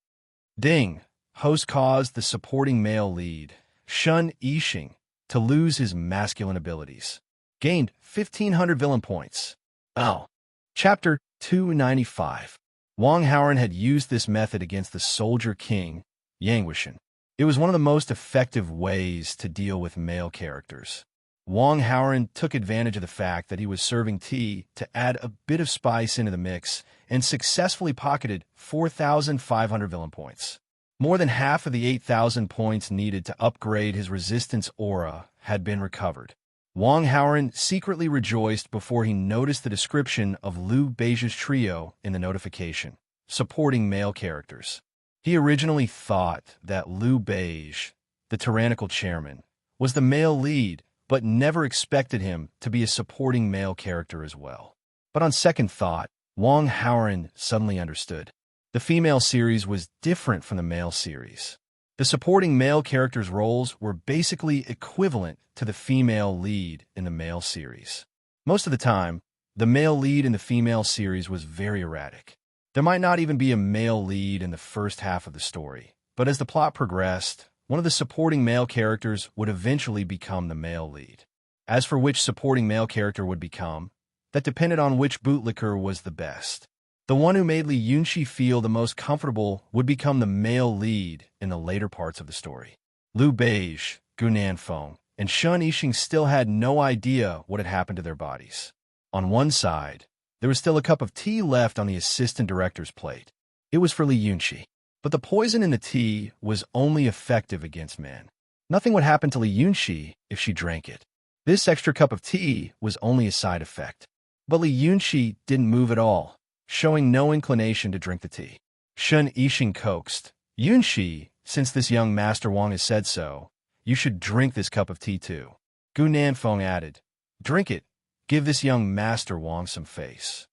Ding! Host caused the supporting male lead, Shun Yixing, to lose his masculine abilities. Gained 1,500 villain points. Oh. Chapter 295. Wang Haoran had used this method against the soldier king, Yang Wuxian. It was one of the most effective ways to deal with male characters. Wang Haoran took advantage of the fact that he was serving tea to add a bit of spice into the mix and successfully pocketed 4,500 villain points. More than half of the 8,000 points needed to upgrade his resistance aura had been recovered. Wang Haoran secretly rejoiced before he noticed the description of Liu Beige's trio in the notification, supporting male characters. He originally thought that Liu Beige, the tyrannical chairman, was the male lead, but never expected him to be a supporting male character as well. But on second thought, Wang Haoran suddenly understood. The female series was different from the male series. The supporting male characters' roles were basically equivalent to the female lead in the male series. Most of the time, the male lead in the female series was very erratic. There might not even be a male lead in the first half of the story, but as the plot progressed, one of the supporting male characters would eventually become the male lead. As for which supporting male character would become, that depended on which bootlicker was the best. The one who made Li Yunqi feel the most comfortable would become the male lead in the later parts of the story. Liu Beige, Gu Nanfeng, and Shun Yixing still had no idea what had happened to their bodies. On one side, there was still a cup of tea left on the assistant director's plate. It was for Li Yunqi, but the poison in the tea was only effective against men. Nothing would happen to Li Yunqi if she drank it. This extra cup of tea was only a side effect. But Li Yunqi didn't move at all, showing no inclination to drink the tea. Shun Yixing coaxed, "Yunqi, since this young Master Wang has said so, you should drink this cup of tea too. Gu Nanfeng added, drink it. Give this young Master Wang some face.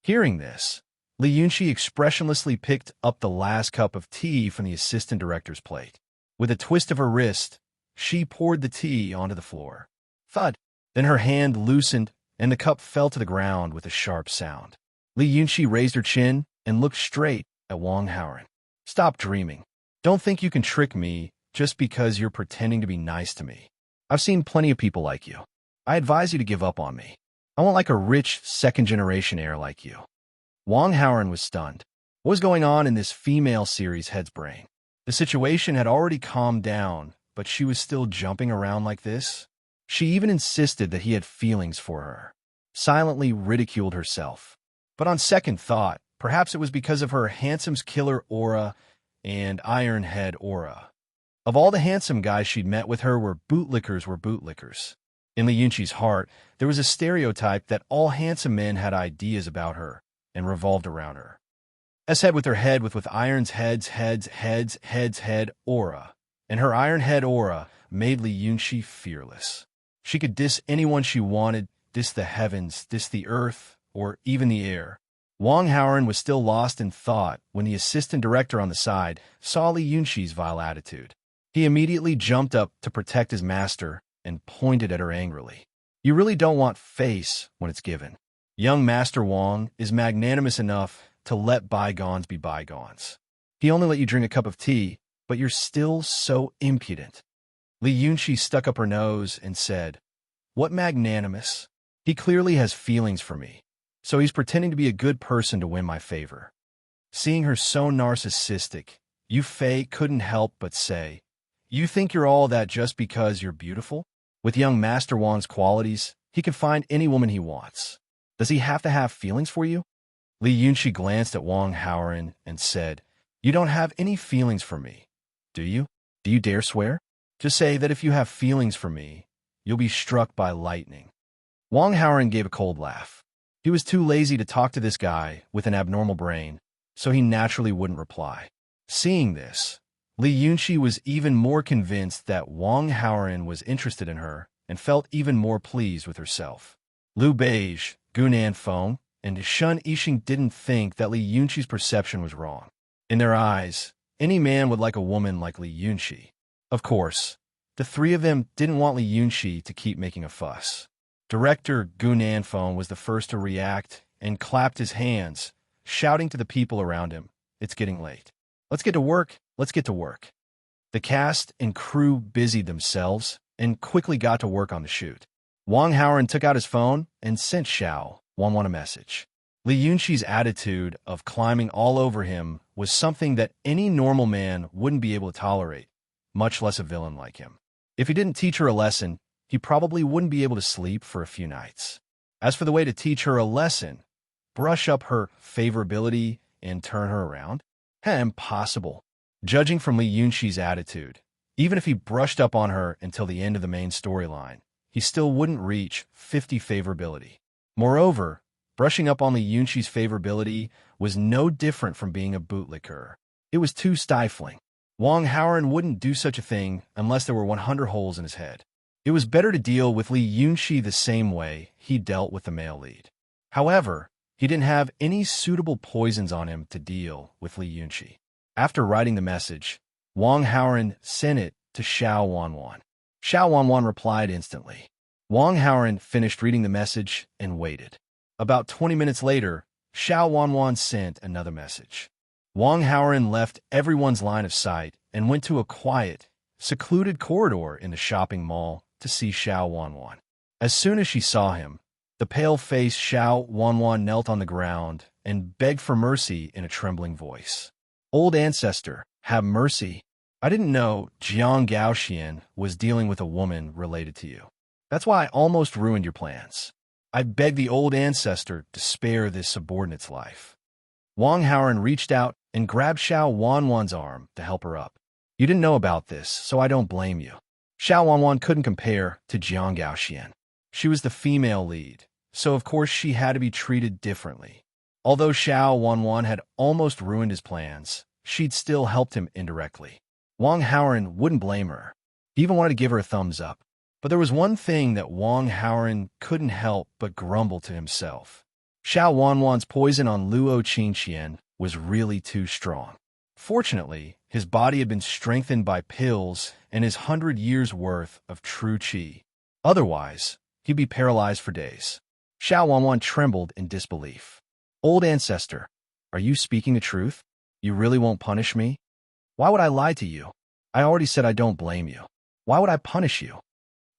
Hearing this, Li Yunxi expressionlessly picked up the last cup of tea from the assistant director's plate. With a twist of her wrist, she poured the tea onto the floor. Thud! Then her hand loosened, and the cup fell to the ground with a sharp sound. Li Yunxi raised her chin and looked straight at Wang Haoren. Stop dreaming. Don't think you can trick me just because you're pretending to be nice to me. I've seen plenty of people like you. I advise you to give up on me. I want like a rich, second-generation heir like you. Wang Haoren was stunned. What was going on in this female series head's brain? The situation had already calmed down, but she was still jumping around like this? She even insisted that he had feelings for her. Silently ridiculed herself. But on second thought, perhaps it was because of her handsome's killer aura and iron head aura. Of all the handsome guys she'd met with her were bootlickers. In Li Yunxi's heart, there was a stereotype that all handsome men had ideas about her and revolved around her. S-head with her head with iron's head aura, and her iron head aura made Li Yunxi fearless. She could diss anyone she wanted, diss the heavens, diss the earth, or even the air. Wang Haoren was still lost in thought when the assistant director on the side saw Li Yunxi's vile attitude. He immediately jumped up to protect his master and pointed at her angrily. You really don't want face when it's given. Young Master Wang is magnanimous enough to let bygones be bygones. He only let you drink a cup of tea, but you're still so impudent. Li Yunxi stuck up her nose and said, What magnanimous? He clearly has feelings for me, so he's pretending to be a good person to win my favor. Seeing her so narcissistic, Yu Fei couldn't help but say, You think you're all that just because you're beautiful? With young Master Wang's qualities, he can find any woman he wants. Does he have to have feelings for you? Li Yunxi glanced at Wang Haoren and said, You don't have any feelings for me, do you? Do you dare swear? Just say that if you have feelings for me, you'll be struck by lightning. Wang Haoren gave a cold laugh. He was too lazy to talk to this guy with an abnormal brain, so he naturally wouldn't reply. Seeing this, Li Yunxi was even more convinced that Wang Haoren was interested in her and felt even more pleased with herself. Liu Beige, Gu Nanfeng, and Shun Yixing didn't think that Li Yunxi's perception was wrong. In their eyes, any man would like a woman like Li Yunxi. Of course, the three of them didn't want Li Yunxi to keep making a fuss. Director Gu Nanfeng was the first to react and clapped his hands, shouting to the people around him, It's getting late. Let's get to work. Let's get to work. The cast and crew busied themselves and quickly got to work on the shoot. Wang Haoren took out his phone and sent Xiao Wanwan a message. Li Yunxi's attitude of climbing all over him was something that any normal man wouldn't be able to tolerate, much less a villain like him. If he didn't teach her a lesson, he probably wouldn't be able to sleep for a few nights. As for the way to teach her a lesson, brush up her favorability and turn her around? Impossible. Judging from Li Yunxi's attitude, even if he brushed up on her until the end of the main storyline, he still wouldn't reach 50 favorability. Moreover, brushing up on Li Yunxi's favorability was no different from being a bootlicker. It was too stifling. Wang Haoren wouldn't do such a thing unless there were 100 holes in his head. It was better to deal with Li Yunxi the same way he dealt with the male lead. However, he didn't have any suitable poisons on him to deal with Li Yunxi. After writing the message, Wang Haoren sent it to Xiao Wanwan. Xiao Wanwan replied instantly. Wang Haoren finished reading the message and waited. About 20 minutes later, Xiao Wanwan sent another message. Wang Haoren left everyone's line of sight and went to a quiet, secluded corridor in the shopping mall to see Xiao Wanwan. As soon as she saw him, the pale-faced Xiao Wanwan knelt on the ground and begged for mercy in a trembling voice. Old ancestor, have mercy. I didn't know Jiang Gaoxian was dealing with a woman related to you. That's why I almost ruined your plans. I beg the old ancestor to spare this subordinate's life. Wang Haoren reached out and grabbed Xiao Wanwan's arm to help her up. You didn't know about this, so I don't blame you. Xiao Wanwan couldn't compare to Jiang Gaoxian. She was the female lead, so of course she had to be treated differently. Although Xiao Wanwan had almost ruined his plans, she'd still helped him indirectly. Wang Haoran wouldn't blame her. He even wanted to give her a thumbs up. But there was one thing that Wang Haoran couldn't help but grumble to himself. Xiao Wanwan's poison on Luo Qingqian was really too strong. Fortunately, his body had been strengthened by pills and his 100 years' worth of true qi. Otherwise, he'd be paralyzed for days. Xiao Wanwan trembled in disbelief. Old ancestor, are you speaking the truth? You really won't punish me? Why would I lie to you? I already said I don't blame you. Why would I punish you?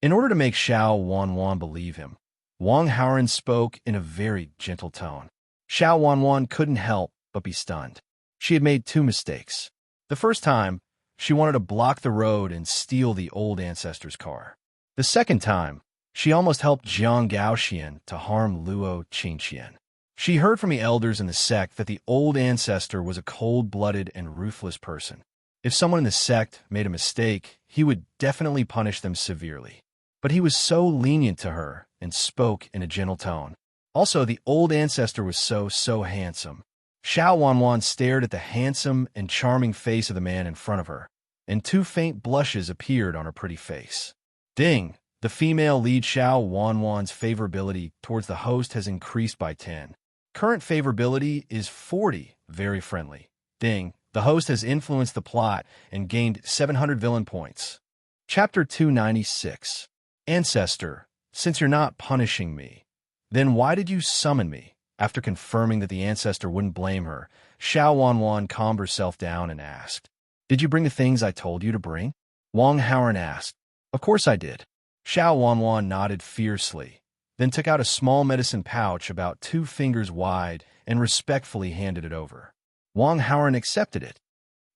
In order to make Xiao Wanwan believe him, Wang Haoran spoke in a very gentle tone. Xiao Wanwan couldn't help but be stunned. She had made two mistakes. The first time, she wanted to block the road and steal the old ancestor's car. The second time, she almost helped Jiang Gaoxian to harm Luo Qingqian. She heard from the elders in the sect that the old ancestor was a cold-blooded and ruthless person. If someone in the sect made a mistake, he would definitely punish them severely. But he was so lenient to her and spoke in a gentle tone. Also, the old ancestor was so handsome. Xiao Wanwan stared at the handsome and charming face of the man in front of her, and two faint blushes appeared on her pretty face. Ding! The female lead Xiao Wanwan's favorability towards the host has increased by 10. Current favorability is 40, very friendly. Ding! The host has influenced the plot and gained 700 villain points. Chapter 296. Ancestor, since you're not punishing me, then why did you summon me? After confirming that the ancestor wouldn't blame her, Xiao Wanwan calmed herself down and asked, Did you bring the things I told you to bring? Wang Haoran asked. Of course I did. Xiao Wanwan nodded fiercely, then took out a small medicine pouch about 2 fingers wide and respectfully handed it over. Wang Haoran accepted it.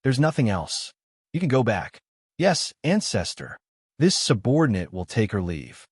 There's nothing else. You can go back. Yes, ancestor. This subordinate will take her leave.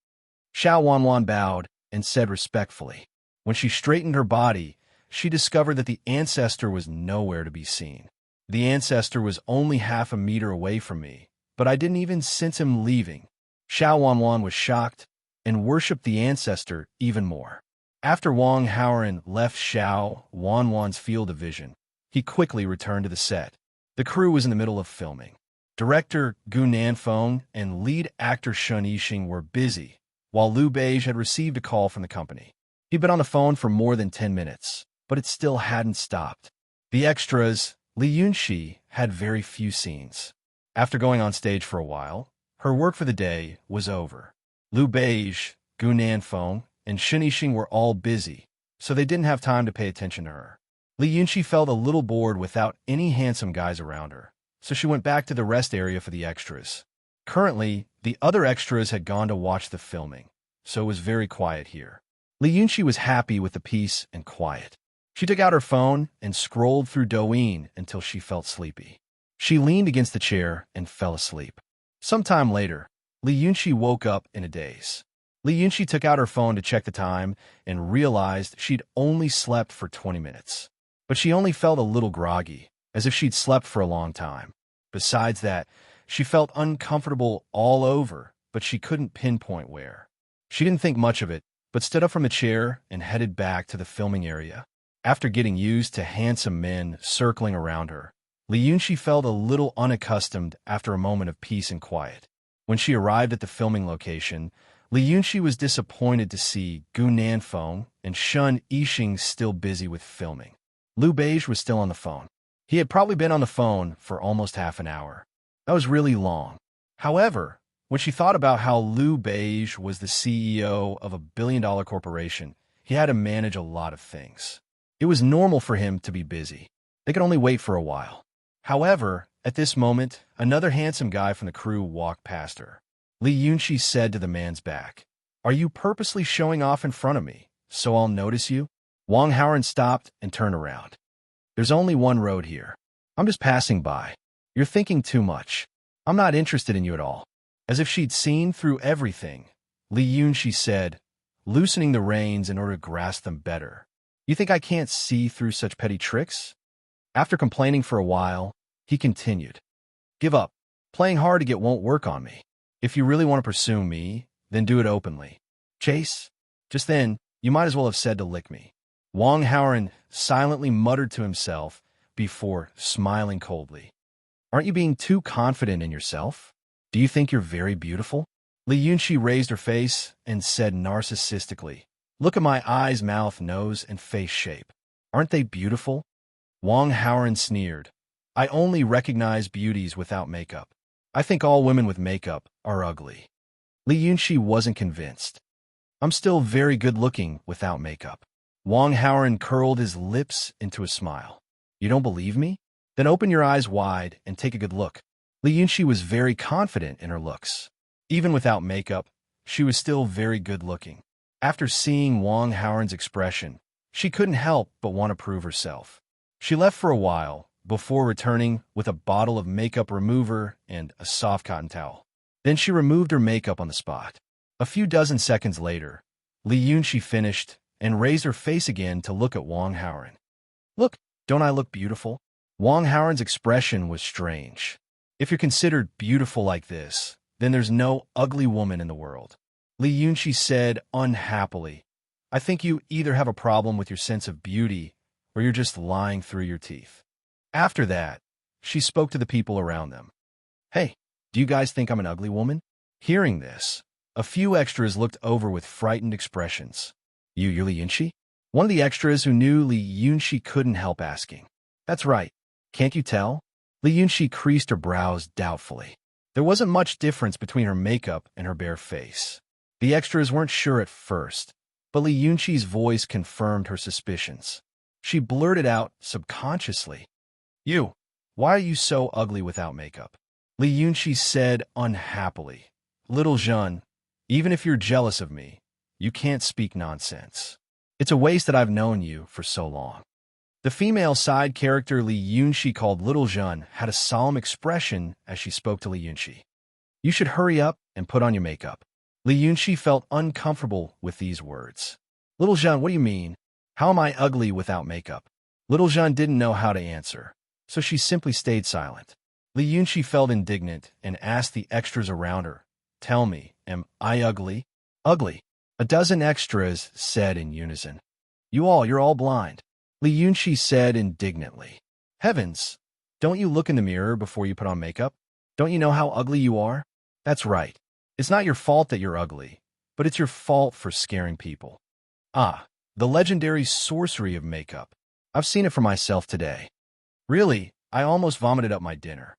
Xiao Wanwan bowed and said respectfully. When she straightened her body, she discovered that the ancestor was nowhere to be seen. The ancestor was only half a meter away from me, but I didn't even sense him leaving. Xiao Wanwan was shocked and worshipped the ancestor even more. After Wang Haoran left Xiao Wanwan's field of vision, he quickly returned to the set. The crew was in the middle of filming. Director Gu Nanfeng and lead actor Shun Yixing were busy, while Liu Beige had received a call from the company. He'd been on the phone for more than 10 minutes, but it still hadn't stopped. The extras, Li Yunxi, had very few scenes. After going on stage for a while, her work for the day was over. Liu Beige, Gu Nanfeng, and Shun Yixing were all busy, so they didn't have time to pay attention to her. Li Yunxi felt a little bored without any handsome guys around her, so she went back to the rest area for the extras. Currently, the other extras had gone to watch the filming, so it was very quiet here. Li Yunxi was happy with the peace and quiet. She took out her phone and scrolled through Douyin until she felt sleepy. She leaned against the chair and fell asleep. Sometime later, Li Yunxi woke up in a daze. Li Yunxi took out her phone to check the time and realized she'd only slept for 20 minutes. But she only felt a little groggy, as if she'd slept for a long time. Besides that, she felt uncomfortable all over, but she couldn't pinpoint where. She didn't think much of it, but stood up from the chair and headed back to the filming area. After getting used to handsome men circling around her, Li Yunxi felt a little unaccustomed after a moment of peace and quiet. When she arrived at the filming location, Li Yunxi was disappointed to see Gu Nanfeng and Shun Yixing still busy with filming. Liu Beige was still on the phone. He had probably been on the phone for almost half an hour. That was really long. However, when she thought about how Liu Beige was the CEO of a billion-dollar corporation, he had to manage a lot of things. It was normal for him to be busy. They could only wait for a while. However, at this moment, another handsome guy from the crew walked past her. Li Yunxi said to the man's back, "Are you purposely showing off in front of me, so I'll notice you?" Wang Haoran stopped and turned around. "There's only one road here. I'm just passing by. You're thinking too much. I'm not interested in you at all." As if she'd seen through everything, Li Yunxi said, loosening the reins in order to grasp them better. "You think I can't see through such petty tricks?" After complaining for a while, he continued, "Give up. Playing hard to get won't work on me. If you really want to pursue me, then do it openly. Chase?" Just then, you might as well have said to lick me. Wang Haoran silently muttered to himself before smiling coldly. Aren't you being too confident in yourself? Do you think you're very beautiful? Li Yunxi raised her face and said narcissistically, "Look at my eyes, mouth, nose, and face shape. Aren't they beautiful?" Wang Haoran sneered. "I only recognize beauties without makeup. I think all women with makeup are ugly." Li Yunxi wasn't convinced. "I'm still very good-looking without makeup." Wang Haoran curled his lips into a smile. "You don't believe me? Then open your eyes wide and take a good look." Li Yunxi was very confident in her looks. Even without makeup, she was still very good-looking. After seeing Wang Haoran's expression, she couldn't help but want to prove herself. She left for a while, before returning with a bottle of makeup remover and a soft cotton towel. Then she removed her makeup on the spot. A few dozen seconds later, Li Yunxi finished and raised her face again to look at Wang Haoran. "Look, don't I look beautiful?" Wang Haoran's expression was strange. "If you're considered beautiful like this, then there's no ugly woman in the world." Li Yunxi said unhappily, "I think you either have a problem with your sense of beauty or you're just lying through your teeth." After that, she spoke to the people around them. "Hey, do you guys think I'm an ugly woman?" Hearing this, a few extras looked over with frightened expressions. You're Li Yunxi?" One of the extras who knew Li Yunxi couldn't help asking. "That's right. Can't you tell?" Li Yunxi creased her brows doubtfully. There wasn't much difference between her makeup and her bare face. The extras weren't sure at first, but Li Yunxi's voice confirmed her suspicions. She blurted out subconsciously, Why are you so ugly without makeup?" Li Yunxi said unhappily, "Little Jean, even if you're jealous of me, you can't speak nonsense. It's a waste that I've known you for so long." The female side character Li Yunxi called Little Jean had a solemn expression as she spoke to Li Yunxi. "You should hurry up and put on your makeup." Li Yunxi felt uncomfortable with these words. "Little Jean, what do you mean? How am I ugly without makeup?" Little Jean didn't know how to answer, so she simply stayed silent. Li Yunxi felt indignant and asked the extras around her, "Tell me, am I ugly?" "Ugly," a dozen extras said in unison. You're all blind," Li Yunxi said indignantly. "Heavens, don't you look in the mirror before you put on makeup? Don't you know how ugly you are?" "That's right. It's not your fault that you're ugly, but it's your fault for scaring people." "Ah, the legendary sorcery of makeup. I've seen it for myself today. Really, I almost vomited up my dinner."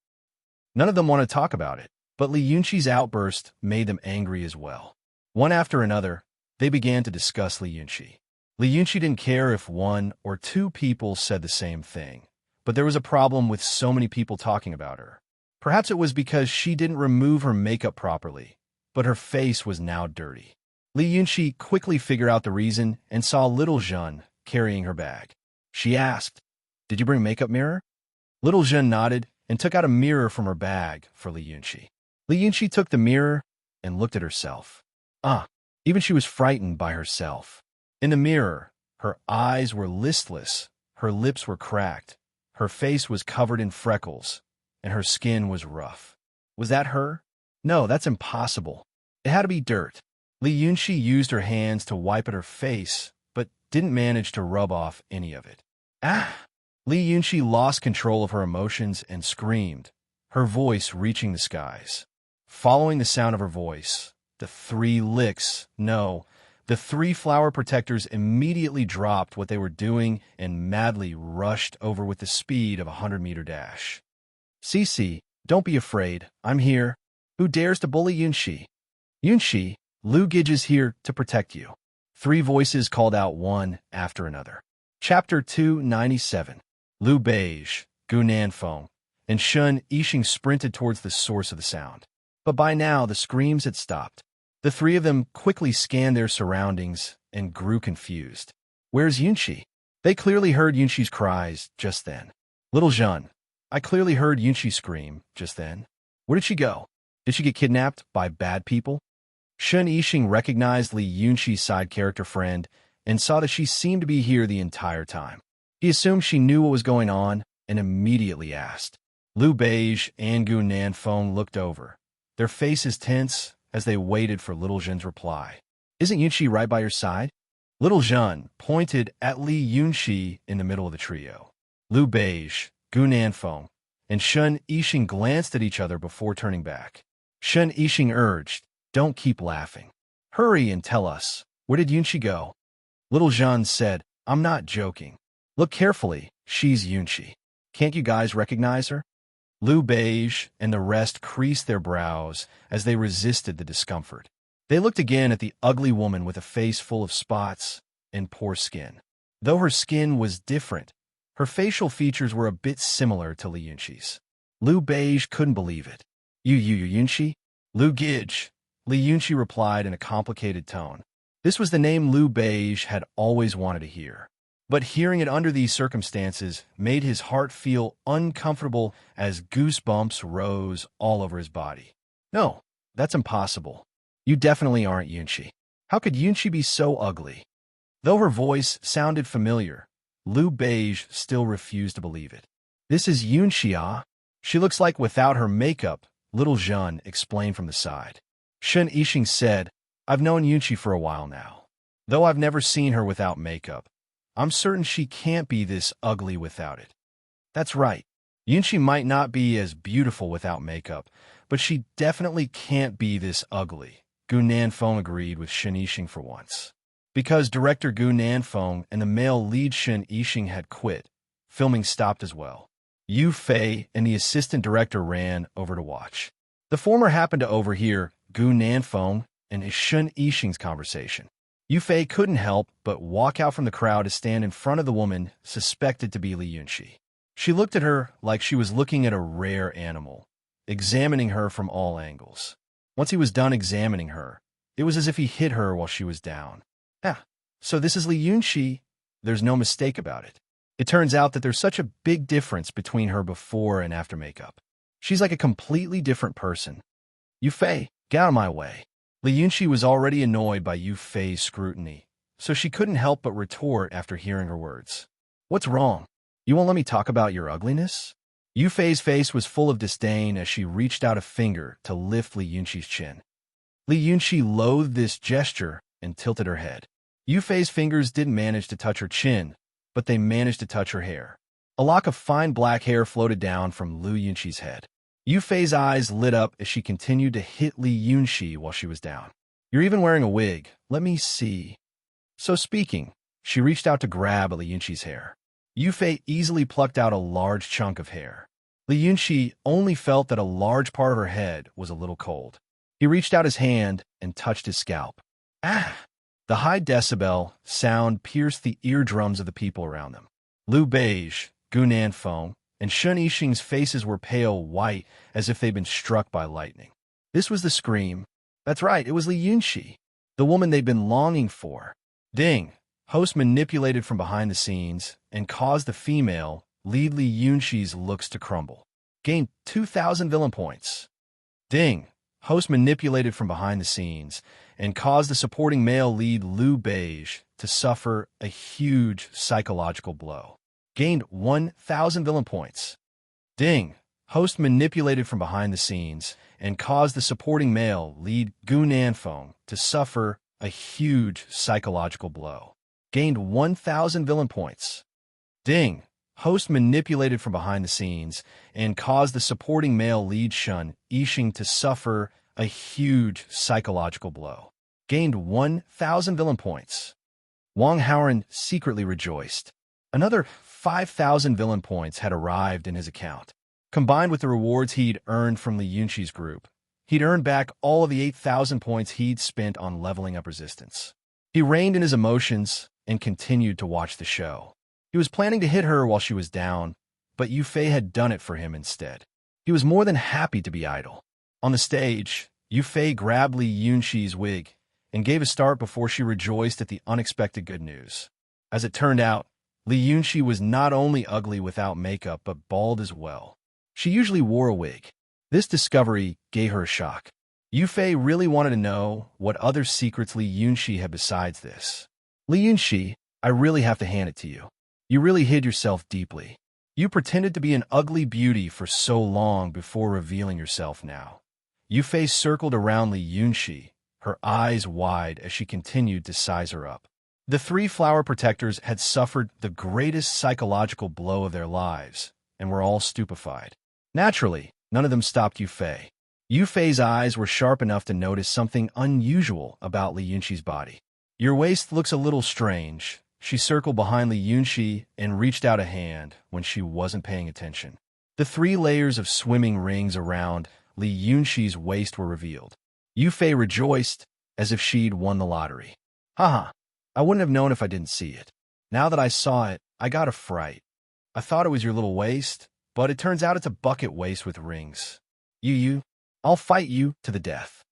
None of them want to talk about it, but Li Yunxi's outburst made them angry as well. One after another, they began to discuss Li Yunxi. Li Yunxi didn't care if one or two people said the same thing, but there was a problem with so many people talking about her. Perhaps it was because she didn't remove her makeup properly, but her face was now dirty. Li Yunxi quickly figured out the reason and saw Little Jean carrying her bag. She asked, "Did you bring a makeup mirror?" Little Jean nodded and took out a mirror from her bag for Li Yunxi. Li Yunxi took the mirror and looked at herself. Even she was frightened by herself. In the mirror, her eyes were listless, her lips were cracked, her face was covered in freckles, and her skin was rough. Was that her? No, that's impossible. It had to be dirt. Li Yunxi used her hands to wipe at her face, but didn't manage to rub off any of it. "Ah!" Li Yunxi lost control of her emotions and screamed, her voice reaching the skies. Following the sound of her voice, the three flower protectors immediately dropped what they were doing and madly rushed over with the speed of a 100-meter dash. "Cici, don't be afraid. I'm here. Who dares to bully Yunxi?" "Yunxi, Lu Gij is here to protect you." Three voices called out one after another. Chapter 297. Lu Beige, Gu Nanfeng, and Shun Yixing sprinted towards the source of the sound. But by now, the screams had stopped. The three of them quickly scanned their surroundings and grew confused. "Where's Yunxi?" They clearly heard Yunxi's cries just then. "Little Jean, I clearly heard Yunxi scream just then. Where did she go? Did she get kidnapped by bad people?" Shun Yixing recognized Li Yunxi's side character friend and saw that she seemed to be here the entire time. He assumed she knew what was going on and immediately asked. Lu Beige and Gu Nanfeng looked over, their faces tense as they waited for Little Jean's reply. "Isn't Yunxi right by your side?" Little Jean pointed at Li Yunxi in the middle of the trio. Lu Beige, Gu Nanfeng, and Shun Yixing glanced at each other before turning back. Shun Yixing urged, "Don't keep laughing. Hurry and tell us, where did Yunqi go?" Little Jean said, "I'm not joking. Look carefully, she's Yunqi. Can't you guys recognize her?" Liu Beige and the rest creased their brows as they resisted the discomfort. They looked again at the ugly woman with a face full of spots and poor skin. Though her skin was different, her facial features were a bit similar to Li Yunqi's. Liu Beige couldn't believe it. You Yunqi? Liu Gidge, Li Yunqi replied in a complicated tone. This was the name Liu Beige had always wanted to hear. But hearing it under these circumstances made his heart feel uncomfortable as goosebumps rose all over his body. No, that's impossible. You definitely aren't Yunqi. How could Yunqi be so ugly? Though her voice sounded familiar, Liu Beige still refused to believe it. This is Yunqi, ah? She looks like without her makeup, Little Jean explained from the side. Shun Yixing said, I've known Yunqi for a while now. Though I've never seen her without makeup, I'm certain she can't be this ugly without it. That's right. Yunqi might not be as beautiful without makeup, but she definitely can't be this ugly. Gu Nanfeng agreed with Shun Yixing for once. Because director Gu Nanfeng and the male lead Shun Yixing had quit, filming stopped as well. Yu Fei and the assistant director ran over to watch. The former happened to overhear Gu Nanfeng and Shun Yixing's conversation. Yu Fei couldn't help but walk out from the crowd to stand in front of the woman suspected to be Li Yunqi. She looked at her like she was looking at a rare animal, examining her from all angles. Once he was done examining her, it was as if he hit her while she was down. So this is Li Yunqi. There's no mistake about it. It turns out that there's such a big difference between her before and after makeup. She's like a completely different person. Yu Fei, get out of my way. Li Yunqi was already annoyed by Yu Fei's scrutiny, so she couldn't help but retort after hearing her words. What's wrong? You won't let me talk about your ugliness? Yu Fei's face was full of disdain as she reached out a finger to lift Li Yunqi's chin. Li Yunqi loathed this gesture and tilted her head. Yu Fei's fingers didn't manage to touch her chin, but they managed to touch her hair. A lock of fine black hair floated down from Liu Yunqi's head. Yu Fei's eyes lit up as she continued to hit Li Yunqi while she was down. You're even wearing a wig. Let me see. So speaking, she reached out to grab Li Yunqi's hair. Yu Fei easily plucked out a large chunk of hair. Li Yunqi only felt that a large part of her head was a little cold. He reached out his hand and touched his scalp. Ah! The high decibel sound pierced the eardrums of the people around them. Liu Beige, Gu Nanfeng, and Shun Yixing's faces were pale white as if they'd been struck by lightning. This was the scream. That's right, it was Li Yunqi, the woman they'd been longing for. Ding! Host manipulated from behind the scenes and caused the female lead Li Yunqi's looks to crumble. Gained 2,000 villain points. Ding! Host manipulated from behind the scenes and caused the supporting male lead Liu Beige to suffer a huge psychological blow. Gained 1,000 villain points. Ding! Host manipulated from behind the scenes and caused the supporting male lead Gu Nanfeng to suffer a huge psychological blow. Gained 1,000 villain points. Ding! Host manipulated from behind the scenes and caused the supporting male lead Shun Yixing to suffer a huge psychological blow. Gained 1,000 villain points. Wang Haoran secretly rejoiced. Another 5,000 villain points had arrived in his account. Combined with the rewards he'd earned from Li Yunqi's group, he'd earned back all of the 8,000 points he'd spent on leveling up resistance. He reined in his emotions and continued to watch the show. He was planning to hit her while she was down, but Yu Fei had done it for him instead. He was more than happy to be idle. On the stage, Yu Fei grabbed Li Yunqi's wig and gave a start before she rejoiced at the unexpected good news. As it turned out, Li Yunqi was not only ugly without makeup but bald as well. She usually wore a wig. This discovery gave her a shock. Yu Fei really wanted to know what other secrets Li Yunqi had besides this. Li Yunqi, I really have to hand it to you. You really hid yourself deeply. You pretended to be an ugly beauty for so long before revealing yourself now. Yu Fei circled around Li Yunqi, her eyes wide as she continued to size her up. The three flower protectors had suffered the greatest psychological blow of their lives and were all stupefied. Naturally, none of them stopped Yufei. Yufei's eyes were sharp enough to notice something unusual about Li Yunxi's body. Your waist looks a little strange. She circled behind Li Yunxi and reached out a hand when she wasn't paying attention. The 3 layers of swimming rings around Li Yunxi's waist were revealed. Yufei rejoiced as if she'd won the lottery. Haha, I wouldn't have known if I didn't see it. Now that I saw it, I got a fright. I thought it was your little waist, but it turns out it's a bucket waist with rings. I'll fight you to the death.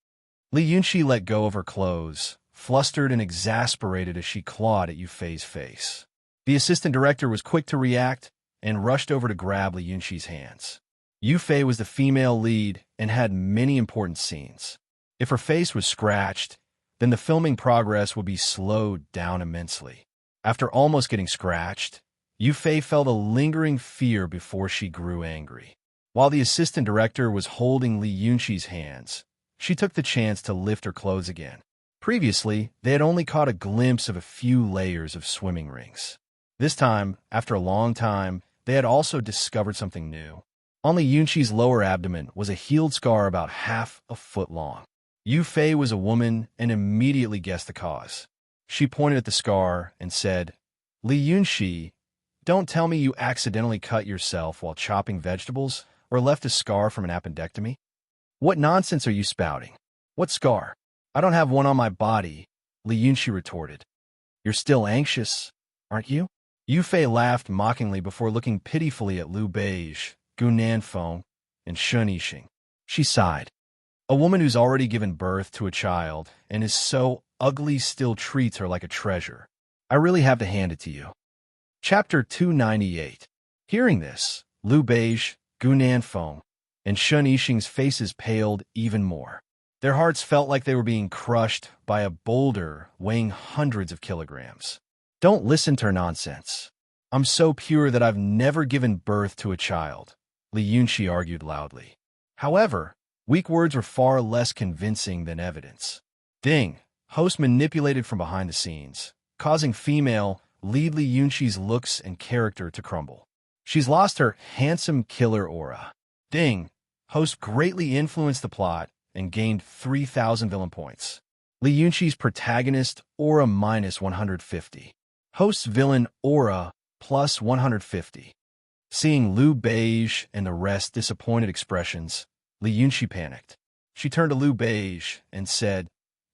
Li Yunxi let go of her clothes, flustered and exasperated as she clawed at Yufei's face. The assistant director was quick to react and rushed over to grab Li Yunxi's hands. Yufei was the female lead and had many important scenes. If her face was scratched, then the filming progress would be slowed down immensely. After almost getting scratched, Yufei felt a lingering fear before she grew angry. While the assistant director was holding Li Yunxi's hands, she took the chance to lift her clothes again. Previously, they had only caught a glimpse of a few layers of swimming rings. This time, after a long time, they had also discovered something new. On Li Yunxi's lower abdomen was a healed scar about half a foot long. Yufei was a woman and immediately guessed the cause. She pointed at the scar and said, Li Yunxi, don't tell me you accidentally cut yourself while chopping vegetables or left a scar from an appendectomy? What nonsense are you spouting? What scar? I don't have one on my body, Li Yunxi retorted. You're still anxious, aren't you? Yufei laughed mockingly before looking pitifully at Liu Beige, Gu Nanfeng, and Shun Yixing. She sighed. A woman who's already given birth to a child and is so ugly still treats her like a treasure. I really have to hand it to you. Chapter 298. Hearing this, Liu Beige, Gu Nanfeng, and Shun Yixing's faces paled even more. Their hearts felt like they were being crushed by a boulder weighing hundreds of kilograms. Don't listen to her nonsense. I'm so pure that I've never given birth to a child, Li Yunxi argued loudly. However, weak words were far less convincing than evidence. Ding, host manipulated from behind the scenes, causing female lead Li Yunxi's looks and character to crumble. She's lost her handsome killer aura. Ding, host greatly influenced the plot and gained 3,000 villain points. Li Yunxi's protagonist aura minus 150. Host's villain aura plus 150. Seeing Liu Beige and the rest disappointed expressions, Li Yunxi panicked. She turned to Liu Beige and said,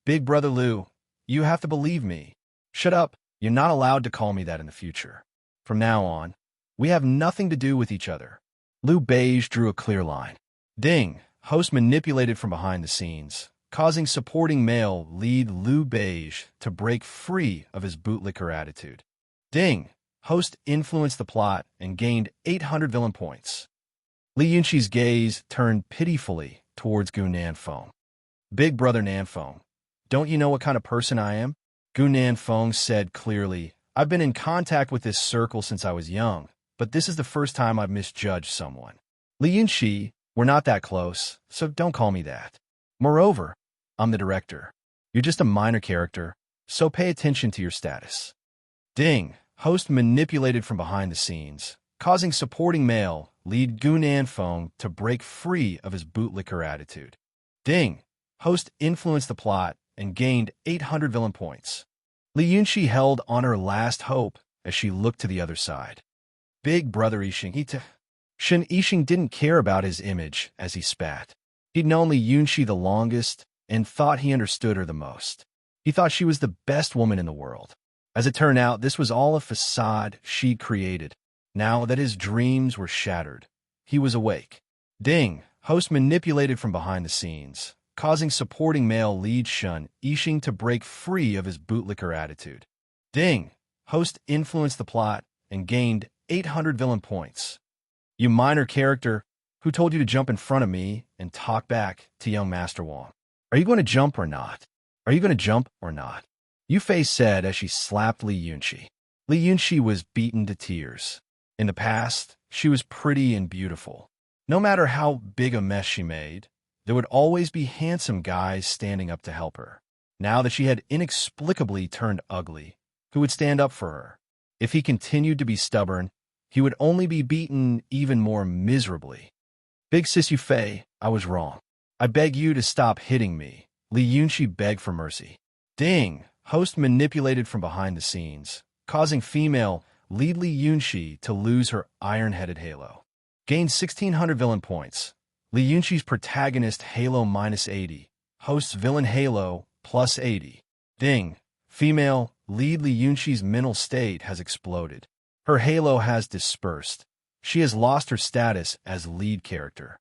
Big brother Liu, you have to believe me. Shut up, you're not allowed to call me that in the future. From now on, we have nothing to do with each other. Liu Beige drew a clear line. Ding, host manipulated from behind the scenes, causing supporting male lead Liu Beige to break free of his bootlicker attitude. Ding, host influenced the plot and gained 800 villain points. Li Yunxi's gaze turned pitifully towards Gu Nanfeng. Big brother Nanfeng, don't you know what kind of person I am? Gu Nanfeng said clearly, I've been in contact with this circle since I was young, but this is the first time I've misjudged someone. Li Yunxi, we're not that close, so don't call me that. Moreover, I'm the director. You're just a minor character, so pay attention to your status. Ding, host manipulated from behind the scenes, causing supporting male lead Gu Nanfeng to break free of his bootlicker attitude. Ding, host influenced the plot and gained 800 villain points. Li Yunxi held on her last hope as she looked to the other side. Big brother Yixing, Shun Yixing didn't care about his image as he spat. He'd known Li Yunxi the longest and thought he understood her the most. He thought she was the best woman in the world. As it turned out, this was all a facade she created. Now that his dreams were shattered, he was awake. Ding, host manipulated from behind the scenes, causing supporting male lead Shun Yixing to break free of his bootlicker attitude. Ding, host influenced the plot and gained 800 villain points. You minor character, who told you to jump in front of me and talk back to young Master Wong? Are you going to jump or not? Are you going to jump or not? Yufei said as she slapped Li Yunxi. Li Yunxi was beaten to tears. In the past, she was pretty and beautiful. No matter how big a mess she made, there would always be handsome guys standing up to help her. Now that she had inexplicably turned ugly, who would stand up for her? If he continued to be stubborn, he would only be beaten even more miserably. Big sis Yufei, I was wrong. I beg you to stop hitting me. Li Yunxi begged for mercy. Ding! Host manipulated from behind the scenes, causing female lead Li Yunxi to lose her iron-headed halo. Gained 1,600 villain points. Li Yunxi's protagonist halo -80. Host's villain halo +80. Ding! Female lead Li Yunxi's mental state has exploded. Her halo has dispersed. She has lost her status as lead character.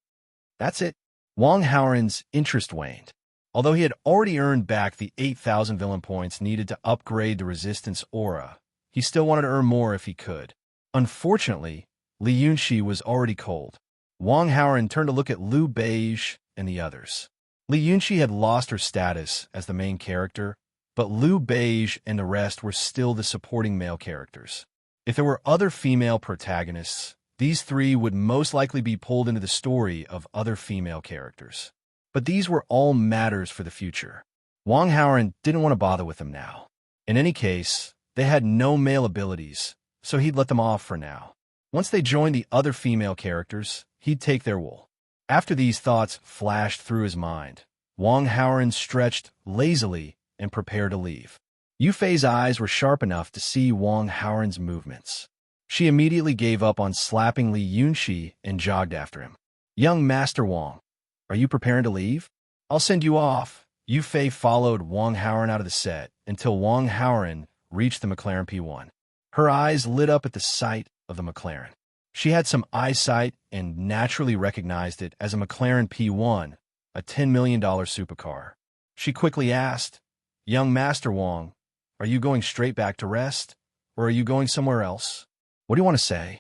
That's it. Wang Haoran's interest waned. Although he had already earned back the 8,000 villain points needed to upgrade the resistance aura, he still wanted to earn more if he could. Unfortunately, Li Yunxi was already cold. Wang Haoran turned to look at Liu Beige and the others. Li Yunxi had lost her status as the main character, but Liu Beige and the rest were still the supporting male characters. If there were other female protagonists, these three would most likely be pulled into the story of other female characters. But these were all matters for the future. Wang Haoran didn't want to bother with them now. In any case, they had no male abilities, so he'd let them off for now. Once they joined the other female characters, he'd take their wool. After these thoughts flashed through his mind, Wang Haoran stretched lazily and prepared to leave. Yufei's eyes were sharp enough to see Wang Haoran's movements. She immediately gave up on slapping Li Yunxi and jogged after him. Young Master Wang, are you preparing to leave? I'll send you off. Yufei followed Wang Haoran out of the set until Wang Haoran reached the McLaren P1. Her eyes lit up at the sight of the McLaren. She had some eyesight and naturally recognized it as a McLaren P1, a $10 million supercar. She quickly asked, Young Master Wang, are you going straight back to rest, or are you going somewhere else? What do you want to say?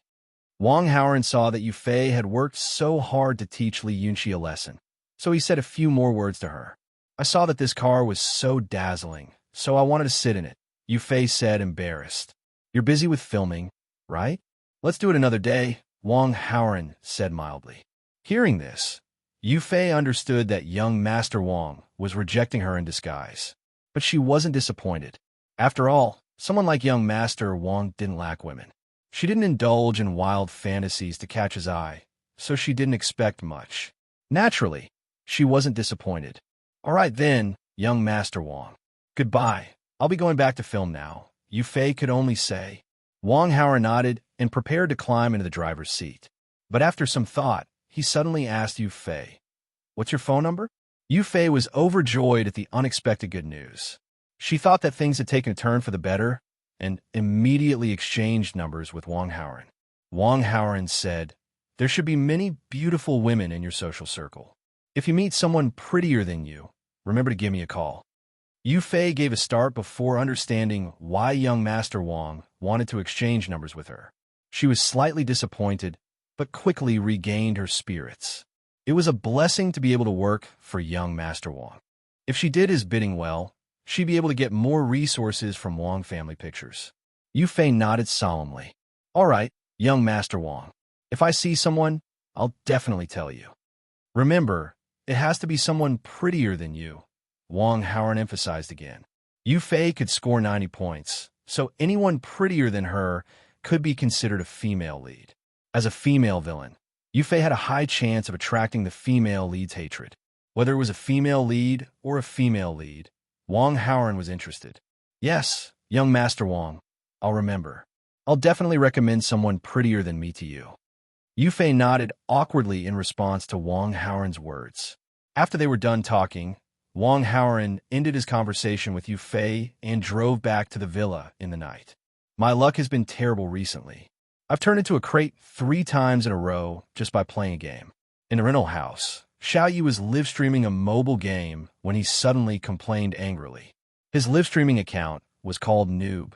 Wang Haoran saw that Yufei had worked so hard to teach Li Yunxi a lesson, so he said a few more words to her. I saw that this car was so dazzling, so I wanted to sit in it, Yufei said, embarrassed. You're busy with filming, right? Let's do it another day, Wang Haoran said mildly. Hearing this, Yufei understood that young Master Wang was rejecting her in disguise. But she wasn't disappointed. After all, someone like young Master Wang didn't lack women. She didn't indulge in wild fantasies to catch his eye, so she didn't expect much. Naturally, she wasn't disappointed. All right then, young Master Wang. Goodbye. I'll be going back to film now, Yufei could only say. Wang Haoran nodded and prepared to climb into the driver's seat. But after some thought, he suddenly asked Yufei, What's your phone number? Yufei was overjoyed at the unexpected good news. She thought that things had taken a turn for the better, and immediately exchanged numbers with Wang Haoran. Wang Haoran said, There should be many beautiful women in your social circle. If you meet someone prettier than you, remember to give me a call. Yufei gave a start before understanding why young Master Wang wanted to exchange numbers with her. She was slightly disappointed, but quickly regained her spirits. It was a blessing to be able to work for young Master Wang. If she did his bidding well, she'd be able to get more resources from Wang Family Pictures. Yufei nodded solemnly. All right, young Master Wang. If I see someone, I'll definitely tell you. Remember, it has to be someone prettier than you, Wang Haoran emphasized again. Yufei could score 90 points, so anyone prettier than her could be considered a female lead. As a female villain, Yufei had a high chance of attracting the female lead's hatred. Whether it was a female lead or a female lead, Wang Haoran was interested. Yes, young Master Wang, I'll remember. I'll definitely recommend someone prettier than me to you. Yufei nodded awkwardly in response to Wang Haoran's words. After they were done talking, Wang Haoran ended his conversation with Yufei and drove back to the villa in the night. My luck has been terrible recently. I've turned into a crate 3 times in a row just by playing a game. In the rental house, Xiaoyu was live-streaming a mobile game when he suddenly complained angrily. His live-streaming account was called Noob.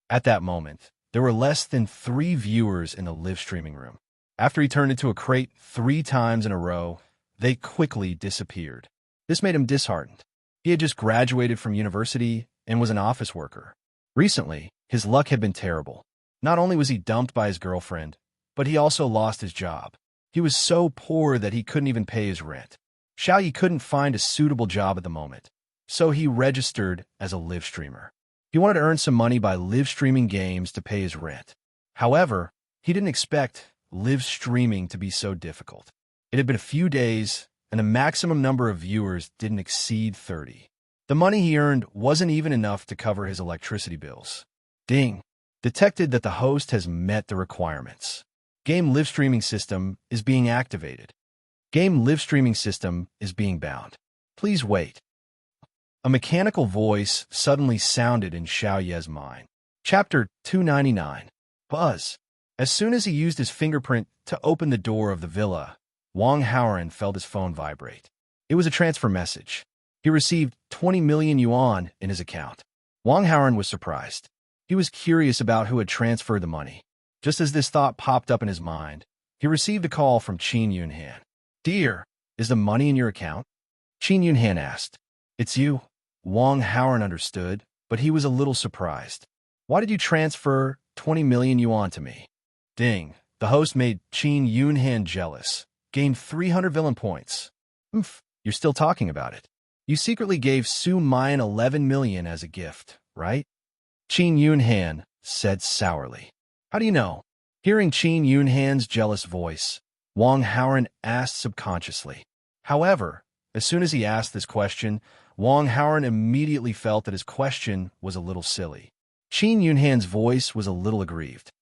At that moment, there were less than 3 viewers in the live-streaming room. After he turned into a crate 3 times in a row, they quickly disappeared. This made him disheartened. He had just graduated from university and was an office worker. Recently, his luck had been terrible. Not only was he dumped by his girlfriend, but he also lost his job. He was so poor that he couldn't even pay his rent. Xiaoyi couldn't find a suitable job at the moment, so he registered as a live streamer. He wanted to earn some money by live streaming games to pay his rent. However, he didn't expect live streaming to be so difficult. It had been a few days, and the maximum number of viewers didn't exceed 30. The money he earned wasn't even enough to cover his electricity bills. Ding. Detected that the host has met the requirements. Game live streaming system is being activated. Game live streaming system is being bound. Please wait. A mechanical voice suddenly sounded in Xiaoye's mind. Chapter 299. Buzz. As soon as he used his fingerprint to open the door of the villa, Wang Haoran felt his phone vibrate. It was a transfer message. He received 20 million yuan in his account. Wang Haoran was surprised. He was curious about who had transferred the money. Just as this thought popped up in his mind, he received a call from Qin Yunhan. "Dear, is the money in your account?" Qin Yunhan asked. "It's you." Wang Haoran understood, but he was a little surprised. "Why did you transfer 20 million yuan to me?" Ding. The host made Qin Yunhan jealous. Gained 300 villain points. You're still talking about it. You secretly gave Su Mayan 11 million as a gift, right? Qin Yunhan said sourly. "How do you know?" Hearing Qin Yunhan's jealous voice, Wang Haoran asked subconsciously. However, as soon as he asked this question, Wang Haoran immediately felt that his question was a little silly. Qin Yunhan's voice was a little aggrieved.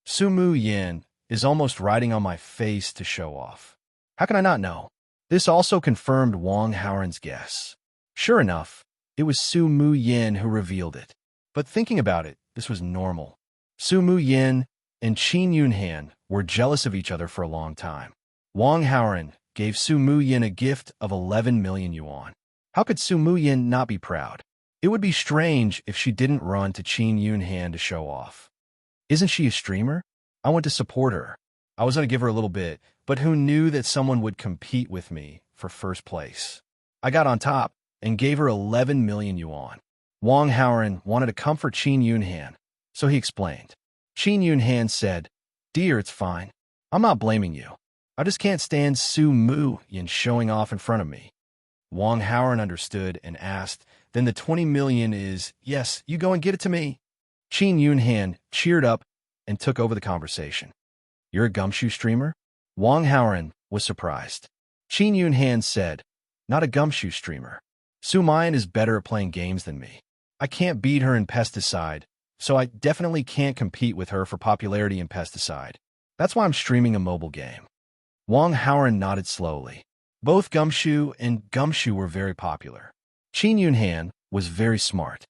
"Su Mu Yin is almost riding on my face to show off. How can I not know?" This also confirmed Wang Haoran's guess. Sure enough, it was Su Mu Yin who revealed it. But thinking about it, this was normal. Su Mu Yin and Qin Yunhan were jealous of each other for a long time. Wang Haoran gave Su Mu Yin a gift of 11 million yuan. How could Su Mu Yin not be proud? It would be strange if she didn't run to Qin Yunhan to show off. Isn't she a streamer? I want to support her. I was going to give her a little bit, but who knew that someone would compete with me for first place? I got on top and gave her 11 million yuan. Wang Haoran wanted to comfort Qin Yunhan, so he explained. Qin Yunhan said, "Dear, it's fine. I'm not blaming you. I just can't stand Su Mu Yin showing off in front of me." Wang Haoran understood and asked, "Then the 20 million is, yes, you go and get it to me." Qin Yunhan cheered up and took over the conversation. "You're a gumshoe streamer?" Wang Haoran was surprised. Qin Yunhan said, "Not a gumshoe streamer. Su Mayan is better at playing games than me. I can't beat her in pesticide, so I definitely can't compete with her for popularity in pesticide. That's why I'm streaming a mobile game." Wang Haoran nodded slowly. Both gumshoe and gumshoe were very popular. Qin Yunhan was very smart.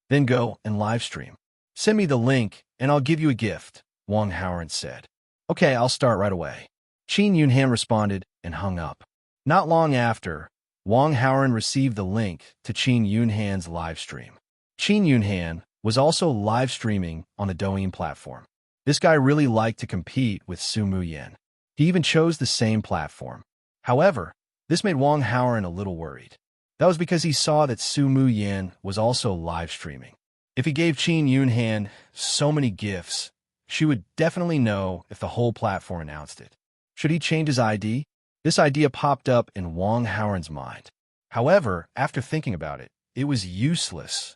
"Then go and live stream. Send me the link and I'll give you a gift," Wang Haoran said. "Okay, I'll start right away." Qin Yunhan responded and hung up. Not long after, Wang Haoran received the link to Qin Yunhan's live stream. Qin Yunhan was also live streaming on the Douyin platform. This guy really liked to compete with Su Mu Yin. He even chose the same platform. However, this made Wang Haoran a little worried. That was because he saw that Su Mu Yin was also live streaming. If he gave Qin Yunhan so many gifts, she would definitely know if the whole platform announced it. Should he change his ID? This idea popped up in Wang Haoran's mind. However, after thinking about it, it was useless.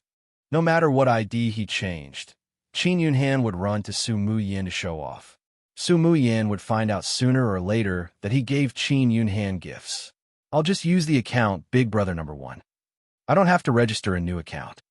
No matter what ID he changed, Qin Yunhan would run to Su Mu Yin to show off. Su Mu Yin would find out sooner or later that he gave Qin Yunhan gifts. I'll just use the account Big Brother number 1. I don't have to register a new account.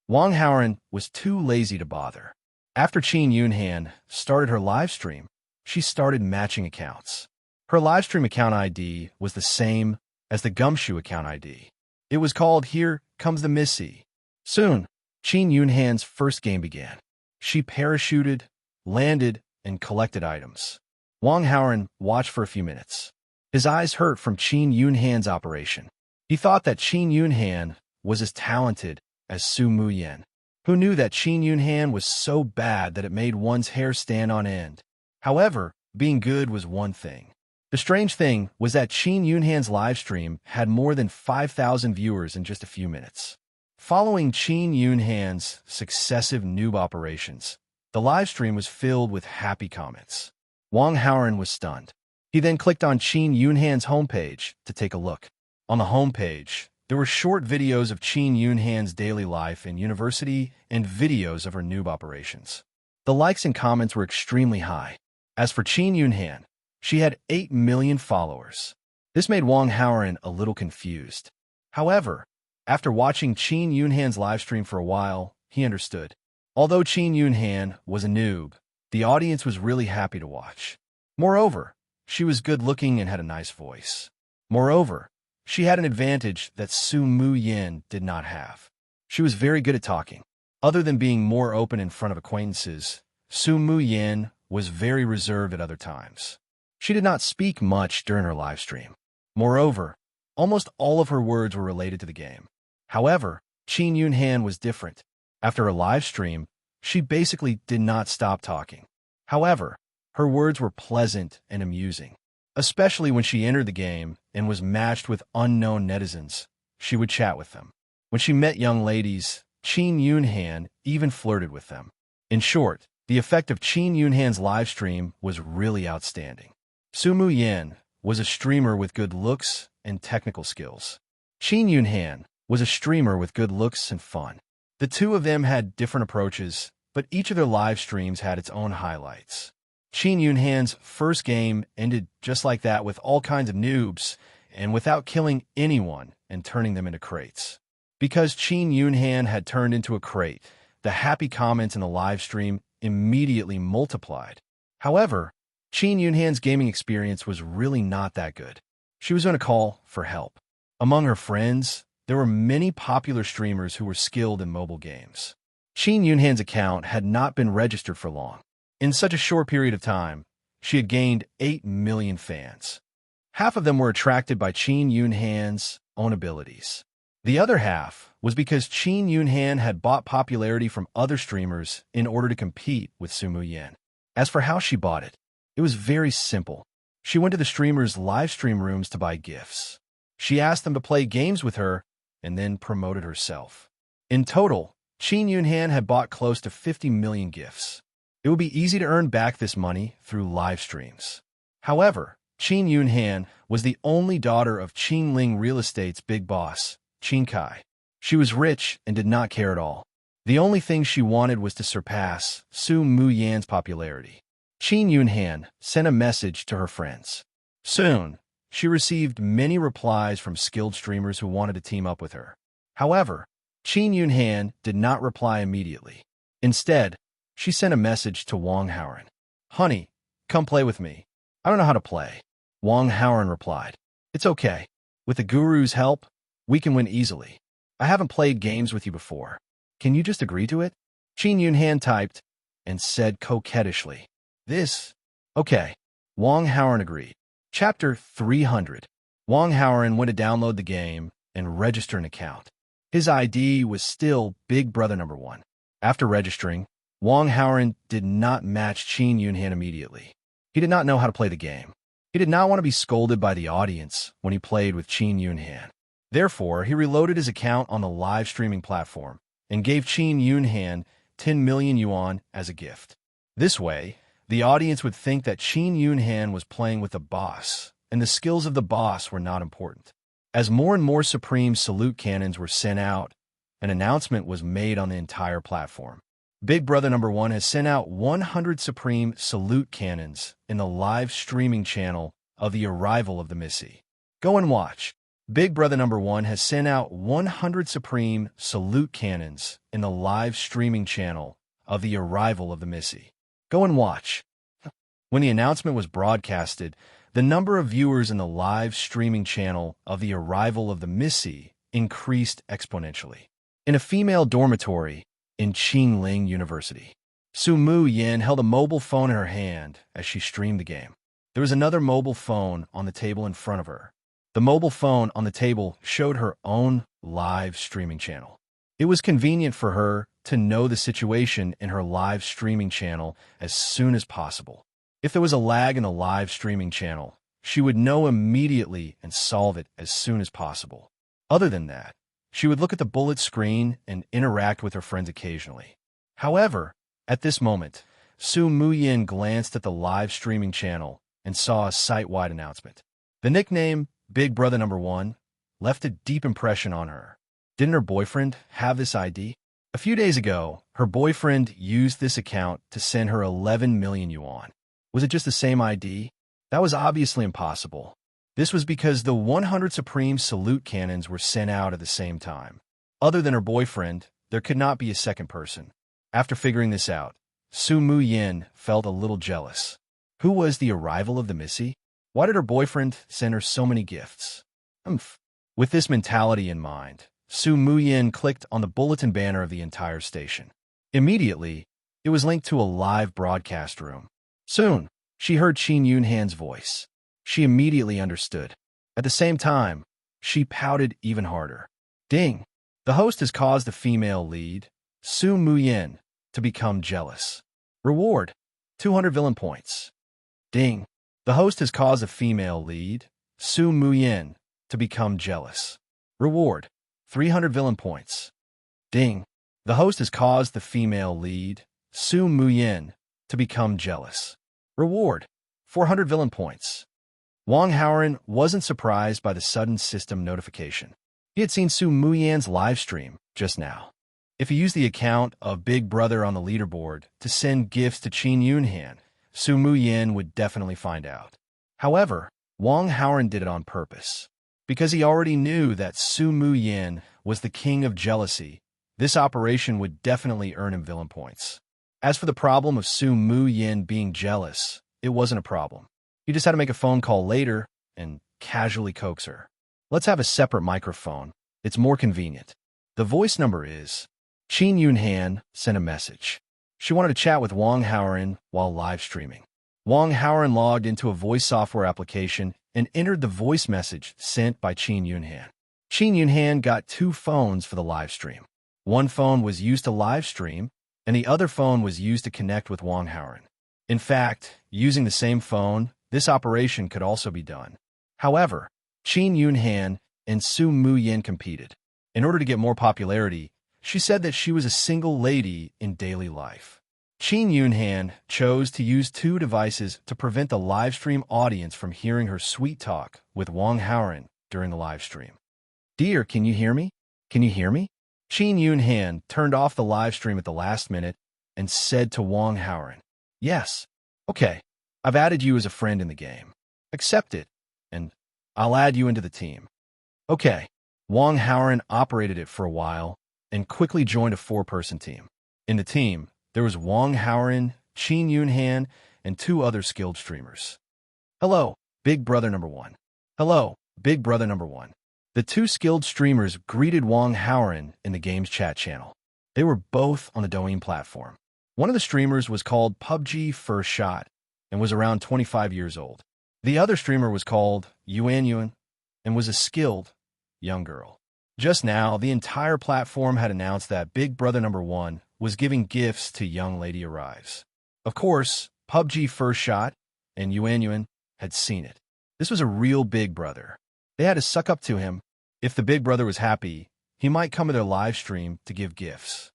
Wang Haoran was too lazy to bother. After Qin Yunhan started her live stream, she started matching accounts. Her live stream account ID was the same as the gumshoe account ID. It was called Here Comes the Misty. Soon, Qin Yunhan's first game began. She parachuted, landed, and collected items. Wang Haoran watched for a few minutes. His eyes hurt from Qin Yunhan's operation. He thought that Qin Yunhan was as talented as Su Mu Yin. Who knew that Qin Yunhan was so bad that it made one's hair stand on end? However, being good was one thing. The strange thing was that Qin Yunhan's live stream had more than 5,000 viewers in just a few minutes. Following Qin Yunhan's successive noob operations, the live stream was filled with happy comments. Wang Haoran was stunned. He then clicked on Qin Yunhan's homepage to take a look. On the homepage, there were short videos of Qin Yunhan's daily life in university and videos of her noob operations. The likes and comments were extremely high. As for Qin Yunhan, She had 8 million followers. This made Wang Haoran a little confused. However, after watching Qin Yunhan's livestream for a while, he understood. Although Qin Yunhan was a noob, the audience was really happy to watch. Moreover, she was good-looking and had a nice voice. Moreover, she had an advantage that Su Mu Yin did not have. She was very good at talking. Other than being more open in front of acquaintances, Su Mu Yin was very reserved at other times. She did not speak much during her live stream. Moreover, almost all of her words were related to the game. However, Qin Yunhan was different. After her live stream, she basically did not stop talking. However, her words were pleasant and amusing. Especially when she entered the game and was matched with unknown netizens, she would chat with them. When she met young ladies, Qin Yunhan even flirted with them. In short, the effect of Qin Yunhan's live stream was really outstanding. Su Mu Yin was a streamer with good looks and technical skills. Qin Yunhan was a streamer with good looks and fun. The two of them had different approaches, but each of their live streams had its own highlights. Qin Yunhan's first game ended just like that, with all kinds of noobs and without killing anyone and turning them into crates. Because Qin Yunhan had turned into a crate, the happy comments in the live stream immediately multiplied. However, Qin Yunhan's gaming experience was really not that good. She was going to call for help. Among her friends, there were many popular streamers who were skilled in mobile games. Qin Yunhan's account had not been registered for long. In such a short period of time, she had gained 8 million fans. Half of them were attracted by Qin Yunhan's own abilities. The other half was because Qin Yunhan had bought popularity from other streamers in order to compete with Su Mu Yin. As for how she bought it, it was very simple. She went to the streamers' live stream rooms to buy gifts. She asked them to play games with her and then promoted herself. In total, Qin Yunhan had bought close to 50 million gifts. It would be easy to earn back this money through live streams. However, Qin Yunhan was the only daughter of Qinling Real Estate's big boss, Qin Kai. She was rich and did not care at all. The only thing she wanted was to surpass Su Mu Yan's popularity. Qin Yunhan sent a message to her friends. Soon, she received many replies from skilled streamers who wanted to team up with her. However, Qin Yunhan did not reply immediately. Instead, she sent a message to Wang Haoran. "Honey, come play with me. I don't know how to play." Wang Haoran replied, "It's okay. With the guru's help, we can win easily. I haven't played games with you before. Can you just agree to it?" Qin Yunhan typed and said coquettishly, "This? Okay." Wang Haoran agreed. Chapter 300. Wang Haoran went to download the game and register an account. His ID was still Big Brother number 1. After registering, Wang Haoran did not match Qin Yunhan immediately. He did not know how to play the game. He did not want to be scolded by the audience when he played with Qin Yunhan. Therefore, he reloaded his account on the live streaming platform and gave Qin Yunhan 10 million yuan as a gift. This way, the audience would think that Qin Yunhan was playing with the boss, and the skills of the boss were not important. As more and more Supreme Salute Cannons were sent out, an announcement was made on the entire platform. Big Brother number 1 has sent out 100 Supreme Salute Cannons in the live streaming channel of the arrival of the misty. Go and watch. Big Brother number 1 has sent out 100 Supreme Salute Cannons in the live streaming channel of the arrival of the misty. Go and watch. When the announcement was broadcasted, the number of viewers in the live streaming channel of the arrival of the misty increased exponentially. In a female dormitory in Qinling University, Su Mu Yin held a mobile phone in her hand as she streamed the game. There was another mobile phone on the table in front of her. The mobile phone on the table showed her own live streaming channel. It was convenient for her to know the situation in her live streaming channel as soon as possible. If there was a lag in the live streaming channel, she would know immediately and solve it as soon as possible. Other than that, she would look at the bullet screen and interact with her friends occasionally. However, at this moment, Su Mu Yin glanced at the live streaming channel and saw a site-wide announcement. The nickname Big Brother number 1 left a deep impression on her. Didn't her boyfriend have this ID? A few days ago, her boyfriend used this account to send her 11 million yuan. Was it just the same ID? That was obviously impossible. This was because the 100 Supreme salute cannons were sent out at the same time. Other than her boyfriend, there could not be a second person. After figuring this out, Su Mu Yin felt a little jealous. Who was the arrival of the Missy? Why did her boyfriend send her so many gifts? Humph. With this mentality in mind, Su Mu Yin clicked on the bulletin banner of the entire station. Immediately, it was linked to a live broadcast room. Soon, she heard Qin Yunhan's voice. She immediately understood. At the same time, she pouted even harder. Ding! The host has caused the female lead, Su Mu Yin, to become jealous. Reward: 200 villain points. Ding! The host has caused the female lead, Su Mu Yin, to become jealous. Reward: 300 villain points. Ding! The host has caused the female lead, Su Mu Yin, to become jealous. Reward: 400 villain points. Wang Haoren wasn't surprised by the sudden system notification. He had seen Su Mu Yin's livestream just now. If he used the account of Big Brother on the leaderboard to send gifts to Qin Yunhan, Su Mu Yin would definitely find out. However, Wang Haoren did it on purpose. Because he already knew that Su Mu Yin was the king of jealousy, this operation would definitely earn him villain points. As for the problem of Su Mu Yin being jealous, it wasn't a problem. He just had to make a phone call later and casually coax her. Let's have a separate microphone. It's more convenient. The voice number is... Qin Yunhan sent a message. She wanted to chat with Wang Haoren while live streaming. Wang Haoren logged into a voice software application and entered the voice message sent by Qin Yunhan. Qin Yunhan got 2 phones for the live stream. One phone was used to live stream, and the other phone was used to connect with Wang Haoren. In fact, using the same phone, this operation could also be done. However, Qin Yunhan and Su Mu Yin competed. In order to get more popularity, she said that she was a single lady in daily life. Qin Yunhan chose to use 2 devices to prevent the livestream audience from hearing her sweet talk with Wang Haoren during the livestream. Dear, can you hear me? Can you hear me? Qin Yunhan turned off the livestream at the last minute and said to Wang Haoren, Yes. Okay, I've added you as a friend in the game. Accept it, and I'll add you into the team. Okay. Wang Haoren operated it for a while and quickly joined a 4-person team. In the team, there was Wang Haoren, Qin Yunhan, and 2 other skilled streamers. Hello, Big Brother number 1. Hello, Big Brother number 1. The 2 skilled streamers greeted Wang Haoren in the game's chat channel. They were both on the Douyin platform. One of the streamers was called PUBG First Shot and was around 25 years old. The other streamer was called Yuan and was a skilled young girl. Just now, the entire platform had announced that Big Brother number 1 was giving gifts to Young Lady Arrives. Of course, PUBG First Shot and Yuan had seen it. This was a real Big Brother. They had to suck up to him. If the Big Brother was happy, he might come to their live stream to give gifts.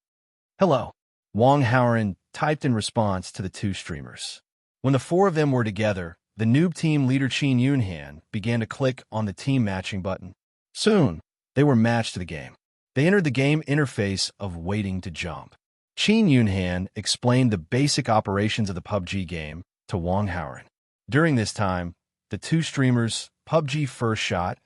Hello, Wang Haoren typed in response to the 2 streamers. When the 4 of them were together, the noob team leader Qin Yunhan began to click on the team matching button. Soon, they were matched to the game. They entered the game interface of waiting to jump. Qin Yunhan explained the basic operations of the PUBG game to Wang Haoren. During this time, the 2 streamers, PUBG First Shot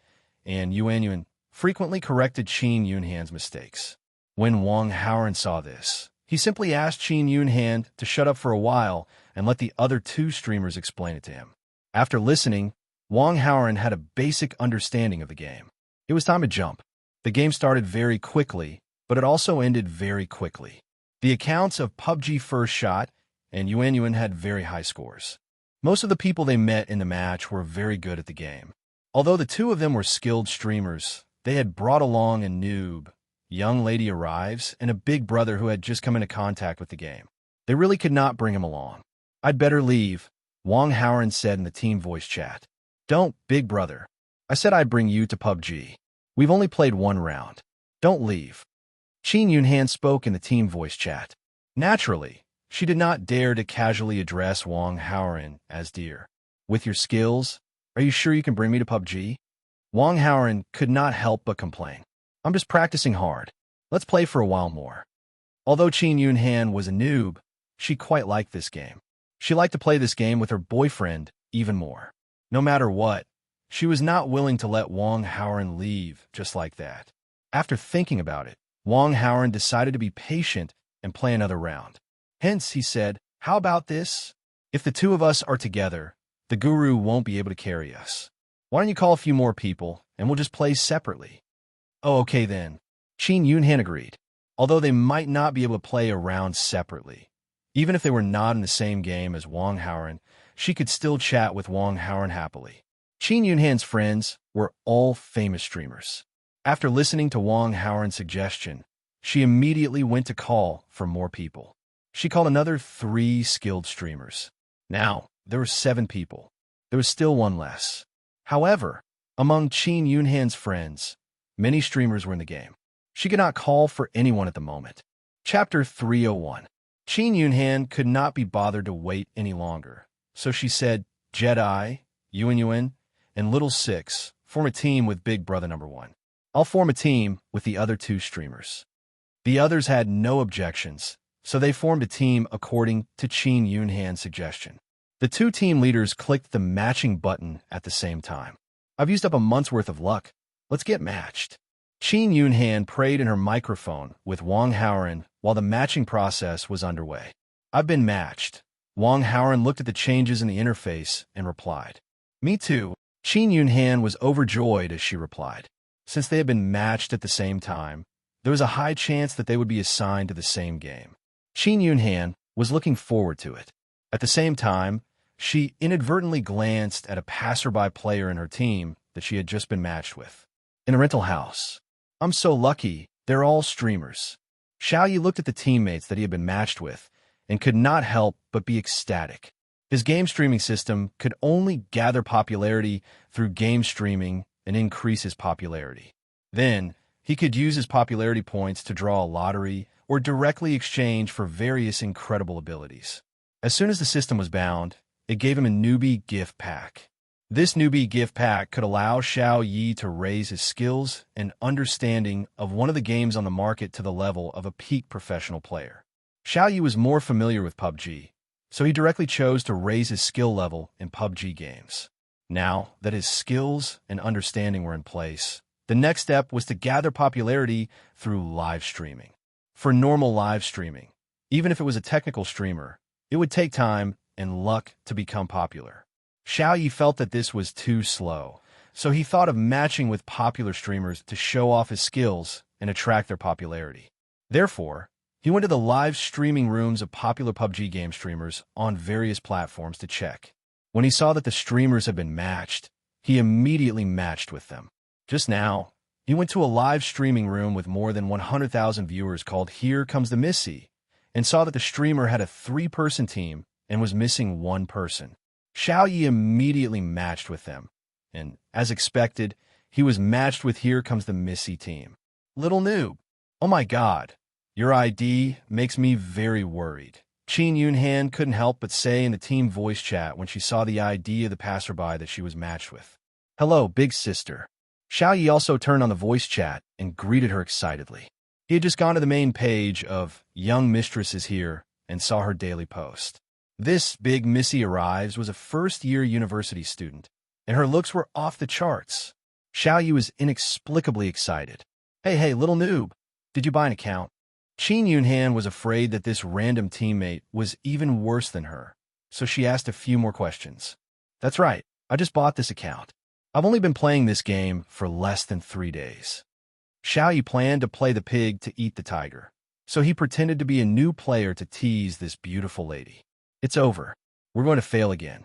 and Yuan, frequently corrected Qin Yunhan's mistakes. When Wang Haoren saw this, he simply asked Qin Yunhan to shut up for a while and let the other 2 streamers explain it to him. After listening, Wang Haoren had a basic understanding of the game. It was time to jump. The game started very quickly, but it also ended very quickly. The accounts of PUBG First Shot and Yuan had very high scores. Most of the people they met in the match were very good at the game. Although the 2 of them were skilled streamers, they had brought along a noob, Young Lady Arrives, and a Big Brother who had just come into contact with the game. They really could not bring him along. I'd better leave, Wang Haoren said in the team voice chat. Don't, Big Brother. I said I'd bring you to PUBG. We've only played 1 round. Don't leave. Qin Yunhan spoke in the team voice chat. Naturally, she did not dare to casually address Wang Haoren as dear. With your skills, are you sure you can bring me to PUBG? Wang Haoren could not help but complain. I'm just practicing hard. Let's play for a while more. Although Qin Yunhan was a noob, she quite liked this game. She liked to play this game with her boyfriend even more. No matter what, she was not willing to let Wong Howren leave just like that. After thinking about it, Wong Howren decided to be patient and play another round. Hence, he said, "How about this? If the two of us are together, the guru won't be able to carry us. Why don't you call a few more people, and we'll just play separately?" "Oh, okay then." Qin Yunhan agreed, although they might not be able to play a round separately. Even if they were not in the same game as Wong Howren, she could still chat with Wong Howren happily. Qin Yunhan's friends were all famous streamers. After listening to Wong Howren's suggestion, she immediately went to call for more people. She called another 3 skilled streamers. Now, there were 7 people. There was still one less. However, among Qin Yunhan's friends, many streamers were in the game. She could not call for anyone at the moment. Chapter 301. Qin Yunhan could not be bothered to wait any longer, so she said, "Jedi, Yuan, and Little Six form a team with Big Brother number 1. I'll form a team with the other 2 streamers." The others had no objections, so they formed a team according to Qin Yunhan's suggestion. The 2 team leaders clicked the matching button at the same time. "I've used up a month's worth of luck. Let's get matched." Qin Yunhan prayed in her microphone with Wong Howren while the matching process was underway. "I've been matched." Wong Howren looked at the changes in the interface and replied. "Me too." Qin Yunhan was overjoyed as she replied. Since they had been matched at the same time, there was a high chance that they would be assigned to the same game. Qin Yunhan was looking forward to it. At the same time, she inadvertently glanced at a passerby player in her team that she had just been matched with. In a rental house. "I'm so lucky, they're all streamers." Xiaoyi looked at the teammates that he had been matched with and could not help but be ecstatic. His game streaming system could only gather popularity through game streaming and increase his popularity. Then, he could use his popularity points to draw a lottery or directly exchange for various incredible abilities. As soon as the system was bound, it gave him a newbie gift pack. This newbie gift pack could allow Xiao Yi to raise his skills and understanding of one of the games on the market to the level of a peak professional player. Xiao Yi was more familiar with PUBG, so he directly chose to raise his skill level in PUBG games. Now that his skills and understanding were in place, the next step was to gather popularity through live streaming. For normal live streaming, even if it was a technical streamer, it would take time and luck to become popular. Xiaoyi felt that this was too slow, so he thought of matching with popular streamers to show off his skills and attract their popularity. Therefore, he went to the live streaming rooms of popular PUBG game streamers on various platforms to check. When he saw that the streamers had been matched, he immediately matched with them. Just now, he went to a live streaming room with more than 100,000 viewers called Here Comes the Misty, and saw that the streamer had a 3-person team and was missing 1 person. Xiaoyi immediately matched with them, and, as expected, he was matched with Here Comes the Misty team. "Little noob, oh my god, your ID makes me very worried," Qin Yunhan couldn't help but say in the team voice chat when she saw the ID of the passerby that she was matched with. "Hello, big sister." Xiaoyi also turned on the voice chat and greeted her excitedly. He had just gone to the main page of Young Mistress is Here and saw her daily post. This big Missy arrives was a first-year university student, and her looks were off the charts. Xiaoyi was inexplicably excited. Hey, little noob, did you buy an account?" Qin Yunhan was afraid that this random teammate was even worse than her, so she asked a few more questions. "That's right, I just bought this account. I've only been playing this game for less than 3 days." Xiaoyi planned to play the pig to eat the tiger, so he pretended to be a new player to tease this beautiful lady. "It's over. We're going to fail again."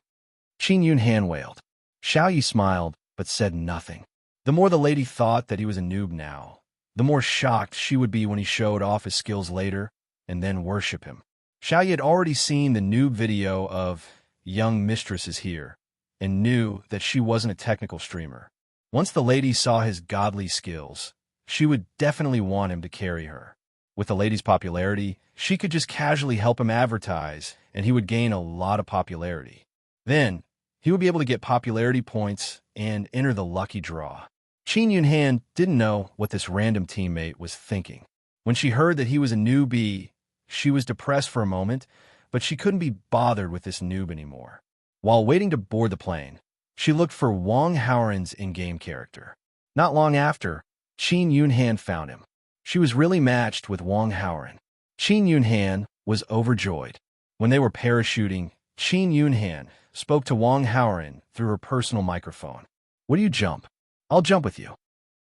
Qin Yunhan wailed. Xiaoyi smiled, but said nothing. The more the lady thought that he was a noob now, the more shocked she would be when he showed off his skills later and then worship him. Xiaoyi had already seen the noob video of Young Mistress is Here and knew that she wasn't a technical streamer. Once the lady saw his godly skills, she would definitely want him to carry her. With the lady's popularity, she could just casually help him advertise, and he would gain a lot of popularity. Then, he would be able to get popularity points and enter the lucky draw. Qin Yunhan didn't know what this random teammate was thinking. When she heard that he was a newbie, she was depressed for a moment, but she couldn't be bothered with this noob anymore. While waiting to board the plane, She looked for Wang Haoran's in-game character. Not long after, Qin Yunhan found him. She was really matched with Wang Haoran. Qin Yunhan was overjoyed. When they were parachuting, Qin Yunhan spoke to Wang Haoran through her personal microphone. "What do you jump? I'll jump with you.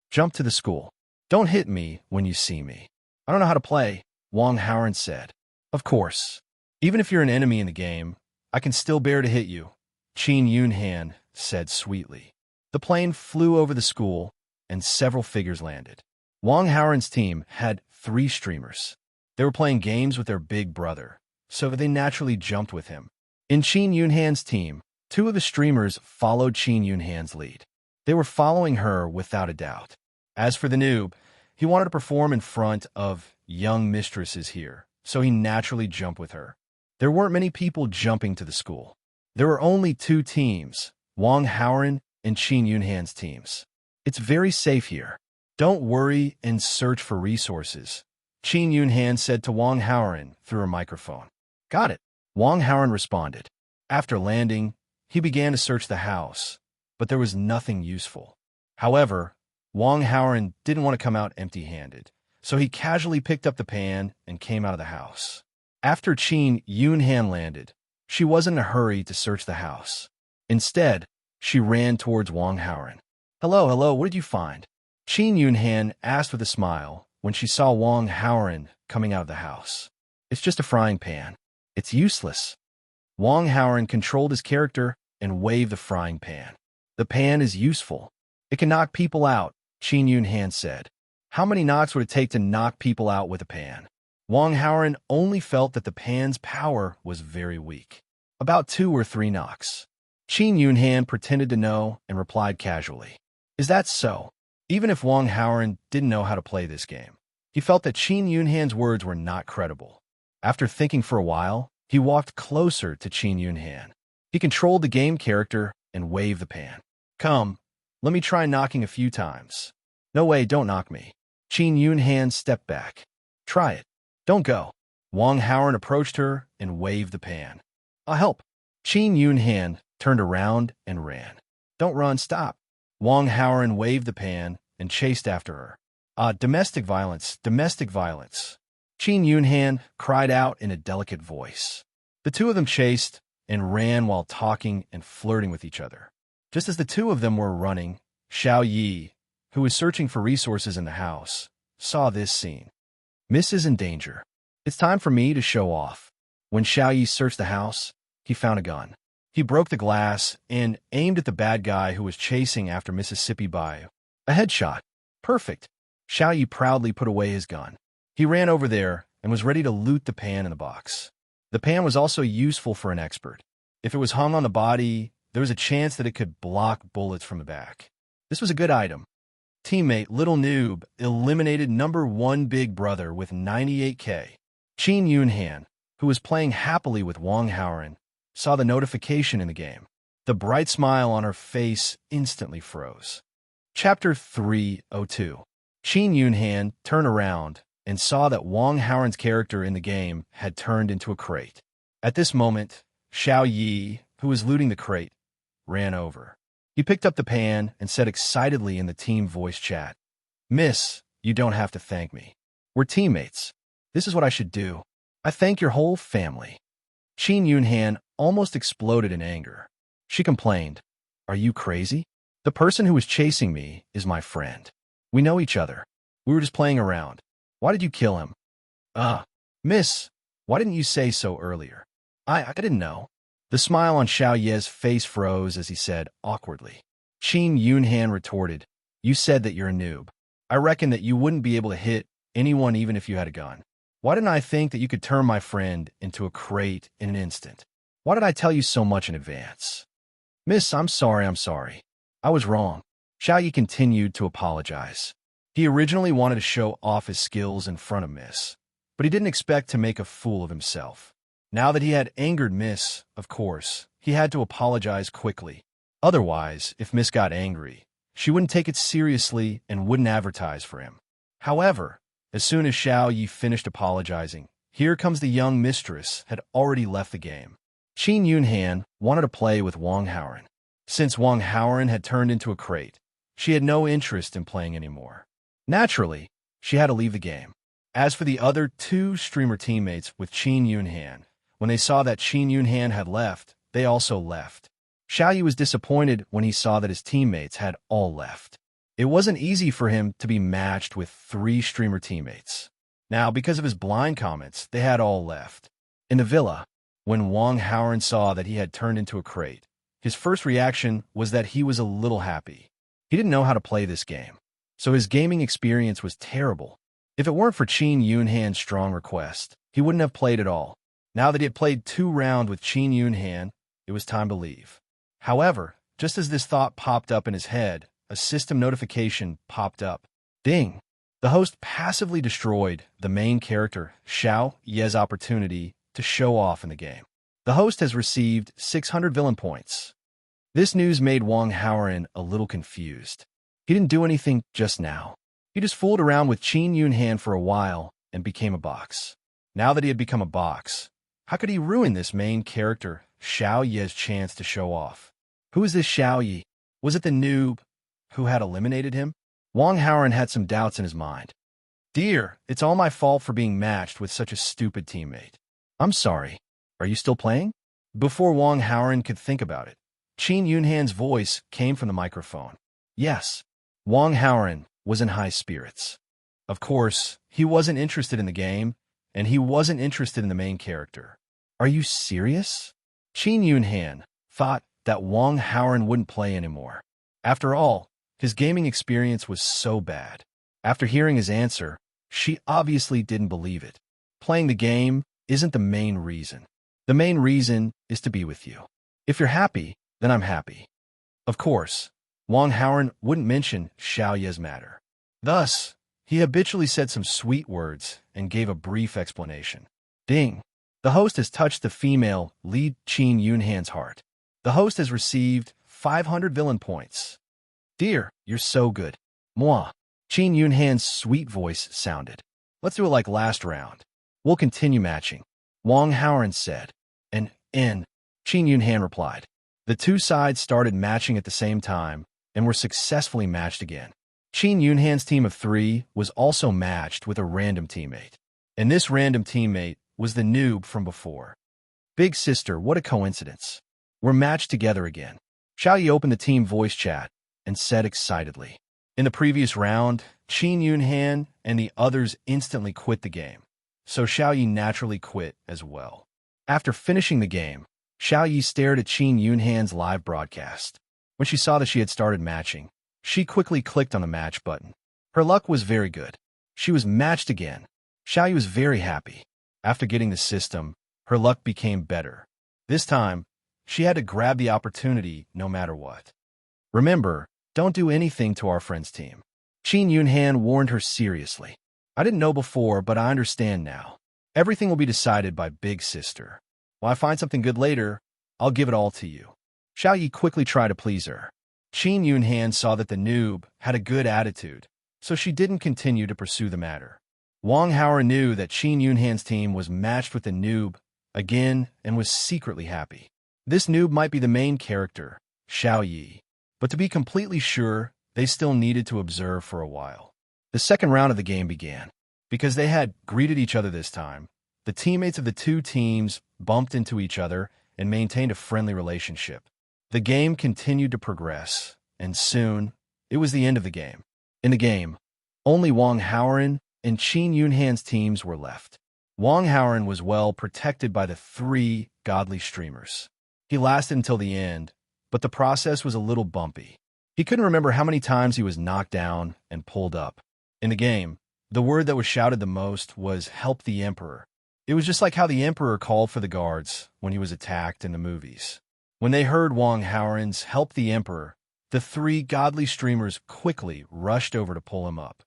Jump to the school. Don't hit me when you see me." "I don't know how to play," Wang Haoran said. "Of course. Even if you're an enemy in the game, I can still bear to hit you," Qin Yunhan said sweetly. The plane flew over the school, and several figures landed. Wang Haoran's team had 3 streamers. They were playing games with their big brother, so they naturally jumped with him. In Qin Yunhan's team, 2 of the streamers followed Qin Yunhan's lead. They were following her without a doubt. As for the noob, he wanted to perform in front of young mistresses here, so he naturally jumped with her. There weren't many people jumping to the school. There were only 2 teams, Wang Haoran and Qin Yunhan's teams. "It's very safe here. Don't worry and search for resources," Qin Yunhan said to Wang Haoran through her microphone. "Got it," Wang Haoran responded. After landing, he began to search the house, but there was nothing useful. However, Wang Haoran didn't want to come out empty-handed, so he casually picked up the pan and came out of the house. After Qin Yunhan landed, she wasn't in a hurry to search the house. Instead, she ran towards Wang Haoran. Hello, what did you find?" Qin Yunhan asked with a smile when she saw Wang Haoran coming out of the house. "It's just a frying pan. It's useless." Wang Haoran controlled his character and waved the frying pan. "The pan is useful. It can knock people out," Qin Yunhan said. How many knocks would it take to knock people out with a pan? Wang Haoran only felt that the pan's power was very weak. About 2 or 3 knocks. Qin Yunhan pretended to know and replied casually. "Is that so?" Even if Wang Haoran didn't know how to play this game, he felt that Qin Yunhan's words were not credible. After thinking for a while, he walked closer to Qin Yunhan. He controlled the game character and waved the pan. "Come, let me try knocking a few times." "No way, don't knock me." Qin Yunhan stepped back. "Try it. Don't go." Wang Haoran approached her and waved the pan. "I'll help." Qin Yunhan turned around and ran. "Don't run, stop." Wang Haoran waved the pan and chased after her. Domestic violence, domestic violence." Qin Yunhan cried out in a delicate voice. The 2 of them chased and ran while talking and flirting with each other. Just as the 2 of them were running, Xiao Yi, who was searching for resources in the house, saw this scene. "Miss is in danger. It's time for me to show off." When Xiao Yi searched the house, he found a gun. He broke the glass and aimed at the bad guy who was chasing after Mississippi Bayou. A headshot. Perfect. Xiao Yi proudly put away his gun. He ran over there and was ready to loot the pan in the box. The pan was also useful for an expert. If it was hung on the body, there was a chance that it could block bullets from the back. This was a good item. Teammate Little Noob eliminated number 1 Big Brother with 98k. Qin Yunhan, who was playing happily with Wang Haoran, saw the notification in the game. The bright smile on her face instantly froze. Chapter 302. Qin Yunhan turned around and saw that Wang Haoran's character in the game had turned into a crate. At this moment, Xiao Yi, who was looting the crate, ran over. He picked up the pan and said excitedly in the team voice chat, "Miss, you don't have to thank me. We're teammates. This is what I should do. I thank your whole family." Qin Yunhan almost exploded in anger. She complained, "Are you crazy? The person who was chasing me is my friend. We know each other. We were just playing around. Why did you kill him?" Miss, why didn't you say so earlier?" I didn't know." The smile on Xiao Ye's face froze as he said, awkwardly. Qin Yunhan retorted, "You said that you're a noob. I reckon that you wouldn't be able to hit anyone even if you had a gun. Why didn't I think that you could turn my friend into a crate in an instant? Why did I tell you so much in advance?" "Miss, I'm sorry. I was wrong." Xiao Yi continued to apologize. He originally wanted to show off his skills in front of Miss, but he didn't expect to make a fool of himself. Now that he had angered Miss, of course, he had to apologize quickly. Otherwise, if Miss got angry, she wouldn't take it seriously and wouldn't advertise for him. However, as soon as Xiao Yi finished apologizing, here comes the young mistress had already left the game. Qin Yunhan wanted to play with Wang Haoran. Since Wang Haoren had turned into a crate, she had no interest in playing anymore. Naturally, she had to leave the game. As for the other two streamer teammates with Qin Yunhan, when they saw that Qin Yunhan had left, they also left. Xiaoyi was disappointed when he saw that his teammates had all left. It wasn't easy for him to be matched with 3 streamer teammates. Now, because of his blind comments, they had all left. In the villa, when Wang Haoren saw that he had turned into a crate, his first reaction was that he was a little happy. He didn't know how to play this game, so his gaming experience was terrible. If it weren't for Qin Yunhan's strong request, he wouldn't have played at all. Now that he had played 2 rounds with Qin Yunhan, it was time to leave. However, just as this thought popped up in his head, a system notification popped up. Ding! The host passively destroyed the main character, Xiao Ye's opportunity to show off in the game. The host has received 600 villain points. This news made Wang Haoren a little confused. He didn't do anything just now. He just fooled around with Qin Yunhan for a while and became a box. Now that he had become a box, how could he ruin this main character, Xiao Ye's chance to show off? Who is this Xiao Ye? Was it the noob who had eliminated him? Wang Haoren had some doubts in his mind. Dear, it's all my fault for being matched with such a stupid teammate. I'm sorry. Are you still playing? Before Wang Haoren could think about it, Qin Yunhan's voice came from the microphone. Yes. Wang Haoren was in high spirits. Of course, he wasn't interested in the game, and he wasn't interested in the main character. Are you serious? Qin Yunhan thought that Wang Haoren wouldn't play anymore. After all, his gaming experience was so bad. After hearing his answer, she obviously didn't believe it. Playing the game isn't the main reason. The main reason is to be with you. If you're happy, then I'm happy. Of course, Wang Haoren wouldn't mention Xiao Ye's matter. Thus, he habitually said some sweet words and gave a brief explanation. Ding! The host has touched the female lead Qin Yunhan's heart. The host has received 500 villain points. Dear, you're so good. Moi. Qin Yunhan's sweet voice sounded. Let's do it like last round. We'll continue matching. Wang Haoren said. And Qin Yunhan replied. The 2 sides started matching at the same time and were successfully matched again. Qin Yunhan's team of 3 was also matched with a random teammate. And this random teammate was the noob from before. Big sister, what a coincidence. We're matched together again. Xiao Ye opened the team voice chat and said excitedly. In the previous round, Qin Yunhan and the others instantly quit the game, so Xiao Ye naturally quit as well. After finishing the game, Xiao Ye stared at Qin Yunhan's live broadcast. When she saw that she had started matching, she quickly clicked on the match button. Her luck was very good. She was matched again. Xiao Ye was very happy. After getting the system, her luck became better. This time, she had to grab the opportunity no matter what. Remember, don't do anything to our friend's team. Qin Yunhan warned her seriously. I didn't know before, but I understand now. Everything will be decided by Big Sister. When I find something good later, I'll give it all to you. Xiao Ye quickly tried to please her. Qin Yunhan saw that the noob had a good attitude, so she didn't continue to pursue the matter. Wang Haoren knew that Qin Yunhan's team was matched with the noob again and was secretly happy. This noob might be the main character, Xiao Ye. But to be completely sure, they still needed to observe for a while. The second round of the game began. Because they had greeted each other this time, the teammates of the 2 teams bumped into each other and maintained a friendly relationship. The game continued to progress, and soon, it was the end of the game. In the game, only Wang Haoren and Qin Yunhan's teams were left. Wang Haoren was well protected by the 3 godly streamers. He lasted until the end, but the process was a little bumpy. He couldn't remember how many times he was knocked down and pulled up. In the game, the word that was shouted the most was "Help the Emperor." It was just like how the Emperor called for the guards when he was attacked in the movies. When they heard Wang Haoren's "Help the Emperor," the 3 godly streamers quickly rushed over to pull him up.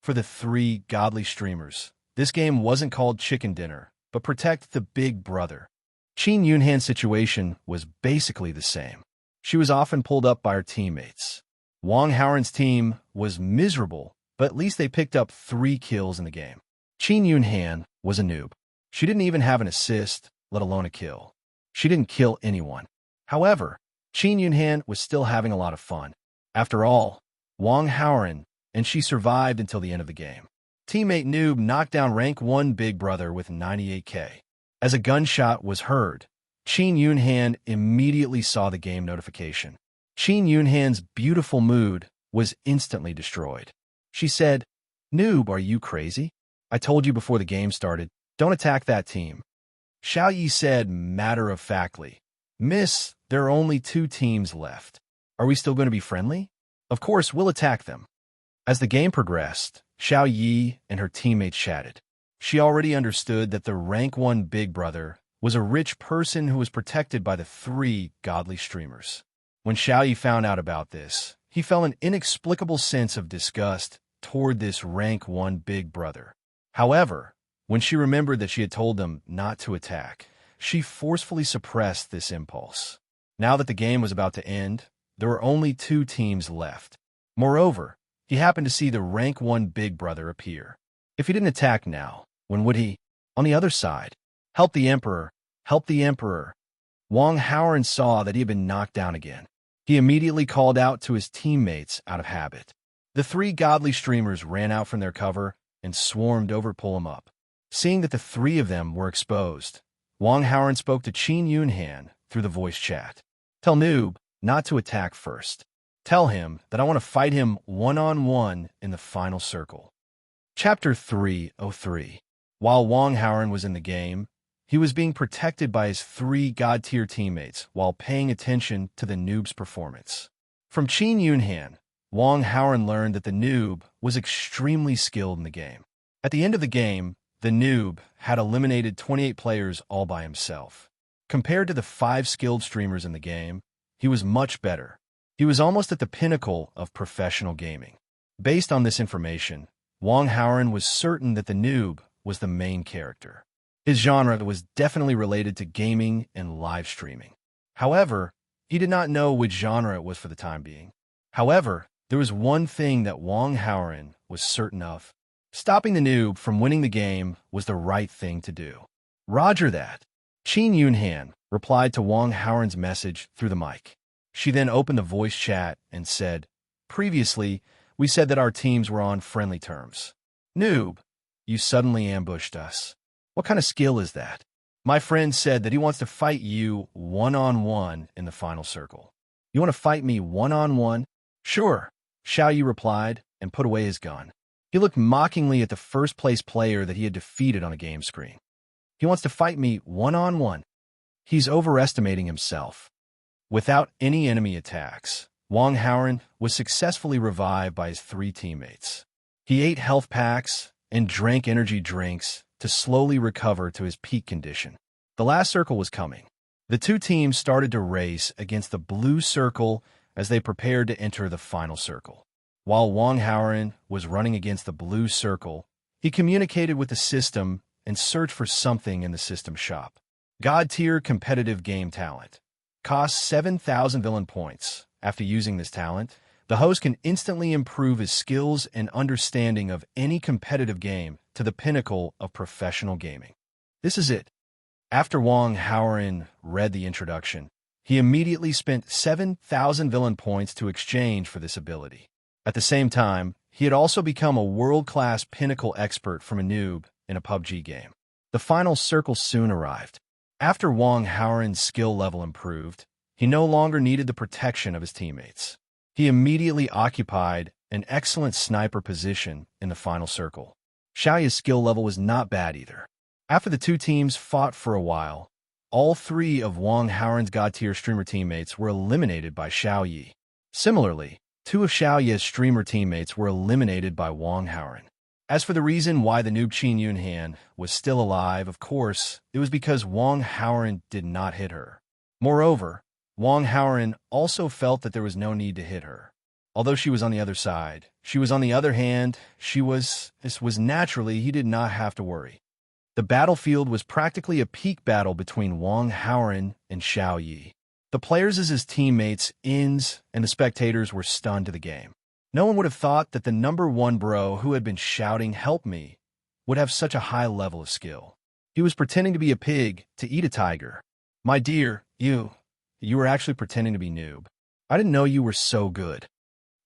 For the 3 godly streamers, this game wasn't called Chicken Dinner, but Protect the Big Brother. Qin Yunhan's situation was basically the same. She was often pulled up by her teammates. Wang Haoren's team was miserable, but at least they picked up 3 kills in the game. Qin Yunhan was a noob. She didn't even have an assist, let alone a kill. She didn't kill anyone. However, Qin Yunhan was still having a lot of fun. After all, Wang Haoran, and she survived until the end of the game. Teammate Noob knocked down rank 1 Big Brother with 98k. As a gunshot was heard, Qin Yunhan immediately saw the game notification. Qin Yunhan's beautiful mood was instantly destroyed. She said, "Noob, are you crazy? I told you before the game started, don't attack that team." Xiao Yi said matter-of-factly, "Miss, there are only 2 teams left. Are we still going to be friendly? Of course, we'll attack them." As the game progressed, Xiao Yi and her teammates chatted. She already understood that the rank 1 Big Brother was a rich person who was protected by the 3 godly streamers. When Xiao Yi found out about this, he felt an inexplicable sense of disgust toward this rank 1 Big Brother. However, when she remembered that she had told them not to attack, she forcefully suppressed this impulse. Now that the game was about to end, there were only 2 teams left. Moreover, he happened to see the rank 1 Big Brother appear. If he didn't attack now, when would he? On the other side, help the Emperor, help the Emperor. Wang Haoran saw that he had been knocked down again. He immediately called out to his teammates out of habit. The 3 godly streamers ran out from their cover and swarmed over to pull him up. Seeing that the 3 of them were exposed, Wang Haoran spoke to Qin Yunhan through the voice chat. "Tell Noob not to attack first. Tell him that I want to fight him one-on-one in the final circle." Chapter 303. While Wang Haoran was in the game, he was being protected by his 3 god-tier teammates while paying attention to the noob's performance. From Qin Yunhan, Wang Haoran learned that the noob was extremely skilled in the game. At the end of the game, the noob had eliminated 28 players all by himself. Compared to the 5 skilled streamers in the game, he was much better. He was almost at the pinnacle of professional gaming. Based on this information, Wang Haoran was certain that the noob was the main character. His genre was definitely related to gaming and live streaming. However, he did not know which genre it was for the time being. However, there was one thing that Wang Haoran was certain of. Stopping the noob from winning the game was the right thing to do. Roger that. Qin Yunhan replied to Wang Haoran's message through the mic. She then opened the voice chat and said, "Previously, we said that our teams were on friendly terms. Noob, you suddenly ambushed us. What kind of skill is that? My friend said that he wants to fight you one-on-one in the final circle. You want to fight me one-on-one?" "Sure," Xiao Yi replied and put away his gun. He looked mockingly at the first-place player that he had defeated on a game screen. "He wants to fight me one-on-one. He's overestimating himself." Without any enemy attacks, Wang Haoran was successfully revived by his 3 teammates. He ate health packs and drank energy drinks to slowly recover to his peak condition. The last circle was coming. The 2 teams started to race against the blue circle as they prepared to enter the final circle. While Wang Haoran was running against the blue circle, he communicated with the system and searched for something in the system shop. God-tier competitive game talent. Costs 7,000 villain points. After using this talent, the host can instantly improve his skills and understanding of any competitive game to the pinnacle of professional gaming. This is it. After Wang Haoran read the introduction, he immediately spent 7,000 villain points to exchange for this ability. At the same time, he had also become a world-class pinnacle expert from a noob in a PUBG game. The final circle soon arrived. After Wang Haoran's skill level improved, he no longer needed the protection of his teammates. He immediately occupied an excellent sniper position in the final circle. Xiao Yi's skill level was not bad either. After the 2 teams fought for a while, all 3 of Wang Haoran's god-tier streamer teammates were eliminated by Xiao Yi. Similarly, 2 of Xiao Yi's streamer teammates were eliminated by Wang Haoran. As for the reason why the noob Qin Yunhan was still alive, of course, it was because Wang Haoran did not hit her. Moreover, Wang Haoran also felt that there was no need to hit her. Although she was on the other side, this was naturally, he did not have to worry. The battlefield was practically a peak battle between Wang Haoran and Xiao Yi. The players as his teammates, ins, and the spectators were stunned to the game. No one would have thought that the number 1 bro who had been shouting, "Help me," would have such a high level of skill. He was pretending to be a pig to eat a tiger. "My dear, you you were actually pretending to be noob. I didn't know you were so good.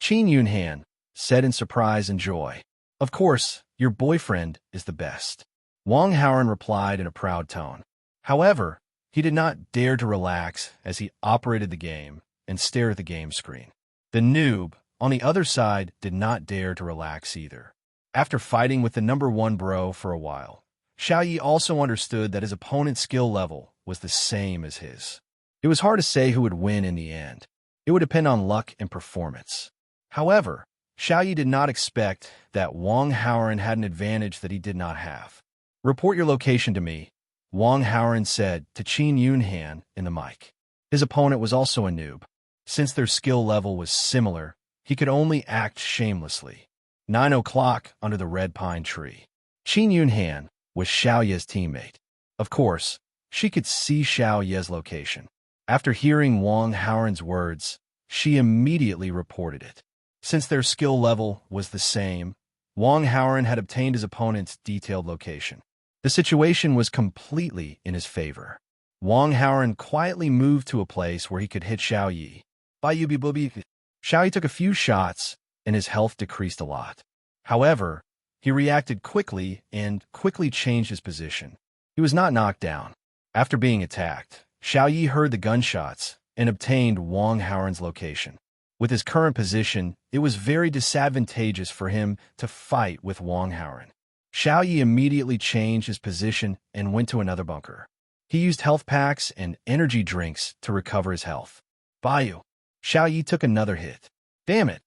Qin Yunhan said in surprise and joy. Of course, your boyfriend is the best. Wang Haoran replied in a proud tone. However, he did not dare to relax as he operated the game and stared at the game screen. The noob, on the other side, did not dare to relax either. After fighting with the number one bro for a while, Xiaoyi also understood that his opponent's skill level was the same as his. It was hard to say who would win in the end. It would depend on luck and performance. However, Xiaoyi did not expect that Wang Haoran had an advantage that he did not have. Report your location to me, Wang Haoran said to Qin Yunhan in the mic. His opponent was also a noob. Since their skill level was similar, he could only act shamelessly. 9 o'clock under the red pine tree. Qin Yunhan was Xiao Ye's teammate. Of course, she could see Xiao Ye's location. After hearing Wang Haoran's words, she immediately reported it. Since their skill level was the same, Wang Haoran had obtained his opponent's detailed location. The situation was completely in his favor. Wang Haoran quietly moved to a place where he could hit Xiaoyi. Xiaoyi took a few shots, and his health decreased a lot. However, he reacted quickly and quickly changed his position. He was not knocked down. After being attacked, Xiaoyi heard the gunshots and obtained Wang Haoran's location. With his current position, it was very disadvantageous for him to fight with Wang Haoran. Xiaoyi immediately changed his position and went to another bunker. He used health packs and energy drinks to recover his health. Bayou. Xiaoyi took another hit. Damn it.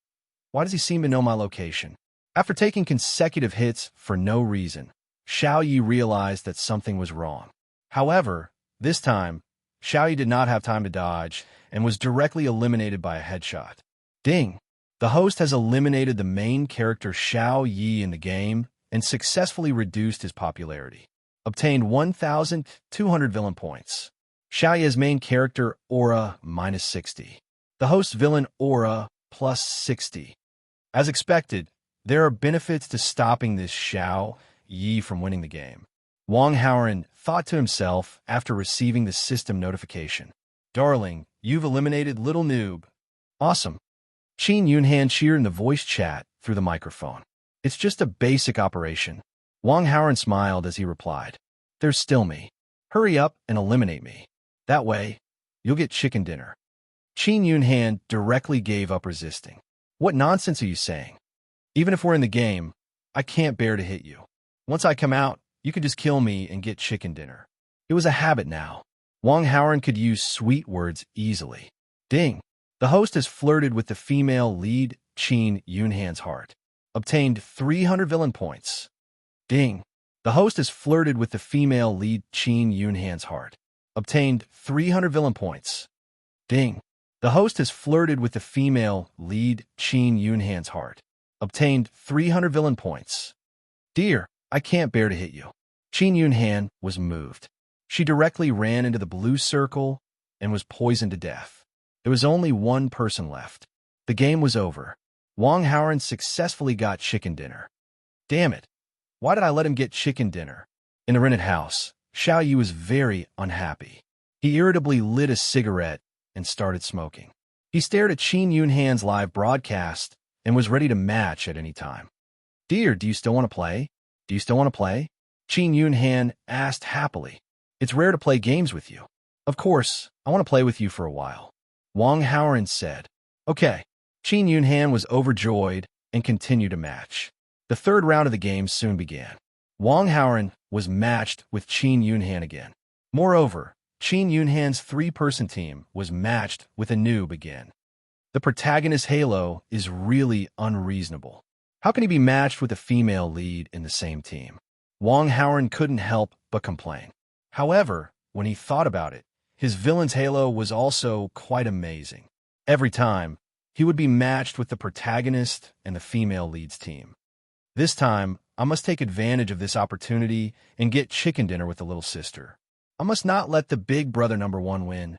Why does he seem to know my location? After taking consecutive hits for no reason, Xiaoyi realized that something was wrong. However, this time, Xiaoyi did not have time to dodge and was directly eliminated by a headshot. Ding! The host has eliminated the main character Xiao Yi in the game and successfully reduced his popularity. Obtained 1,200 villain points. Xiao Yi's main character Aura -60. The host's villain Aura +60. As expected, there are benefits to stopping this Xiao Yi from winning the game. Wang Haoran thought to himself after receiving the system notification. Darling, you've eliminated Little Noob. Awesome. Qin Yunhan cheered in the voice chat through the microphone. It's just a basic operation. Wang Haoran smiled as he replied. There's still me. Hurry up and eliminate me. That way, you'll get chicken dinner. Qin Yunhan directly gave up resisting. What nonsense are you saying? Even if we're in the game, I can't bear to hit you. Once I come out, you could just kill me and get chicken dinner. It was a habit now. Wang Haoran could use sweet words easily. Ding! The host has flirted with the female lead Qin Yunhan's heart. Obtained 300 villain points. Ding! The host has flirted with the female lead Qin Yunhan's heart. Obtained 300 villain points. Ding! The host has flirted with the female lead Qin Yunhan's heart. Obtained 300 villain points. Dear, I can't bear to hit you. Qin Yunhan was moved. She directly ran into the blue circle and was poisoned to death. There was only one person left. The game was over. Wang Haoran successfully got chicken dinner. Damn it. Why did I let him get chicken dinner? In the rented house, Xiaoyi was very unhappy. He irritably lit a cigarette and started smoking. He stared at Qin Yunhan's live broadcast and was ready to match at any time. Dear, do you still want to play? Do you still want to play? Qin Yunhan asked happily. It's rare to play games with you. Of course, I want to play with you for a while. Wang Haoran said. Okay. Qin Yunhan was overjoyed and continued to match. The third round of the game soon began. Wang Haoran was matched with Qin Yunhan again. Moreover, Qin Yunhan's three-person team was matched with a noob again. The protagonist's halo is really unreasonable. How can he be matched with a female lead in the same team? Wang Haoran couldn't help but complain. However, when he thought about it, his villain's halo was also quite amazing. Every time, he would be matched with the protagonist and the female lead's team. This time, I must take advantage of this opportunity and get chicken dinner with the little sister. I must not let the big brother number one win.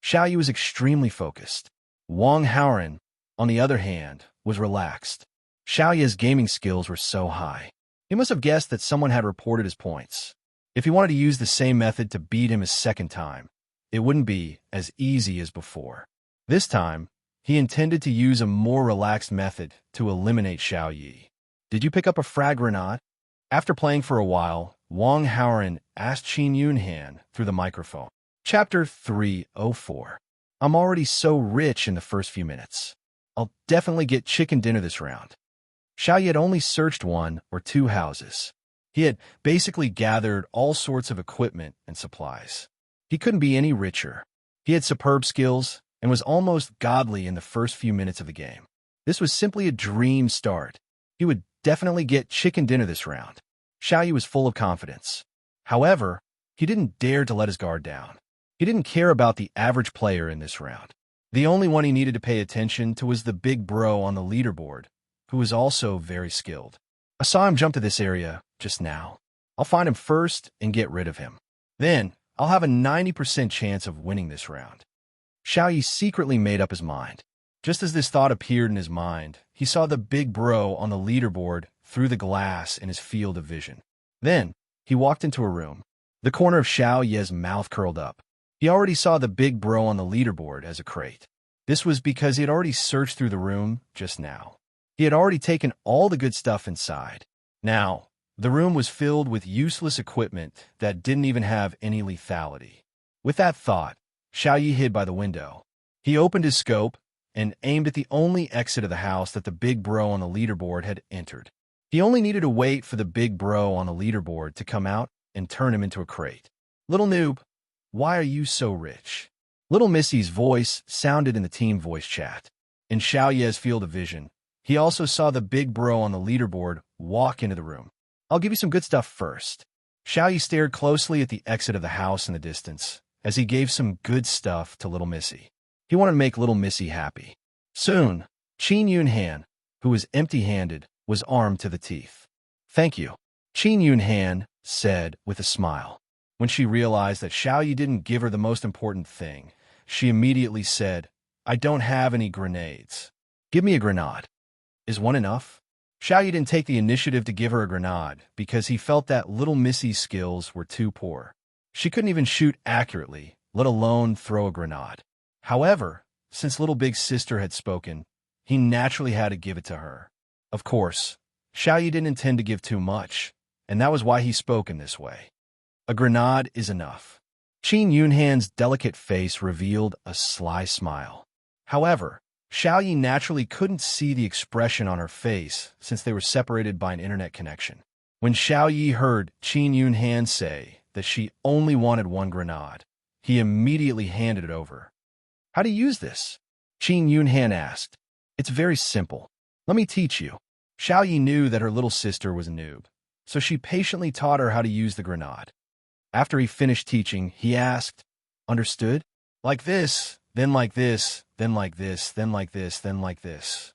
Xiaoyi was extremely focused. Wang Haoran, on the other hand, was relaxed. Xiaoyi's gaming skills were so high. He must have guessed that someone had reported his points. If he wanted to use the same method to beat him a second time, it wouldn't be as easy as before. This time, he intended to use a more relaxed method to eliminate Xiao Yi. Did you pick up a frag grenade? After playing for a while, Wang Haoran asked Qin Yunhan through the microphone. Chapter 304. I'm already so rich in the first few minutes. I'll definitely get chicken dinner this round. Xiao Yi had only searched 1 or 2 houses. He had basically gathered all sorts of equipment and supplies. He couldn't be any richer. He had superb skills and was almost godly in the first few minutes of the game. This was simply a dream start. He would definitely get chicken dinner this round. Xiao Yi was full of confidence. However, he didn't dare to let his guard down. He didn't care about the average player in this round. The only one he needed to pay attention to was the big bro on the leaderboard, who was also very skilled. I saw him jump to this area just now. I'll find him first and get rid of him. Then, I'll have a 90% chance of winning this round. Xiao Yi secretly made up his mind. Just as this thought appeared in his mind, he saw the big bro on the leaderboard through the glass in his field of vision. Then, he walked into a room. The corner of Xiao Yi's mouth curled up. He already saw the big bro on the leaderboard as a crate. This was because he had already searched through the room just now. He had already taken all the good stuff inside. Now, the room was filled with useless equipment that didn't even have any lethality. With that thought, Xiao Yi hid by the window. He opened his scope and aimed at the only exit of the house that the big bro on the leaderboard had entered. He only needed to wait for the big bro on the leaderboard to come out and turn him into a crate. Little noob, why are you so rich? Little Missy's voice sounded in the team voice chat. In Xiao Yi's field of vision, he also saw the big bro on the leaderboard walk into the room. I'll give you some good stuff first. Xiao Yi stared closely at the exit of the house in the distance as he gave some good stuff to Little Missy. He wanted to make Little Missy happy. Soon, Qin Yunhan, who was empty-handed, was armed to the teeth. Thank you, Qin Yunhan said with a smile. When she realized that Xiao Yi didn't give her the most important thing, she immediately said, I don't have any grenades. Give me a grenade. Is one enough? Xiao Yi didn't take the initiative to give her a grenade because he felt that Little Missy's skills were too poor. She couldn't even shoot accurately, let alone throw a grenade. However, since Little Big Sister had spoken, he naturally had to give it to her. Of course, Xiao Yi didn't intend to give too much, and that was why he spoke in this way. A grenade is enough. Qin Yunhan's delicate face revealed a sly smile. However, Xiao Yi naturally couldn't see the expression on her face since they were separated by an internet connection. When Xiao Yi heard Qin Yunhan say that she only wanted one grenade, he immediately handed it over. How to use this? Qin Yunhan asked. It's very simple. Let me teach you. Xiao Yi knew that her little sister was a noob, so she patiently taught her how to use the grenade. After he finished teaching, he asked, Understood? Like this, then like this, then like this, then like this, then like this.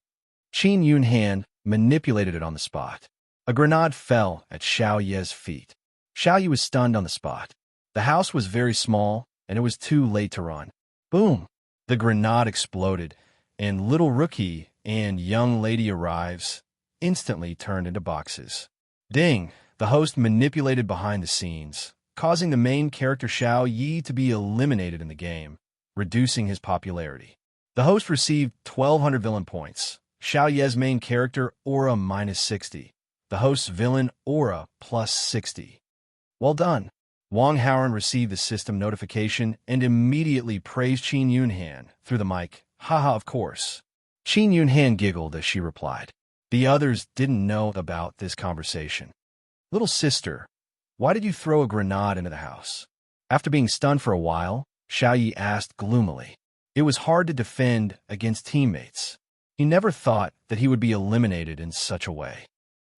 Qin Yunhan manipulated it on the spot. A grenade fell at Xiao Yi's feet. Xiao Yi was stunned on the spot. The house was very small, and it was too late to run. Boom! The grenade exploded, and Little Rookie and Young Lady Arrives instantly turned into boxes. Ding! The host manipulated behind the scenes, causing the main character Xiao Yi to be eliminated in the game, reducing his popularity. The host received 1,200 villain points. Xiao Yi's main character, Aura, -60. The host's villain, Aura, +60. Well done. Wang Haoran received the system notification and immediately praised Qin Yunhan through the mic. Haha, of course. Qin Yunhan giggled as she replied. The others didn't know about this conversation. Little sister, why did you throw a grenade into the house? After being stunned for a while, Xiao Yi asked gloomily. It was hard to defend against teammates. He never thought that he would be eliminated in such a way.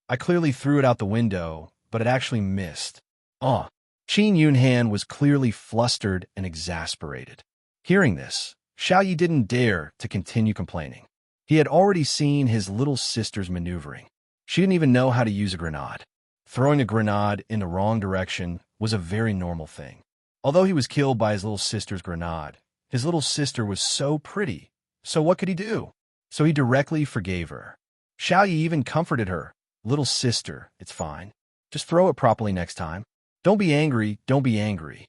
I clearly threw it out the window, but it actually missed. Qin Yunhan was clearly flustered and exasperated. Hearing this, Xiao Yi didn't dare to continue complaining. He had already seen his little sister's maneuvering. She didn't even know how to use a grenade. Throwing a grenade in the wrong direction was a very normal thing. Although he was killed by his little sister's grenade, his little sister was so pretty, so what could he do? So he directly forgave her. Xiao Yi even comforted her. Little sister, it's fine. Just throw it properly next time. Don't be angry, don't be angry.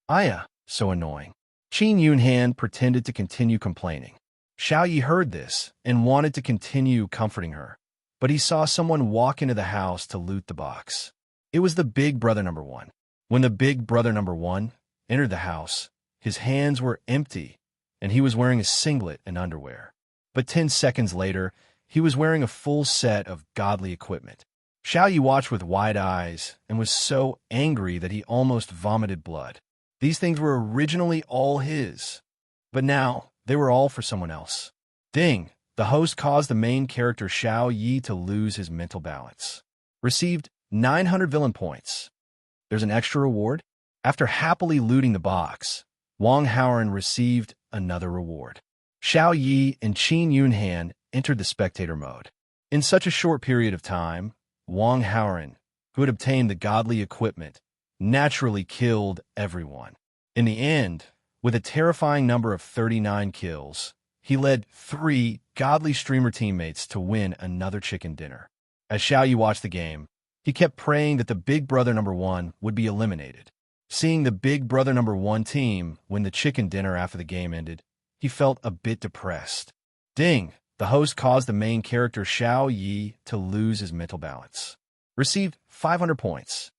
Aya, so annoying. Qin Yunhan pretended to continue complaining. Xiao Yi heard this and wanted to continue comforting her, but he saw someone walk into the house to loot the box. It was the big brother number one. When the big brother number one entered the house, his hands were empty, and he was wearing a singlet and underwear. But 10 seconds later, he was wearing a full set of godly equipment. Xiao Yi watched with wide eyes and was so angry that he almost vomited blood. These things were originally all his, but now they were all for someone else. Ding! The host caused the main character Xiao Yi to lose his mental balance. Received 900 villain points. There's an extra reward? After happily looting the box, Wang Haoren received another reward. Xiao Yi and Qin Yunhan entered the spectator mode. In such a short period of time, Wang Haoren, who had obtained the godly equipment, naturally killed everyone. In the end, with a terrifying number of 39 kills, he led 3 godly streamer teammates to win another chicken dinner. As Xiao Yi watched the game, he kept praying that the big brother number one would be eliminated. Seeing the big brother number one team win the chicken dinner after the game ended, he felt a bit depressed. Ding! The host caused the main character Xiao Yi to lose his mental balance. Received 500 points.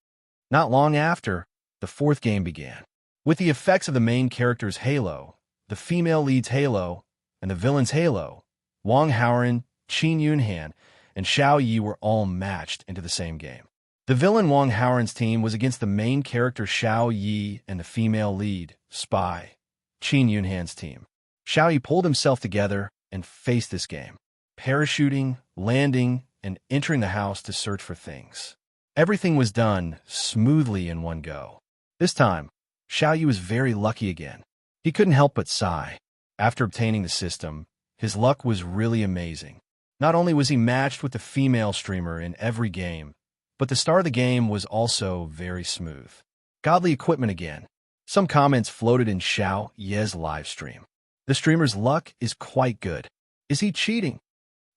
Not long after, the 4th game began. With the effects of the main character's halo, the female lead's halo, and the villain's halo, Wang Haoren, Qin Yunhan, and Xiao Yi were all matched into the same game. The villain Wang Haoren's team was against the main character Xiao Yi and the female lead, spy, Qin Yunhan's team. Xiao Yi pulled himself together and faced this game, parachuting, landing, and entering the house to search for things. Everything was done smoothly in one go. This time, Xiao Yi was very lucky again. He couldn't help but sigh. After obtaining the system, his luck was really amazing. Not only was he matched with the female streamer in every game, but the start of the game was also very smooth. Godly equipment again. Some comments floated in Xiao Yi's live stream. The streamer's luck is quite good. Is he cheating?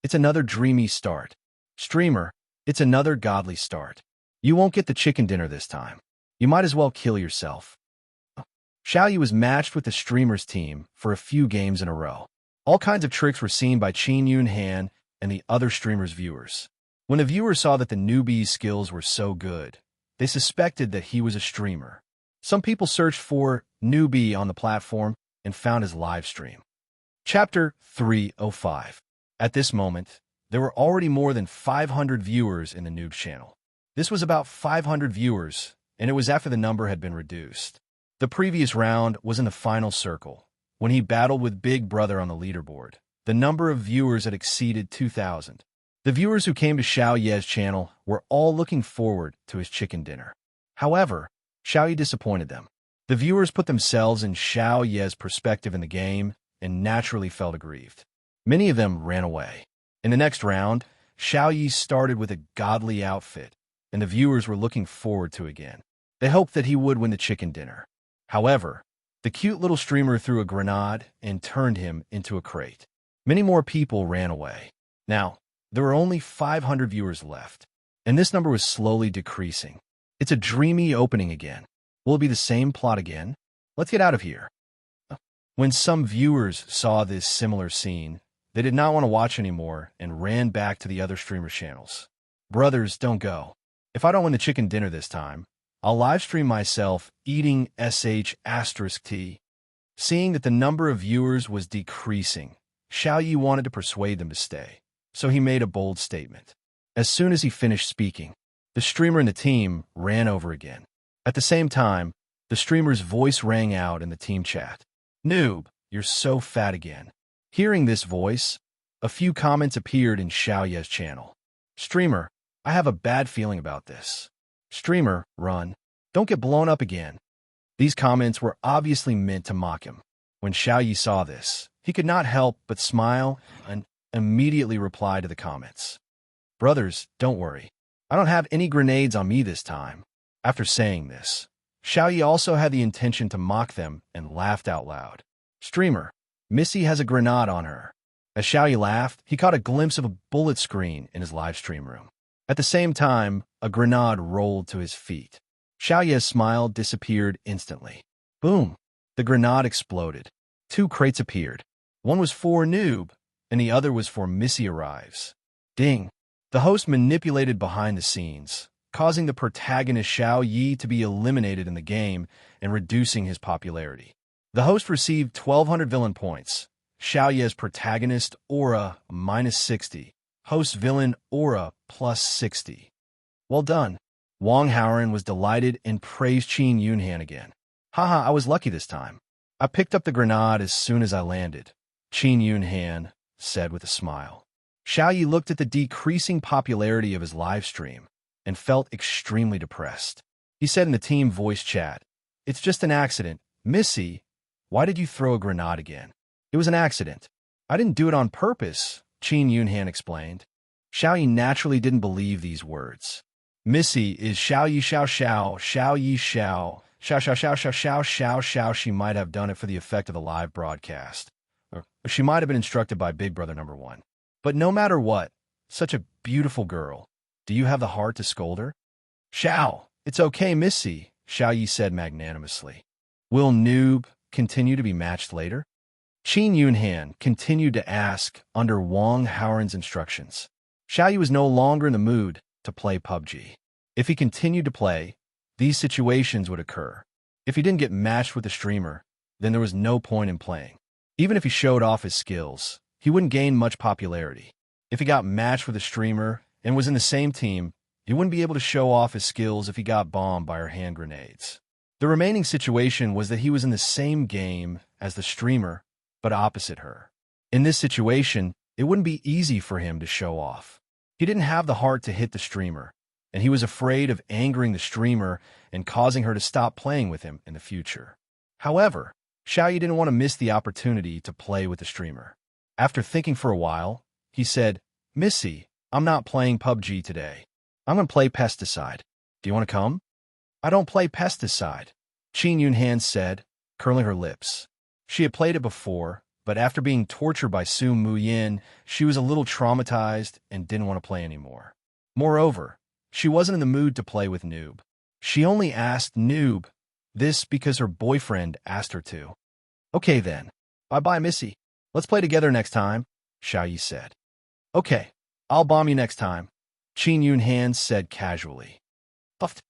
It's another dreamy start. Streamer, it's another godly start. You won't get the chicken dinner this time. You might as well kill yourself. Xiao Yi was matched with the streamer's team for a few games in a row. All kinds of tricks were seen by Qin Yunhan and the other streamer's viewers. When the viewers saw that the newbie's skills were so good, they suspected that he was a streamer. Some people searched for newbie on the platform and found his live stream. Chapter 305. At this moment, there were already more than 500 viewers in the noob channel. This was about 500 viewers, and it was after the number had been reduced. The previous round was in the final circle, when he battled with Big Brother on the leaderboard. The number of viewers had exceeded 2,000. The viewers who came to Xiao Yi's channel were all looking forward to his chicken dinner. However, Xiao Yi disappointed them. The viewers put themselves in Xiao Yi's perspective in the game and naturally felt aggrieved. Many of them ran away. In the next round, Xiao Yi started with a godly outfit, and the viewers were looking forward to it again. They hoped that he would win the chicken dinner. However, the cute little streamer threw a grenade and turned him into a crate. Many more people ran away. Now, there were only 500 viewers left, and this number was slowly decreasing. It's a dreamy opening again. Will it be the same plot again? Let's get out of here. When some viewers saw this similar scene, they did not want to watch anymore and ran back to the other streamer channels. Brothers, don't go. If I don't win the chicken dinner this time, I'll live stream myself eating **T. Seeing that the number of viewers was decreasing, Xiao Yi wanted to persuade them to stay, so he made a bold statement. As soon as he finished speaking, the streamer and the team ran over again. At the same time, the streamer's voice rang out in the team chat. Noob, you're so fat again. Hearing this voice, a few comments appeared in Xiao Yi's channel. Streamer, I have a bad feeling about this. Streamer, run. Don't get blown up again. These comments were obviously meant to mock him. When Xiao Yi saw this, he could not help but smile and immediately reply to the comments. Brothers, don't worry. I don't have any grenades on me this time. After saying this, Xiao Yi also had the intention to mock them and laughed out loud. Streamer, Missy has a grenade on her. As Xiao Yi laughed, he caught a glimpse of a bullet screen in his live stream room. At the same time, a grenade rolled to his feet. Xiao Yi's smile disappeared instantly. Boom! The grenade exploded. Two crates appeared. One was for Noob, and the other was for Missy arrives. Ding! The host manipulated behind the scenes, causing the protagonist Xiao Yi to be eliminated in the game and reducing his popularity. The host received 1,200 villain points. Xiao Yi as protagonist, aura, -60. Host villain, aura, +60. Well done. Wang Haoran was delighted and praised Qin Yunhan again. Haha, I was lucky this time. I picked up the grenade as soon as I landed, Qin Yunhan said with a smile. Xiao Yi looked at the decreasing popularity of his live stream and felt extremely depressed. He said in the team voice chat, "It's just an accident. Missy, why did you throw a grenade again?" "It was an accident. I didn't do it on purpose," Qin Yunhan explained. Xiao Yi naturally didn't believe these words. Missy is Xiao Yi Xiao Xiao, Xiao Yi Xiao, Xiao Xiao Xiao Xiao Xiao Xiao Xiao. She might have done it for the effect of the live broadcast. Or she might have been instructed by Big Brother number 1. But no matter what, such a beautiful girl. Do you have the heart to scold her? Xiao, it's okay, Missy, Xiao Yi said magnanimously. Will Noob continue to be matched later? Qin Yunhan continued to ask under Wang Haoran's instructions. Xiao Yi was no longer in the mood to play PUBG. If he continued to play, these situations would occur. If he didn't get matched with the streamer, then there was no point in playing. Even if he showed off his skills, he wouldn't gain much popularity. If he got matched with a streamer and was in the same team, he wouldn't be able to show off his skills if he got bombed by her hand grenades. The remaining situation was that he was in the same game as the streamer, but opposite her. In this situation, it wouldn't be easy for him to show off. He didn't have the heart to hit the streamer, and he was afraid of angering the streamer and causing her to stop playing with him in the future. However, Xiao Yi didn't want to miss the opportunity to play with the streamer. After thinking for a while, he said, "Missy, I'm not playing PUBG today. I'm going to play Pesticide. Do you want to come?" "I don't play Pesticide," Qin Yunhan said, curling her lips. She had played it before, but after being tortured by Su Muyin, she was a little traumatized and didn't want to play anymore. Moreover, she wasn't in the mood to play with Noob. She only asked Noob this because her boyfriend asked her to. "Okay then. Bye-bye, Missy. Let's play together next time," Xiao Yi said. "Okay, I'll bomb you next time," Qin Yunhan said casually. Puffed.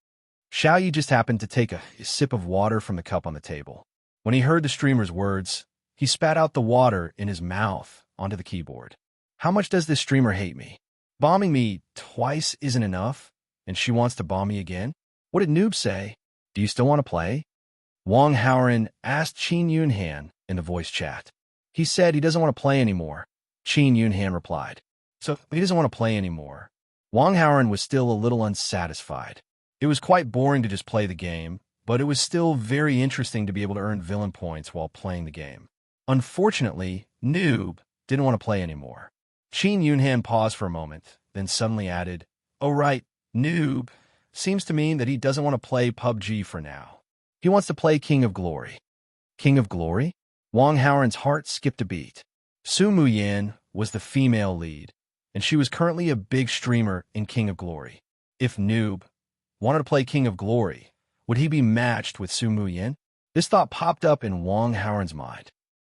Xiao Yi just happened to take a sip of water from the cup on the table. When he heard the streamer's words, he spat out the water in his mouth onto the keyboard. How much does this streamer hate me? Bombing me twice isn't enough, and she wants to bomb me again? What did Noob say? Do you still want to play? Wang Haoran asked Qin Yunhan in the voice chat. He said he doesn't want to play anymore, Qin Yunhan replied. So he doesn't want to play anymore. Wang Haoran was still a little unsatisfied. It was quite boring to just play the game, but it was still very interesting to be able to earn villain points while playing the game. Unfortunately, Noob didn't want to play anymore. Qin Yunhan paused for a moment, then suddenly added, "Oh right, Noob seems to mean that he doesn't want to play PUBG for now. He wants to play King of Glory." King of Glory? Wang Haoran's heart skipped a beat. Su Muyin was the female lead, and she was currently a big streamer in King of Glory. If Noob wanted to play King of Glory, would he be matched with Su Muyin? This thought popped up in Wang Haoran's mind.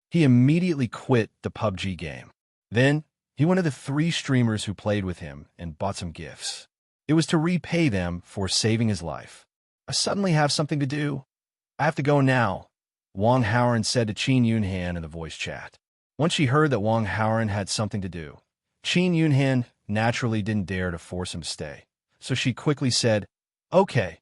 He immediately quit the PUBG game. Then, he went to the 3 streamers who played with him and bought some gifts. It was to repay them for saving his life. I suddenly have something to do. I have to go now, Wang Haoran said to Qin Yunhan in the voice chat. Once she heard that Wang Haoran had something to do, Qin Yunhan naturally didn't dare to force him to stay. So she quickly said, Okay,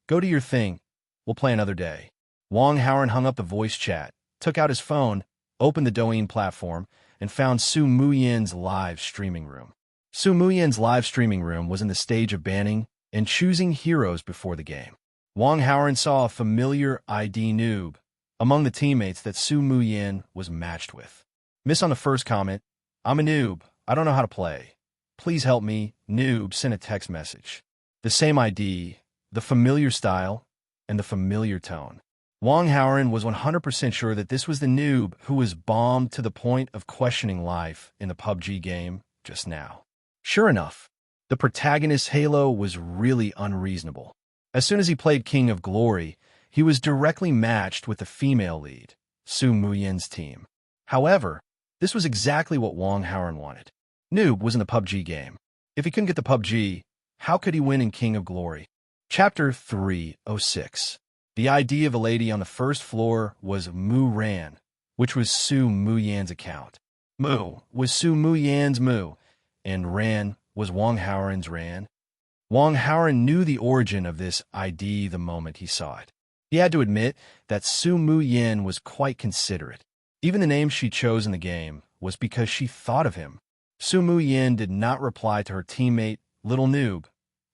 go do your thing. We'll play another day." Wang Haoran hung up the voice chat, took out his phone, opened the Douyin platform, and found Su Muyin's live streaming room. Su Muyin's live streaming room was in the stage of banning and choosing heroes before the game. Wang Haoran saw a familiar ID Noob among the teammates that Su Muyin was matched with. Miss on the first comment, "I'm a noob. I don't know how to play. Please help me." Noob sent a text message. The same ID, the familiar style, and the familiar tone. Wang Haoran was 100% sure that this was the noob who was bombed to the point of questioning life in the PUBG game just now. Sure enough, the protagonist's halo was really unreasonable. As soon as he played King of Glory, He was directly matched with the female lead, Su Muyin's team. However, this was exactly what Wang Haoran wanted. Noob was in the PUBG game. If he couldn't get the PUBG, how could he win in King of Glory? Chapter 306. The ID of a lady on the first floor was Mu Ran, which was Su Muyan's account. Mu was Su Muyan's Mu, and Ran was Wang Haoran's Ran. Wang Haoran knew the origin of this ID the moment he saw it. He had to admit that Su Muyan was quite considerate. Even the name she chose in the game was because she thought of him. Su Muyan did not reply to her teammate, Little Noob,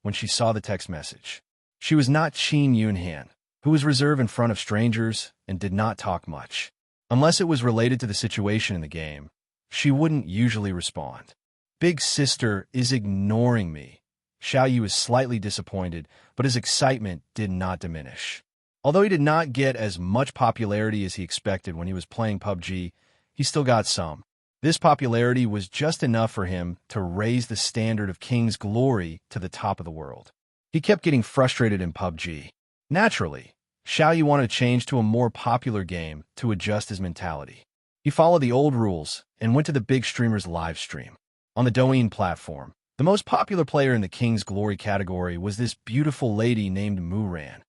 when she saw the text message. She was not Qin Yunhan, who was reserved in front of strangers and did not talk much. Unless it was related to the situation in the game, she wouldn't usually respond. Big sister is ignoring me. Xiaoyu was slightly disappointed, but his excitement did not diminish. Although he did not get as much popularity as he expected when he was playing PUBG, he still got some. This popularity was just enough for him to raise the standard of King's Glory to the top of the world. He kept getting frustrated in PUBG. Naturally, Xiaoyu wanted to change to a more popular game to adjust his mentality. He followed the old rules and went to the big streamer's live stream. On the Douyin platform, the most popular player in the King's Glory category was this beautiful lady named Mu Ran.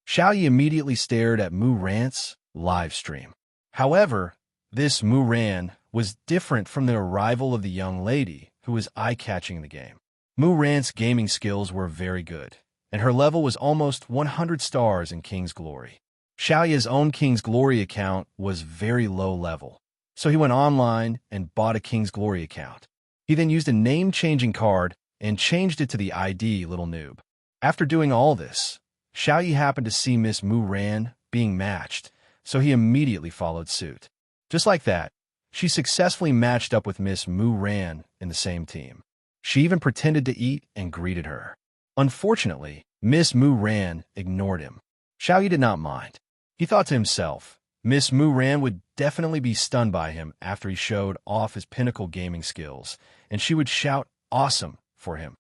Xiaoyu immediately stared at Mu Ran's live stream. However, this Mu Ran was different from the arrival of the young lady who was eye-catching in the game. Mu Ran's gaming skills were very good, and her level was almost 100 stars in King's Glory. Xiaoyu's own King's Glory account was very low level, so he went online and bought a King's Glory account. He then used a name-changing card and changed it to the ID Little Noob. After doing all this, Xiaoyu happened to see Miss Mu Ran being matched, so he immediately followed suit. Just like that, she successfully matched up with Miss Mu Ran in the same team. She even pretended to eat and greeted her. Unfortunately, Miss Mu Ran ignored him. Xiaoyu did not mind. He thought to himself, Miss Mu Ran would definitely be stunned by him after he showed off his pinnacle gaming skills, and she would shout "awesome" for him.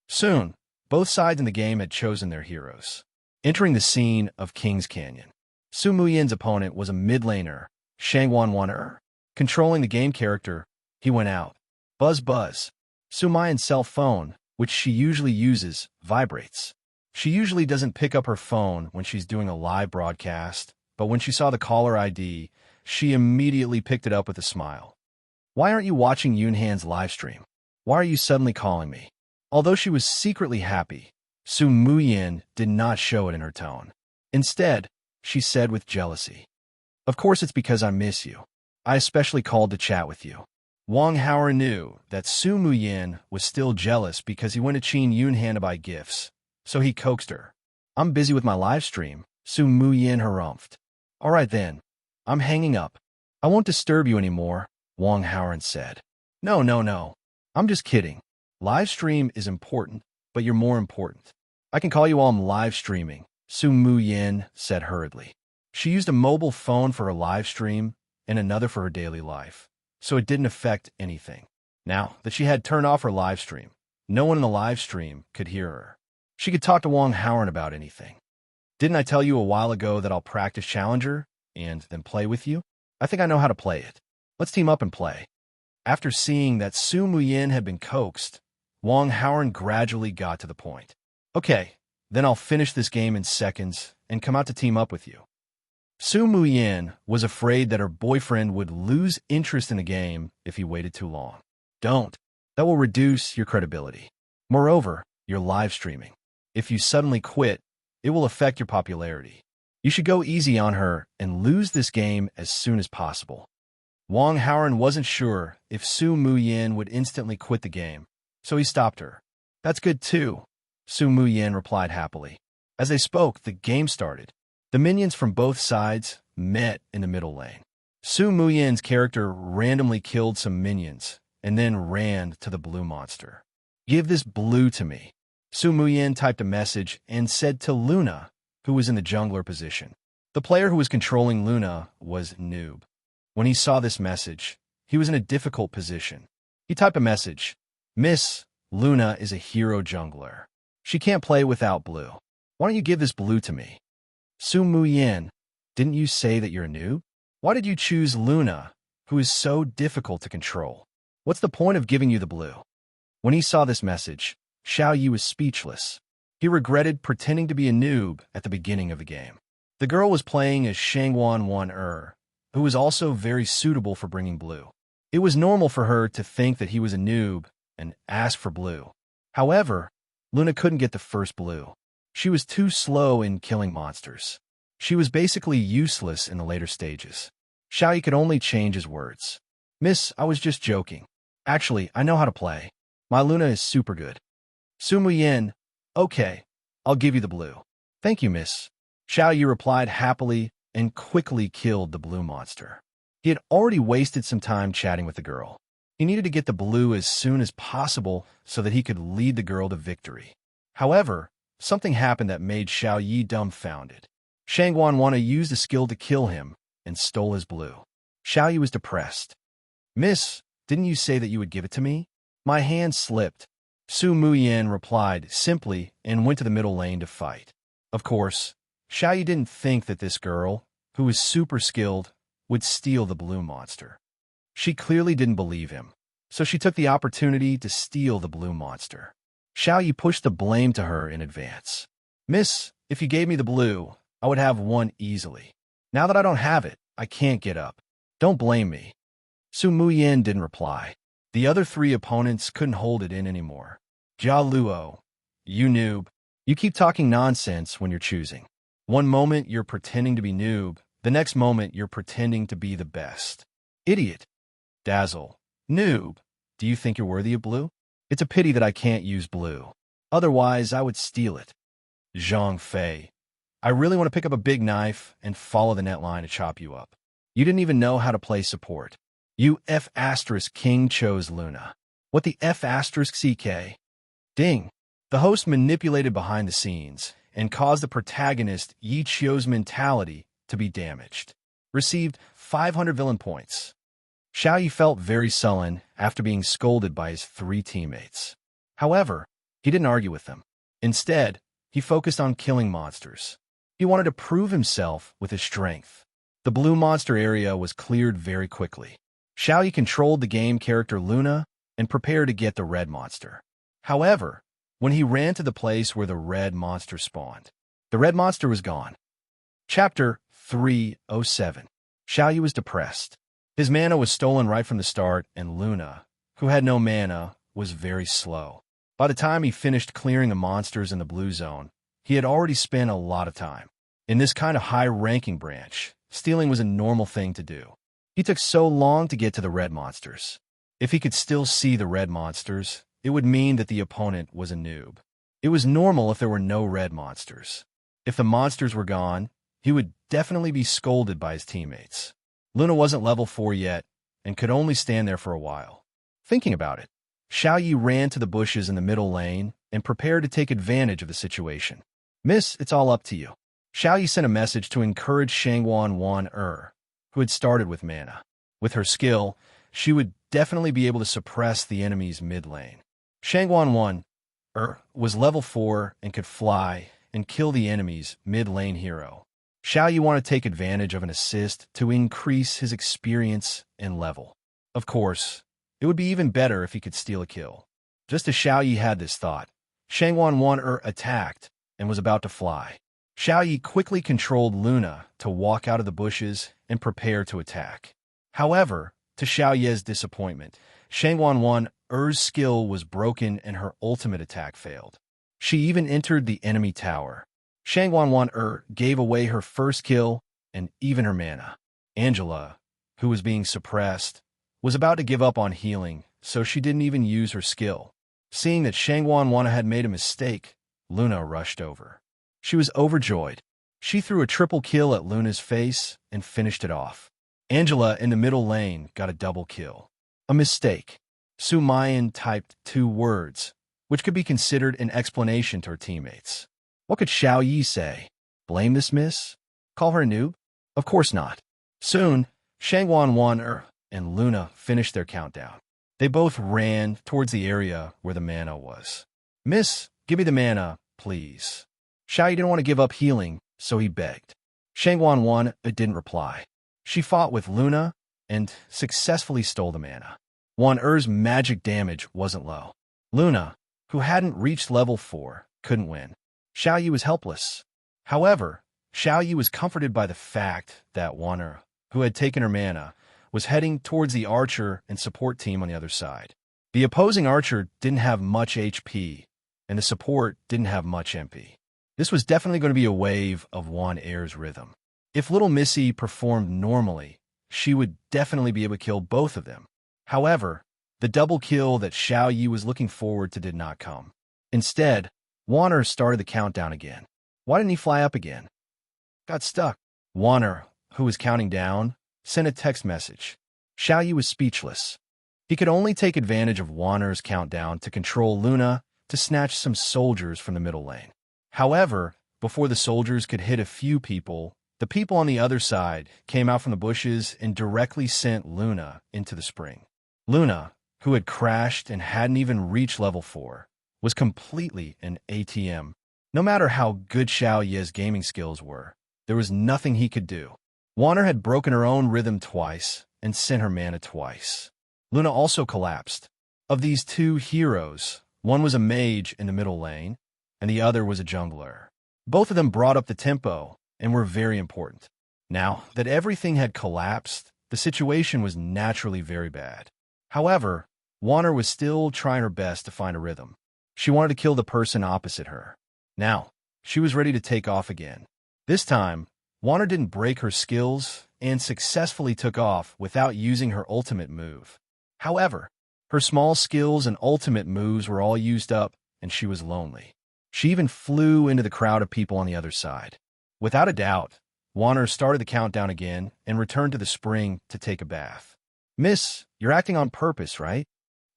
Soon, both sides in the game had chosen their heroes. Entering the scene of King's Canyon, Su Muyan's opponent was a mid laner, Shangwanwaner. Controlling the game character, he went out. Buzz buzz. Su Muyan's cell phone, which she usually uses, vibrates. She usually doesn't pick up her phone when she's doing a live broadcast, but when she saw the caller ID, she immediately picked it up with a smile. Why aren't you watching Yunhan's live stream? Why are you suddenly calling me? Although she was secretly happy, Su Muyan did not show it in her tone. Instead, she said with jealousy, "Of course it's because I miss you. I especially called to chat with you." Wang Haoran knew that Su Muyan was still jealous because he went to Qin Yunhan to buy gifts, so he coaxed her. "I'm busy with my live stream," Su Muyan harumphed. "All right then, I'm hanging up. I won't disturb you anymore," Wang Haoran said. No. I'm just kidding. Live stream is important, but you're more important. I can call you while I'm live streaming," Su Muyan said hurriedly. She used a mobile phone for her live stream and another for her daily life, so it didn't affect anything. Now that she had turned off her live stream, no one in the live stream could hear her. She could talk to Wang Haoran about anything. "Didn't I tell you a while ago that I'll practice Challenger and then play with you? I think I know how to play it. Let's team up and play." After seeing that Su Muyan had been coaxed, Wang Haoran gradually got to the point. "Okay, then I'll finish this game in seconds and come out to team up with you." Su Muyan was afraid that her boyfriend would lose interest in the game if he waited too long. Don't. That will reduce your credibility. Moreover, you're live streaming. If you suddenly quit, it will affect your popularity. You should go easy on her and lose this game as soon as possible. Wang Haoran wasn't sure if Su Muyan would instantly quit the game, so he stopped her. "That's good too," Su Muyan replied happily. As they spoke, the game started. The minions from both sides met in the middle lane. Su Muyan's character randomly killed some minions and then ran to the blue monster. "Give this blue to me." Su Muyan typed a message and said to Luna, who was in the jungler position. The player who was controlling Luna was Noob. When he saw this message, he was in a difficult position. He typed a message, "Miss, Luna is a hero jungler. She can't play without blue. Why don't you give this blue to me?" Su Muyin, didn't you say that you're a noob? Why did you choose Luna, who is so difficult to control? What's the point of giving you the blue? When he saw this message, Xiao Yi was speechless. He regretted pretending to be a noob at the beginning of the game. The girl was playing as Shangwan Wan who was also very suitable for bringing blue. It was normal for her to think that he was a noob and ask for blue. However, Luna couldn't get the first blue. She was too slow in killing monsters. She was basically useless in the later stages. Xiao Yi could only change his words. Miss, I was just joking. Actually, I know how to play. My Luna is super good. Su Muyin, okay, I'll give you the blue. Thank you, miss. Xiao Yi replied happily and quickly killed the blue monster. He had already wasted some time chatting with the girl. He needed to get the blue as soon as possible so that he could lead the girl to victory. However, something happened that made Xiao Yi dumbfounded. Shangwan Wana used a skill to kill him and stole his blue. Xiao Yi was depressed. Miss, didn't you say that you would give it to me? My hand slipped. Su Muyin replied simply and went to the middle lane to fight. Of course, Xiao Yi didn't think that this girl, who was super skilled, would steal the blue monster. She clearly didn't believe him, so she took the opportunity to steal the blue monster. Xiao Yi pushed the blame to her in advance. Miss, if you gave me the blue, I would have won easily. Now that I don't have it, I can't get up. Don't blame me. Su Muyin didn't reply. The other three opponents couldn't hold it in anymore. Jia Luo, you noob. You keep talking nonsense when you're choosing. One moment you're pretending to be noob, the next moment you're pretending to be the best. Idiot. Dazzle. Noob. Do you think you're worthy of blue? It's a pity that I can't use blue. Otherwise, I would steal it. Zhang Fei. I really want to pick up a big knife and follow the net line to chop you up. You didn't even know how to play support. You F** King chose Luna. What the F** CK? Ding. The host manipulated behind the scenes and caused the protagonist Yi Chio's mentality to be damaged. Received 500 villain points. Xiao Yi felt very sullen after being scolded by his three teammates. However, he didn't argue with them. Instead, he focused on killing monsters. He wanted to prove himself with his strength. The blue monster area was cleared very quickly. Xiao Yi controlled the game character Luna and prepared to get the red monster. However, when he ran to the place where the red monster spawned, the red monster was gone. Chapter 307. Xiao Yi was depressed. His mana was stolen right from the start, and Luna, who had no mana, was very slow. By the time he finished clearing the monsters in the blue zone, he had already spent a lot of time. In this kind of high-ranking branch, stealing was a normal thing to do. He took so long to get to the red monsters. If he could still see the red monsters, it would mean that the opponent was a noob. It was normal if there were no red monsters. If the monsters were gone, he would definitely be scolded by his teammates. Luna wasn't level 4 yet and could only stand there for a while. Thinking about it, Xiao Yi ran to the bushes in the middle lane and prepared to take advantage of the situation. Miss, it's all up to you. Xiao Yi sent a message to encourage Shangwan Wan who had started with mana. With her skill, she would definitely be able to suppress the enemy's mid lane. Shangwan Wan was level 4 and could fly and kill the enemy's mid lane hero. Xiao Yi wanted to take advantage of an assist to increase his experience and level. Of course, it would be even better if he could steal a kill. Just as Xiao Yi had this thought, Shangwan Wan attacked and was about to fly. Xiao Yi quickly controlled Luna to walk out of the bushes and prepare to attack. However, to Xiao Ye's disappointment, Shangwan Wan's skill was broken and her ultimate attack failed. She even entered the enemy tower. Shangwan Wan gave away her first kill and even her mana. Angela, who was being suppressed, was about to give up on healing, so she didn't even use her skill. Seeing that Shangwan Wan had made a mistake, Luna rushed over. She was overjoyed. She threw a triple kill at Luna's face and finished it off. Angela in the middle lane got a double kill. A mistake. Su Mayan typed 2 words, which could be considered an explanation to her teammates. What could Xiao Yi say? Blame this miss? Call her a noob? Of course not. Soon, Shangwan Wan and Luna finished their countdown. They both ran towards the area where the mana was. Miss, give me the mana, please. Xiao Yi didn't want to give up healing, so he begged. Shangguan won, but didn't reply. She fought with Luna and successfully stole the mana. Wan Er's magic damage wasn't low. Luna, who hadn't reached level 4, couldn't win. Xiaoyu was helpless. However, Xiaoyu was comforted by the fact that Wan Er, who had taken her mana, was heading towards the archer and support team on the other side. The opposing archer didn't have much HP, and the support didn't have much MP. This was definitely going to be a wave of Wan Er's rhythm. If little Missy performed normally, she would definitely be able to kill both of them. However, the double kill that Xiaoyu was looking forward to did not come. Instead, Wan Er started the countdown again. Why didn't he fly up again? Got stuck. Wan Er, who was counting down, sent a text message. Xiaoyu was speechless. He could only take advantage of Wan Er's countdown to control Luna to snatch some soldiers from the middle lane. However, before the soldiers could hit a few people, the people on the other side came out from the bushes and directly sent Luna into the spring. Luna, who had crashed and hadn't even reached level 4, was completely an ATM. No matter how good Xiao Ye's gaming skills were, there was nothing he could do. Wan Er had broken her own rhythm twice and sent her mana twice. Luna also collapsed. Of these two heroes, one was a mage in the middle lane, and the other was a jungler. Both of them brought up the tempo and were very important. Now that everything had collapsed, the situation was naturally very bad. However, Wan Er was still trying her best to find a rhythm. She wanted to kill the person opposite her. Now, she was ready to take off again. This time, Wan Er didn't break her skills and successfully took off without using her ultimate move. However, her small skills and ultimate moves were all used up, and she was lonely. She even flew into the crowd of people on the other side. Without a doubt, Wan Er started the countdown again and returned to the spring to take a bath. Miss, you're acting on purpose, right?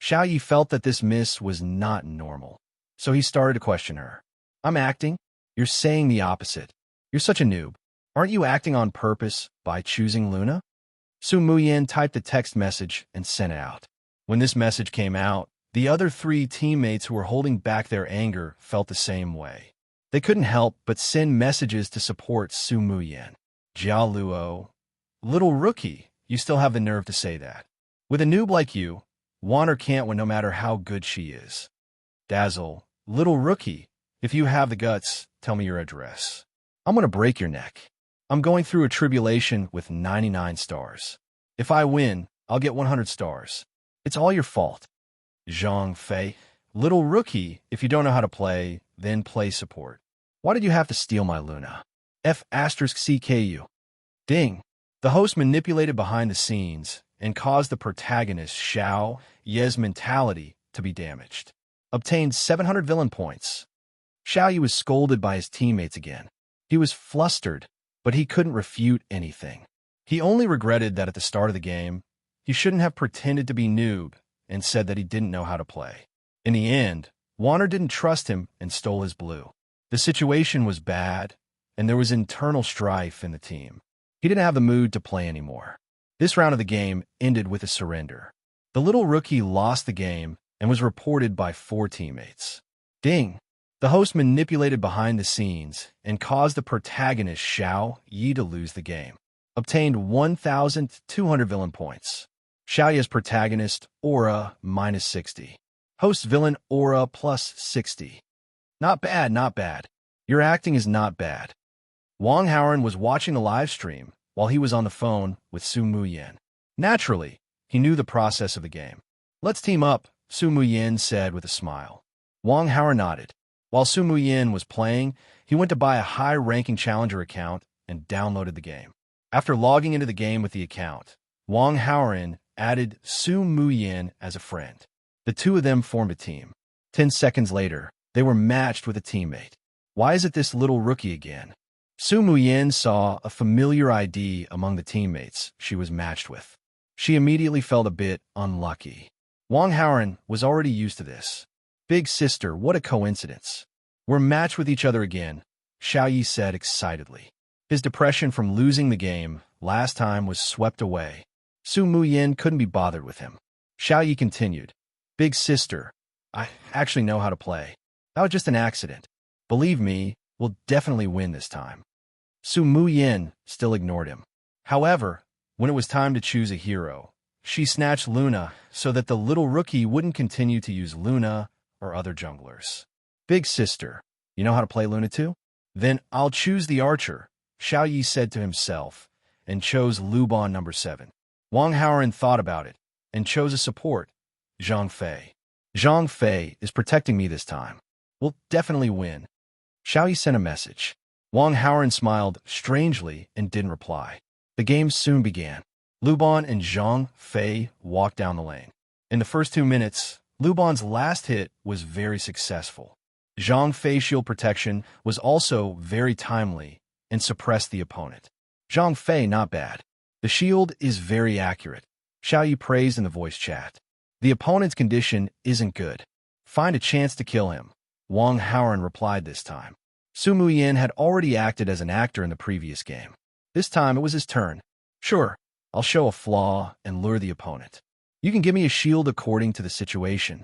Xiaoyu felt that this miss was not normal, so he started to question her. I'm acting? You're saying the opposite. You're such a noob. Aren't you acting on purpose by choosing Luna? Su Muyan typed a text message and sent it out. When this message came out, the other 3 teammates who were holding back their anger felt the same way. They couldn't help but send messages to support Su Muyan. Jia Luo, little rookie, you still have the nerve to say that. With a noob like you, Wan Er can't win no matter how good she is. Dazzle, little rookie, if you have the guts, tell me your address. I'm going to break your neck. I'm going through a tribulation with 99 stars. If I win, I'll get 100 stars. It's all your fault. Zhang Fei, little rookie, if you don't know how to play, then play support. Why did you have to steal my Luna? F***CKU. Ding. The host manipulated behind the scenes and caused the protagonist Xiao Ye's mentality to be damaged. Obtained 700 villain points. Xiaoyu was scolded by his teammates again. He was flustered, but he couldn't refute anything. He only regretted that at the start of the game, he shouldn't have pretended to be noob and said that he didn't know how to play. In the end, Wan Er didn't trust him and stole his blue. The situation was bad, and there was internal strife in the team. He didn't have the mood to play anymore. This round of the game ended with a surrender. The little rookie lost the game and was reported by 4 teammates. Ding. The host manipulated behind the scenes and caused the protagonist Xiao Yi to lose the game. Obtained 1,200 villain points. Xiao Yi's protagonist, Aura, minus 60. Host villain, Aura, plus 60. Not bad, not bad. Your acting is not bad. Wang Haoran was watching the live stream while he was on the phone with Su Muyan. Naturally, he knew the process of the game. Let's team up, Su Muyan said with a smile. Wang Haoran nodded. While Su Muyan was playing, he went to buy a high-ranking challenger account and downloaded the game. After logging into the game with the account, Wang Haoran added Su Muyan as a friend. The two of them formed a team. 10 seconds later, they were matched with a teammate. Why is it this little rookie again? Su Muyan saw a familiar ID among the teammates she was matched with. She immediately felt a bit unlucky. Wang Haoran was already used to this. Big sister, what a coincidence. We're matched with each other again, Xiao Yi said excitedly. His depression from losing the game last time was swept away. Su Muyan couldn't be bothered with him. Xiao Yi continued. Big sister, I actually know how to play. That was just an accident. Believe me, we'll definitely win this time. Su Muyin still ignored him. However, when it was time to choose a hero, she snatched Luna so that the little rookie wouldn't continue to use Luna or other junglers. Big sister, you know how to play Luna too? Then I'll choose the archer, Xiao Yi said to himself, and chose Lubon number 7. Wang Haoran thought about it and chose a support, Zhang Fei. Zhang Fei is protecting me this time. We'll definitely win. Xiao Yi sent a message. Wang Haoran smiled strangely and didn't reply. The game soon began. Lubon and Zhang Fei walked down the lane. In the first 2 minutes, Lubon's last hit was very successful. Zhang Fei's shield protection was also very timely and suppressed the opponent. Zhang Fei not bad. The shield is very accurate, Xiao Yi praised in the voice chat. The opponent's condition isn't good. Find a chance to kill him, Wang Haoran replied this time. Su Muyin had already acted as an actor in the previous game. This time it was his turn. Sure, I'll show a flaw and lure the opponent. You can give me a shield according to the situation.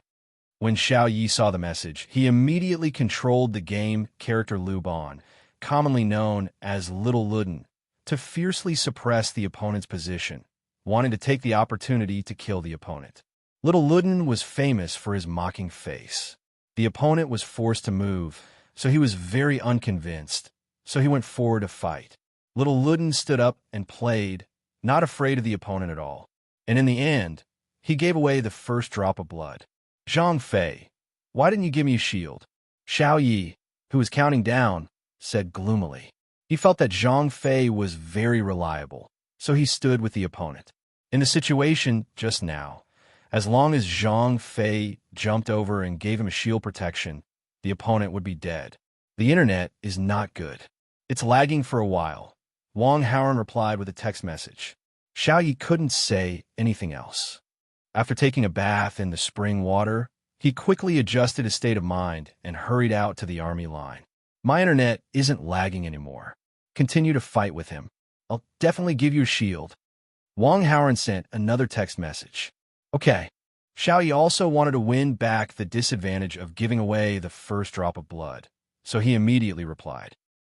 When Xiao Yi saw the message, he immediately controlled the game character Lubon, commonly known as Little Luden, to fiercely suppress the opponent's position, wanting to take the opportunity to kill the opponent. Little Luden was famous for his mocking face. The opponent was forced to move, so he was very unconvinced, so he went forward to fight. Little Luden stood up and played, not afraid of the opponent at all. And in the end, he gave away the first drop of blood. Zhang Fei, why didn't you give me a shield? Xiao Yi, who was counting down, said gloomily. He felt that Zhang Fei was very reliable, so he stood with the opponent. In the situation just now, as long as Zhang Fei jumped over and gave him a shield protection, the opponent would be dead. The internet is not good. It's lagging for a while, Wang Haoran replied with a text message. Xiao Yi couldn't say anything else. After taking a bath in the spring water, he quickly adjusted his state of mind and hurried out to the army line. My internet isn't lagging anymore. Continue to fight with him. I'll definitely give you a shield. Wang Haoran sent another text message. Okay. Xiao Yi also wanted to win back the disadvantage of giving away the first drop of blood, so he immediately replied.